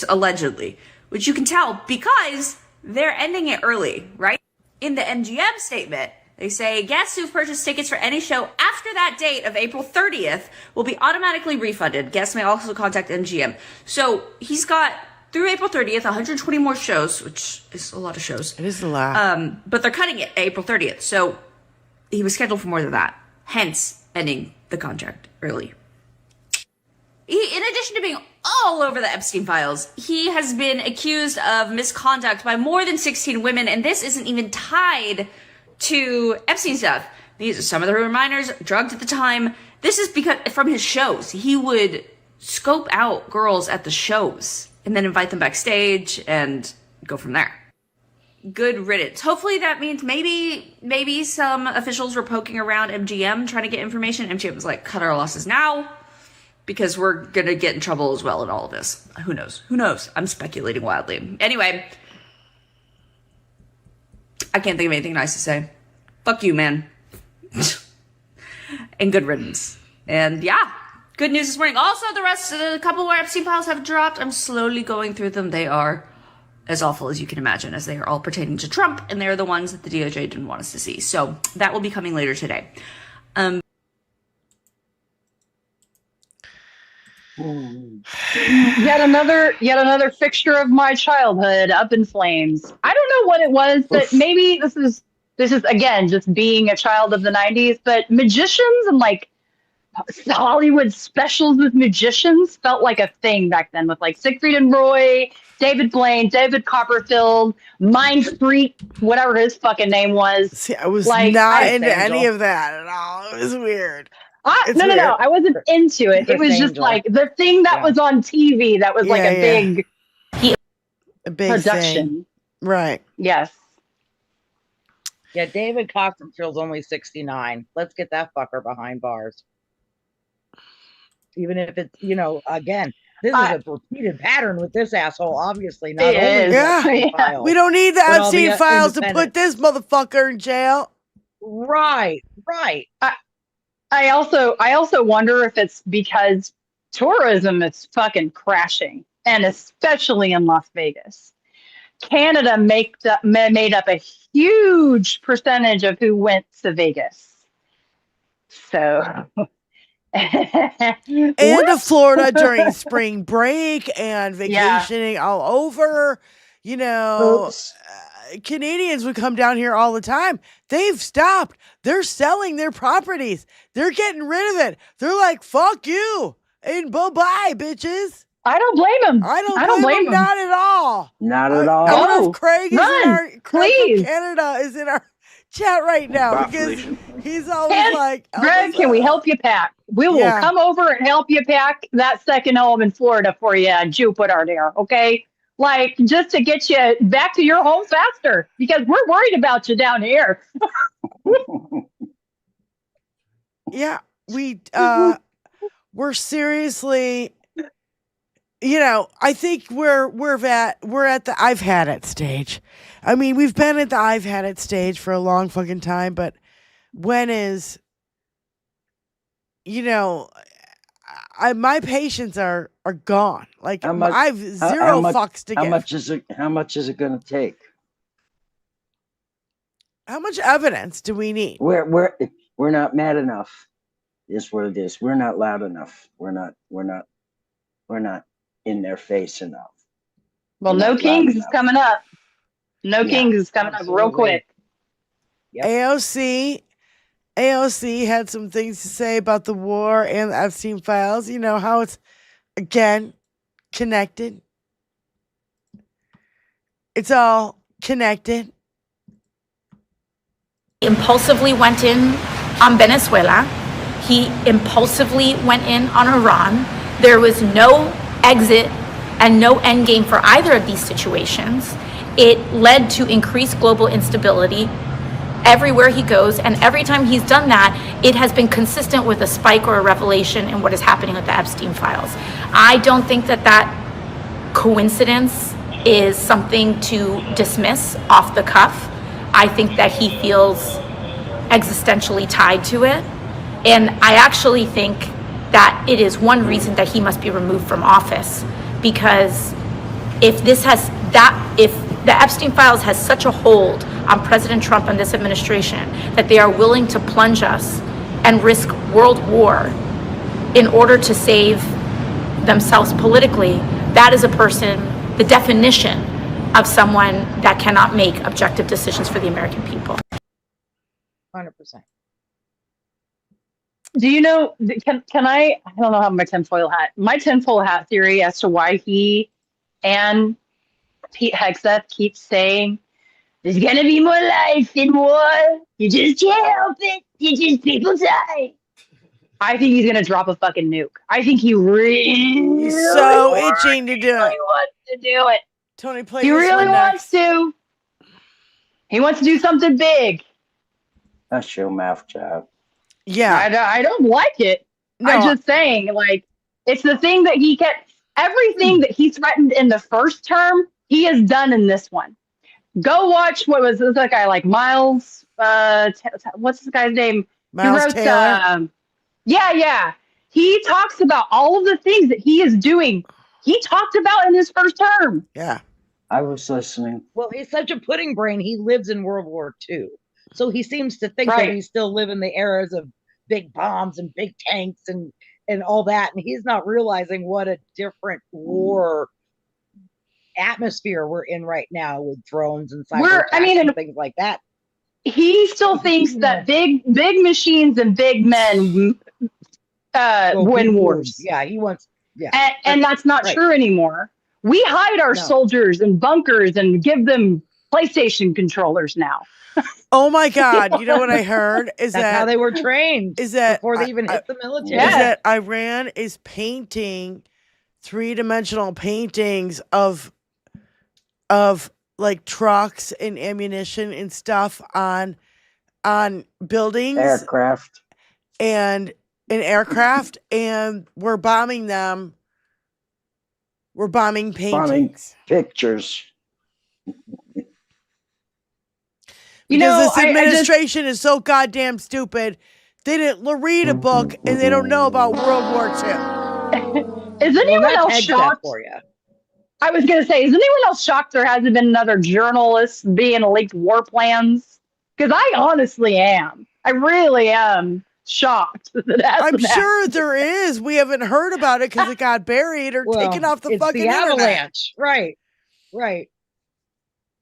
allegedly, which you can tell because they're ending it early, right? In the MGM statement, they say guests who've purchased tickets for any show after that date of April 30th will be automatically refunded. Guests may also contact MGM. So he's got through April 30th, 120 more shows, which is a lot of shows. It is a lot. But they're cutting it April 30th. So he was scheduled for more than that. Hence, ending the contract early. In addition to being all over the Epstein files, he has been accused of misconduct by more than 16 women, and this isn't even tied to Epstein stuff. These are some of the reminders, drugged at the time. This is because from his shows, he would scope out girls at the shows and then invite them backstage and go from there. Good riddance. Hopefully that means maybe some officials were poking around MGM trying to get information. MGM was like, cut our losses now because we're going to get in trouble as well in all of this. Who knows? Who knows? I'm speculating wildly. Anyway, I can't think of anything nice to say. Fuck you, man. And good riddance. And yeah, good news this morning. Also, a couple more Epstein files have dropped. I'm slowly going through them. They are as awful as you can imagine, as they are all pertaining to Trump, and they're the ones that the DOJ didn't want us to see. So that will be coming later today. Yet another fixture of my childhood up in flames. I don't know what it was, but maybe this is again just being a child of the 90s, but magicians and like Hollywood specials with magicians felt like a thing back then, with like Siegfried and Roy, David Blaine, David Copperfield, Mind Freak, whatever his fucking name was. See, I was like, not into any of that at all. It was weird. No. I wasn't into it. It was just like the thing that was on TV that was like a big production. Thing. Right. Yes. Yeah, David Copperfield's only 69. Let's get that fucker behind bars. Even if it's, again, this is a repeated pattern with this asshole, obviously. Not only files, we don't need the Epstein files to put this motherfucker in jail. Right. I also wonder if it's because tourism is fucking crashing, and especially in Las Vegas. Canada made up a huge percentage of who went to Vegas. So... and to Florida during spring break and vacationing all over. Canadians would come down here all the time. They've stopped. They're selling their properties. They're getting rid of it. They're like, fuck you and bye-bye, bitches. I don't blame them. I don't blame them. Not at all. Not at all. I wonder if Craig is Craig from Canada is in our chat right now, because he's always like, Greg, can we help you pack? We will come over and help you pack that second home in Florida for you in Jupiter there, okay? Like, just to get you back to your home faster, because we're worried about you down here. Yeah, we're seriously, I think we're at the I've had it stage. I mean, we've been at the I've had it stage for a long fucking time, but when is, my patience are gone. Like, I've zero fucks to give. How much is it going to take? How much evidence do we need? We're not mad enough. It is what it is. We're not loud enough. We're not in their face enough. Well, We're No not loud Kings is enough. coming up. No Yeah, Kings is coming up real quick. AOC had some things to say about the war and the Epstein files. You know how it's, again, connected. It's all connected. Impulsively went in on Venezuela. He impulsively went in on Iran. There was no exit and no end game for either of these situations. It led to increased global instability everywhere he goes, and every time he's done that, it has been consistent with a spike or a revelation in what is happening with the Epstein files. I don't think that coincidence is something to dismiss off the cuff. I think that he feels existentially tied to it, and I actually think that it is one reason that he must be removed from office, because if the Epstein files has such a hold on President Trump and this administration that they are willing to plunge us and risk world war in order to save themselves politically, that is a person, the definition of someone that cannot make objective decisions for the American people. 100%. Do you know, can I don't know how my tinfoil hat theory as to why he and Pete Hegseth keep saying, there's gonna be more life in war. You just can't help it. You just, people die. I think he's gonna drop a fucking nuke. I think he really He's so itching to do it. wants to do it. Tony, play He this really one wants to. He wants to do something big. That's your mouth job. Yeah. I don't like it. No. I'm just saying, like, it's the thing that he kept, everything that he threatened in the first term, he has done in this one. Go watch, what was that guy, like Miles, what's this guy's name? Miles he wrote, Taylor? Yeah. He talks about all of the things that he is doing. He talked about in his first term. Yeah. I was listening. Well, he's such a pudding brain. He lives in World War II. So he seems to think Right. that he's still living the eras of big bombs and big tanks and all that. And he's not realizing what a different war atmosphere we're in right now with drones and cyber attacks and things like that. He still thinks that big machines and big men win wars. Yeah, he wants. Yeah, and that's not right. true anymore. We hide our soldiers in bunkers and give them PlayStation controllers now. Oh my God! You know what I heard is That's that how they were trained. Is that before they even hit the military? Is that Iran is painting 3-dimensional paintings of like trucks and ammunition and stuff on buildings, aircraft, and we're bombing them. We're bombing paintings, pictures. Because this administration is so goddamn stupid. They didn't read a book and they don't know about World War II. Is anyone else shocked? For you. I was going to say, is anyone else shocked there hasn't been another journalist being leaked war plans? Because I honestly am. I really am shocked. I'm sure there is. We haven't heard about it because it got buried or taken off the fucking internet. Avalanche. Right.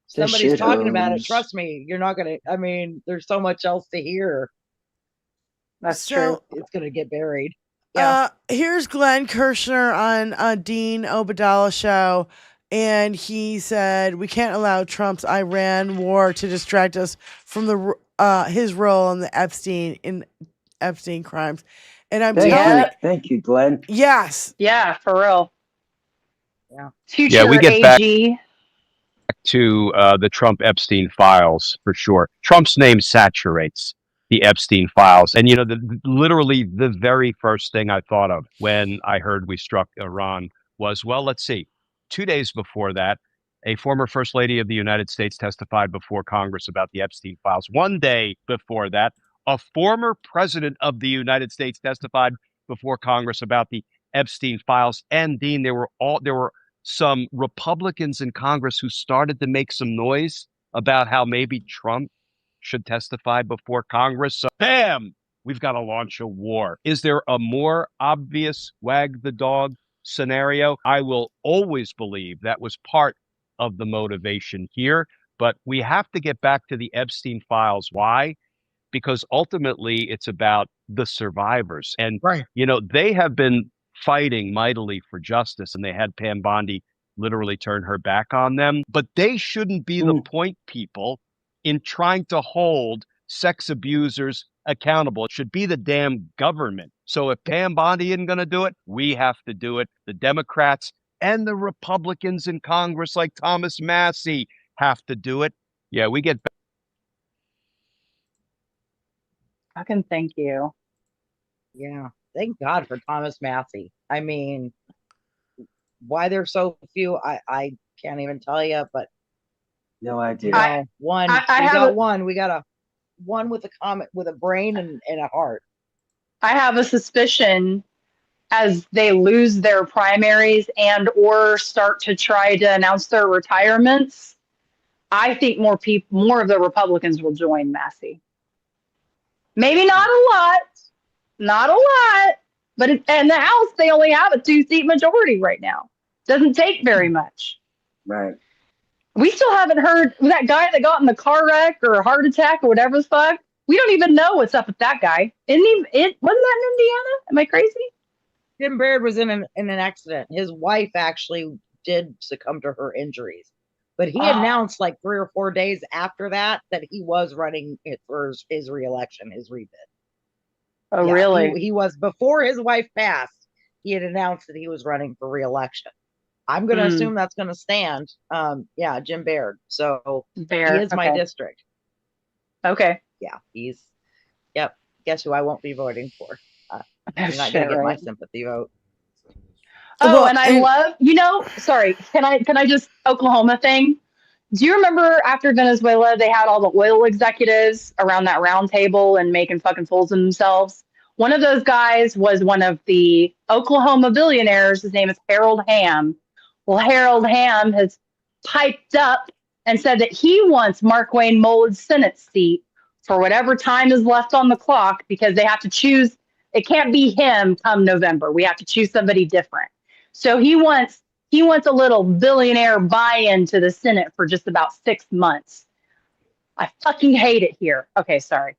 Somebody's talking about it. Trust me, you're not going to. I mean, there's so much else to hear. That's true. It's going to get buried. Here's Glenn Kirshner on Dean Obadala show, and he said we can't allow Trump's Iran war to distract us from his role in the Epstein crimes. And I'm thank you, Glenn. Yes. Yeah, for real. Yeah. Future we get AG. back to the Trump Epstein files for sure. Trump's name saturates the Epstein files. And, literally the very first thing I thought of when I heard we struck Iran was, well, let's see. 2 days before that, a former First Lady of the United States testified before Congress about the Epstein files. 1 day before that, a former president of the United States testified before Congress about the Epstein files. And Dean, there were some Republicans in Congress who started to make some noise about how maybe Trump should testify before Congress. So, bam! we've got to launch a war. Is there a more obvious wag the dog scenario? I will always believe that was part of the motivation here, but we have to get back to the Epstein files. Why? Because ultimately it's about the survivors. And, they have been fighting mightily for justice, and they had Pam Bondi literally turn her back on them. But they shouldn't be the point people in trying to hold sex abusers accountable. It should be the damn government. So if Pam Bondi isn't going to do it, we have to do it. The Democrats and the Republicans in Congress, like Thomas Massie, have to do it. Yeah, we get. Fucking thank you. Yeah. Thank God for Thomas Massie. I mean, why there's so few, I can't even tell you, but no idea. We got a one with with a brain and a heart. I have a suspicion as they lose their primaries and or start to try to announce their retirements, I think more of the Republicans will join Massie. Maybe not a lot, but in the House they only have a 2-seat majority right now. Doesn't take very much. Right. We still haven't heard that guy that got in the car wreck or heart attack or whatever the fuck. We don't even know what's up with that guy. Wasn't that in Indiana? Am I crazy? Jim Baird was in an accident. His wife actually did succumb to her injuries, but he announced like 3 or 4 days after that he was running for his reelection, his rebid. Oh, really? He was, before his wife passed, he had announced that he was running for reelection. I'm going to assume that's going to stand. Jim Baird. So he is my district. Okay. Yeah, Guess who I won't be voting for? You're not going to get my sympathy vote. I love, sorry, can I just, Oklahoma thing? Do you remember after Venezuela, they had all the oil executives around that round table and making fucking fools of themselves? One of those guys was one of the Oklahoma billionaires. His name is Harold Hamm. Well, Harold Hamm has piped up and said that he wants Markwayne Mullen's Senate seat for whatever time is left on the clock, because they have to choose. It can't be him come November. We have to choose somebody different. So he wants a little billionaire buy-in to the Senate for just about 6 months. I fucking hate it here. Okay, sorry.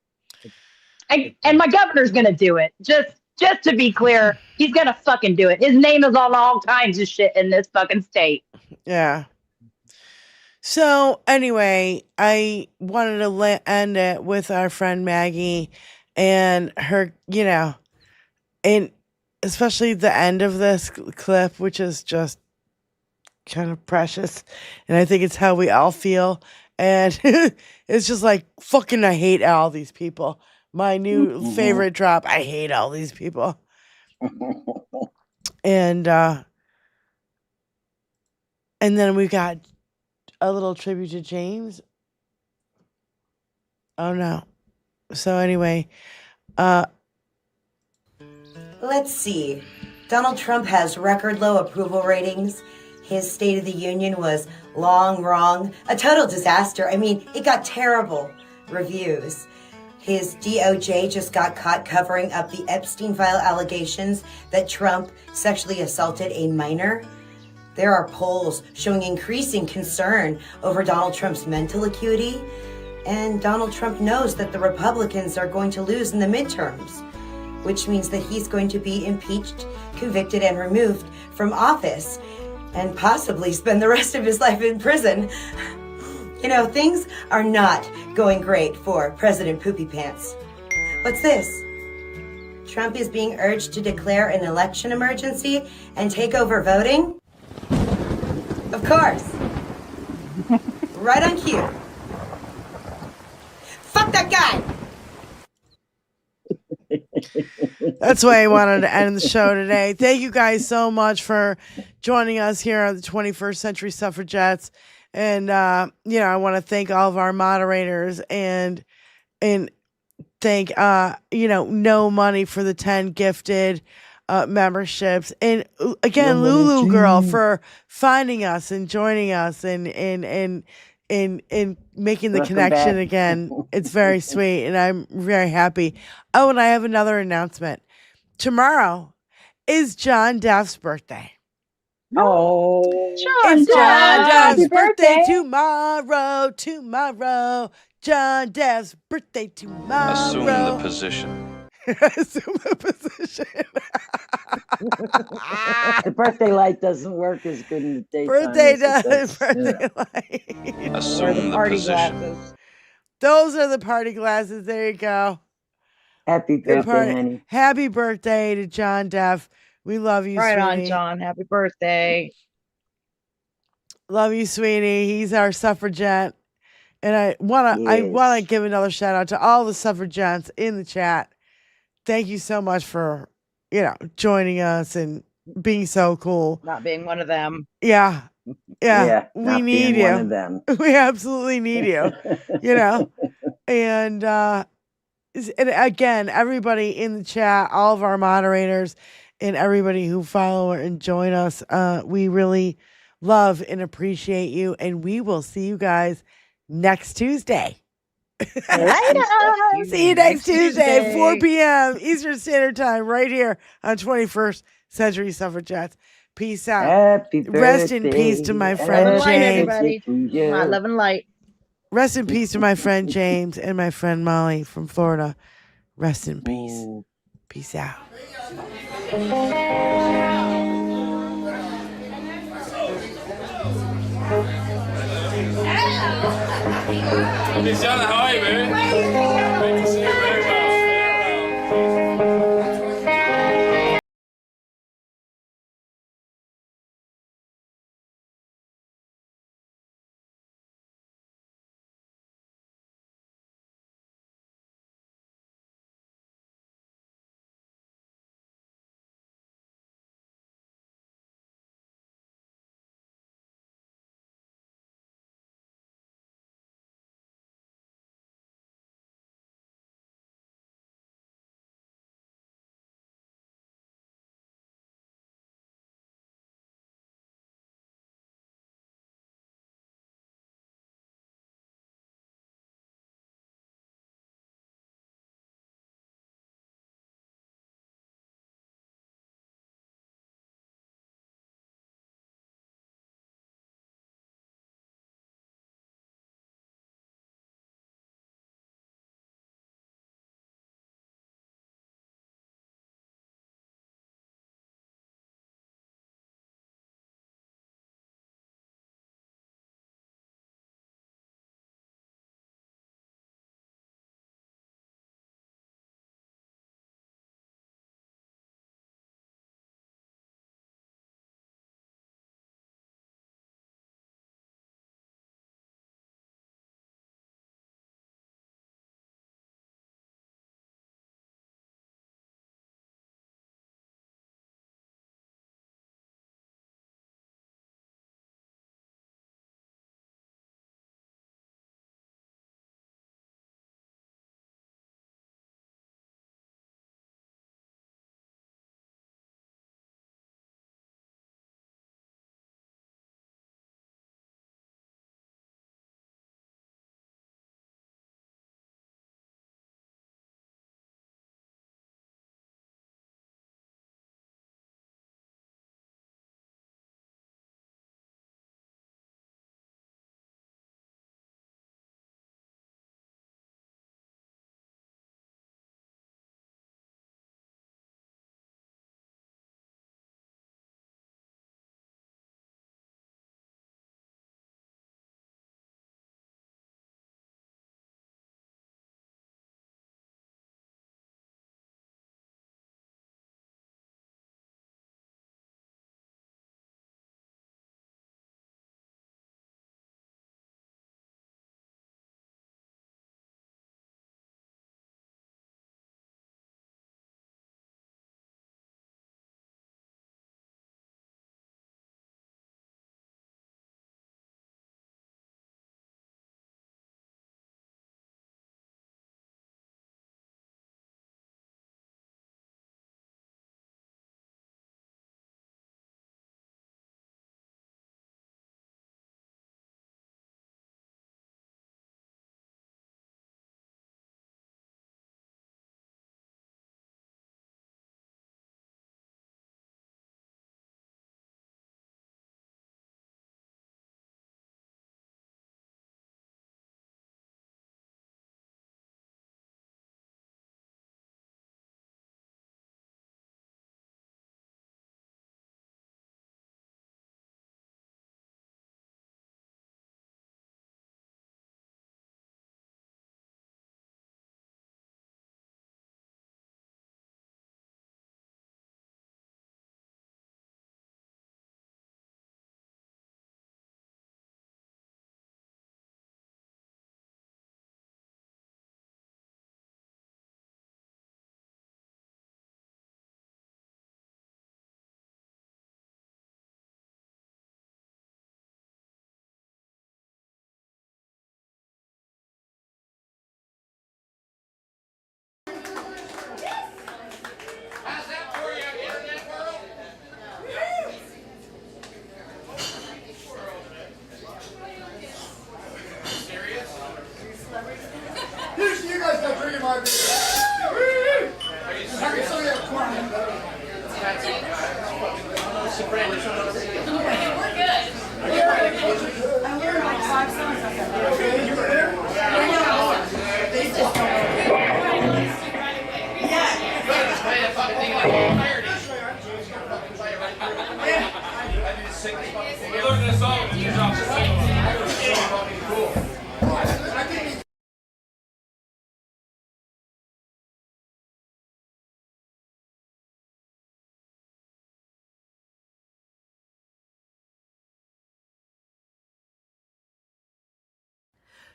And my governor's gonna do it. Just to be clear, he's gonna fucking do it. His name is on all kinds of shit in this fucking state. Yeah. So anyway, I wanted to end it with our friend Maggie and her, and especially the end of this clip, which is just kind of precious. And I think it's how we all feel. And it's just like, fucking, I hate all these people. My new favorite drop. I hate all these people. And then we got a little tribute to James. Oh no. So anyway, let's see. Donald Trump has record low approval ratings. His State of the Union was long wrong. A total disaster. I mean, it got terrible reviews. His DOJ just got caught covering up the Epstein file allegations that Trump sexually assaulted a minor. There are polls showing increasing concern over Donald Trump's mental acuity. And Donald Trump knows that the Republicans are going to lose in the midterms, which means that he's going to be impeached, convicted, and removed from office, and possibly spend the rest of his life in prison. Things are not going great for President Poopy Pants. What's this? Trump is being urged to declare an election emergency and take over voting? Of course. Right on cue. Fuck that guy! That's why I wanted to end the show today. Thank you guys so much for joining us here on the 21st Century Suffragettes. And, I want to thank all of our moderators and thank, No Money for the 10 gifted memberships. And again, Lulu Girl for finding us and joining us and in making the Welcome connection back. again. It's very sweet, and I'm very happy. Oh, and I have another announcement. Tomorrow is John Duff's birthday. Oh, It's John happy Duff's birthday birthday. tomorrow. Tomorrow, John Duff's birthday tomorrow. Assume the position. Assume the position. the birthday light doesn't work as good in the daytime. Birthday as it does. does. Birthday light. Assume the party position. glasses. Those are the party glasses. There you go. Happy Good birthday, party. honey. Happy birthday to John Duff. We love you, Right on, sweetie. John. Happy birthday. Love you, sweetie. He's our suffragette. And I wanna give another shout out to all the suffragettes in the chat. Thank you so much for, joining us and being so cool. Not being one of them. Yeah. Yeah, We not need being you. one of them. We absolutely need you. And again, everybody in the chat, all of our moderators and everybody who follow and join us, we really love and appreciate you. And we will see you guys next Tuesday. Later. See you next Tuesday, 4 p.m. Eastern Standard Time, right here on 21st Century Suffragettes. Peace out. Happy Rest in peace to my friend Love and light, James. everybody. My love and light. Rest in peace to my friend James and my friend Molly from Florida. Rest in peace. Peace out. Luciana, how are you, baby? Great to see you.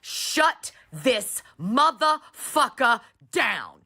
Shut this motherfucker down.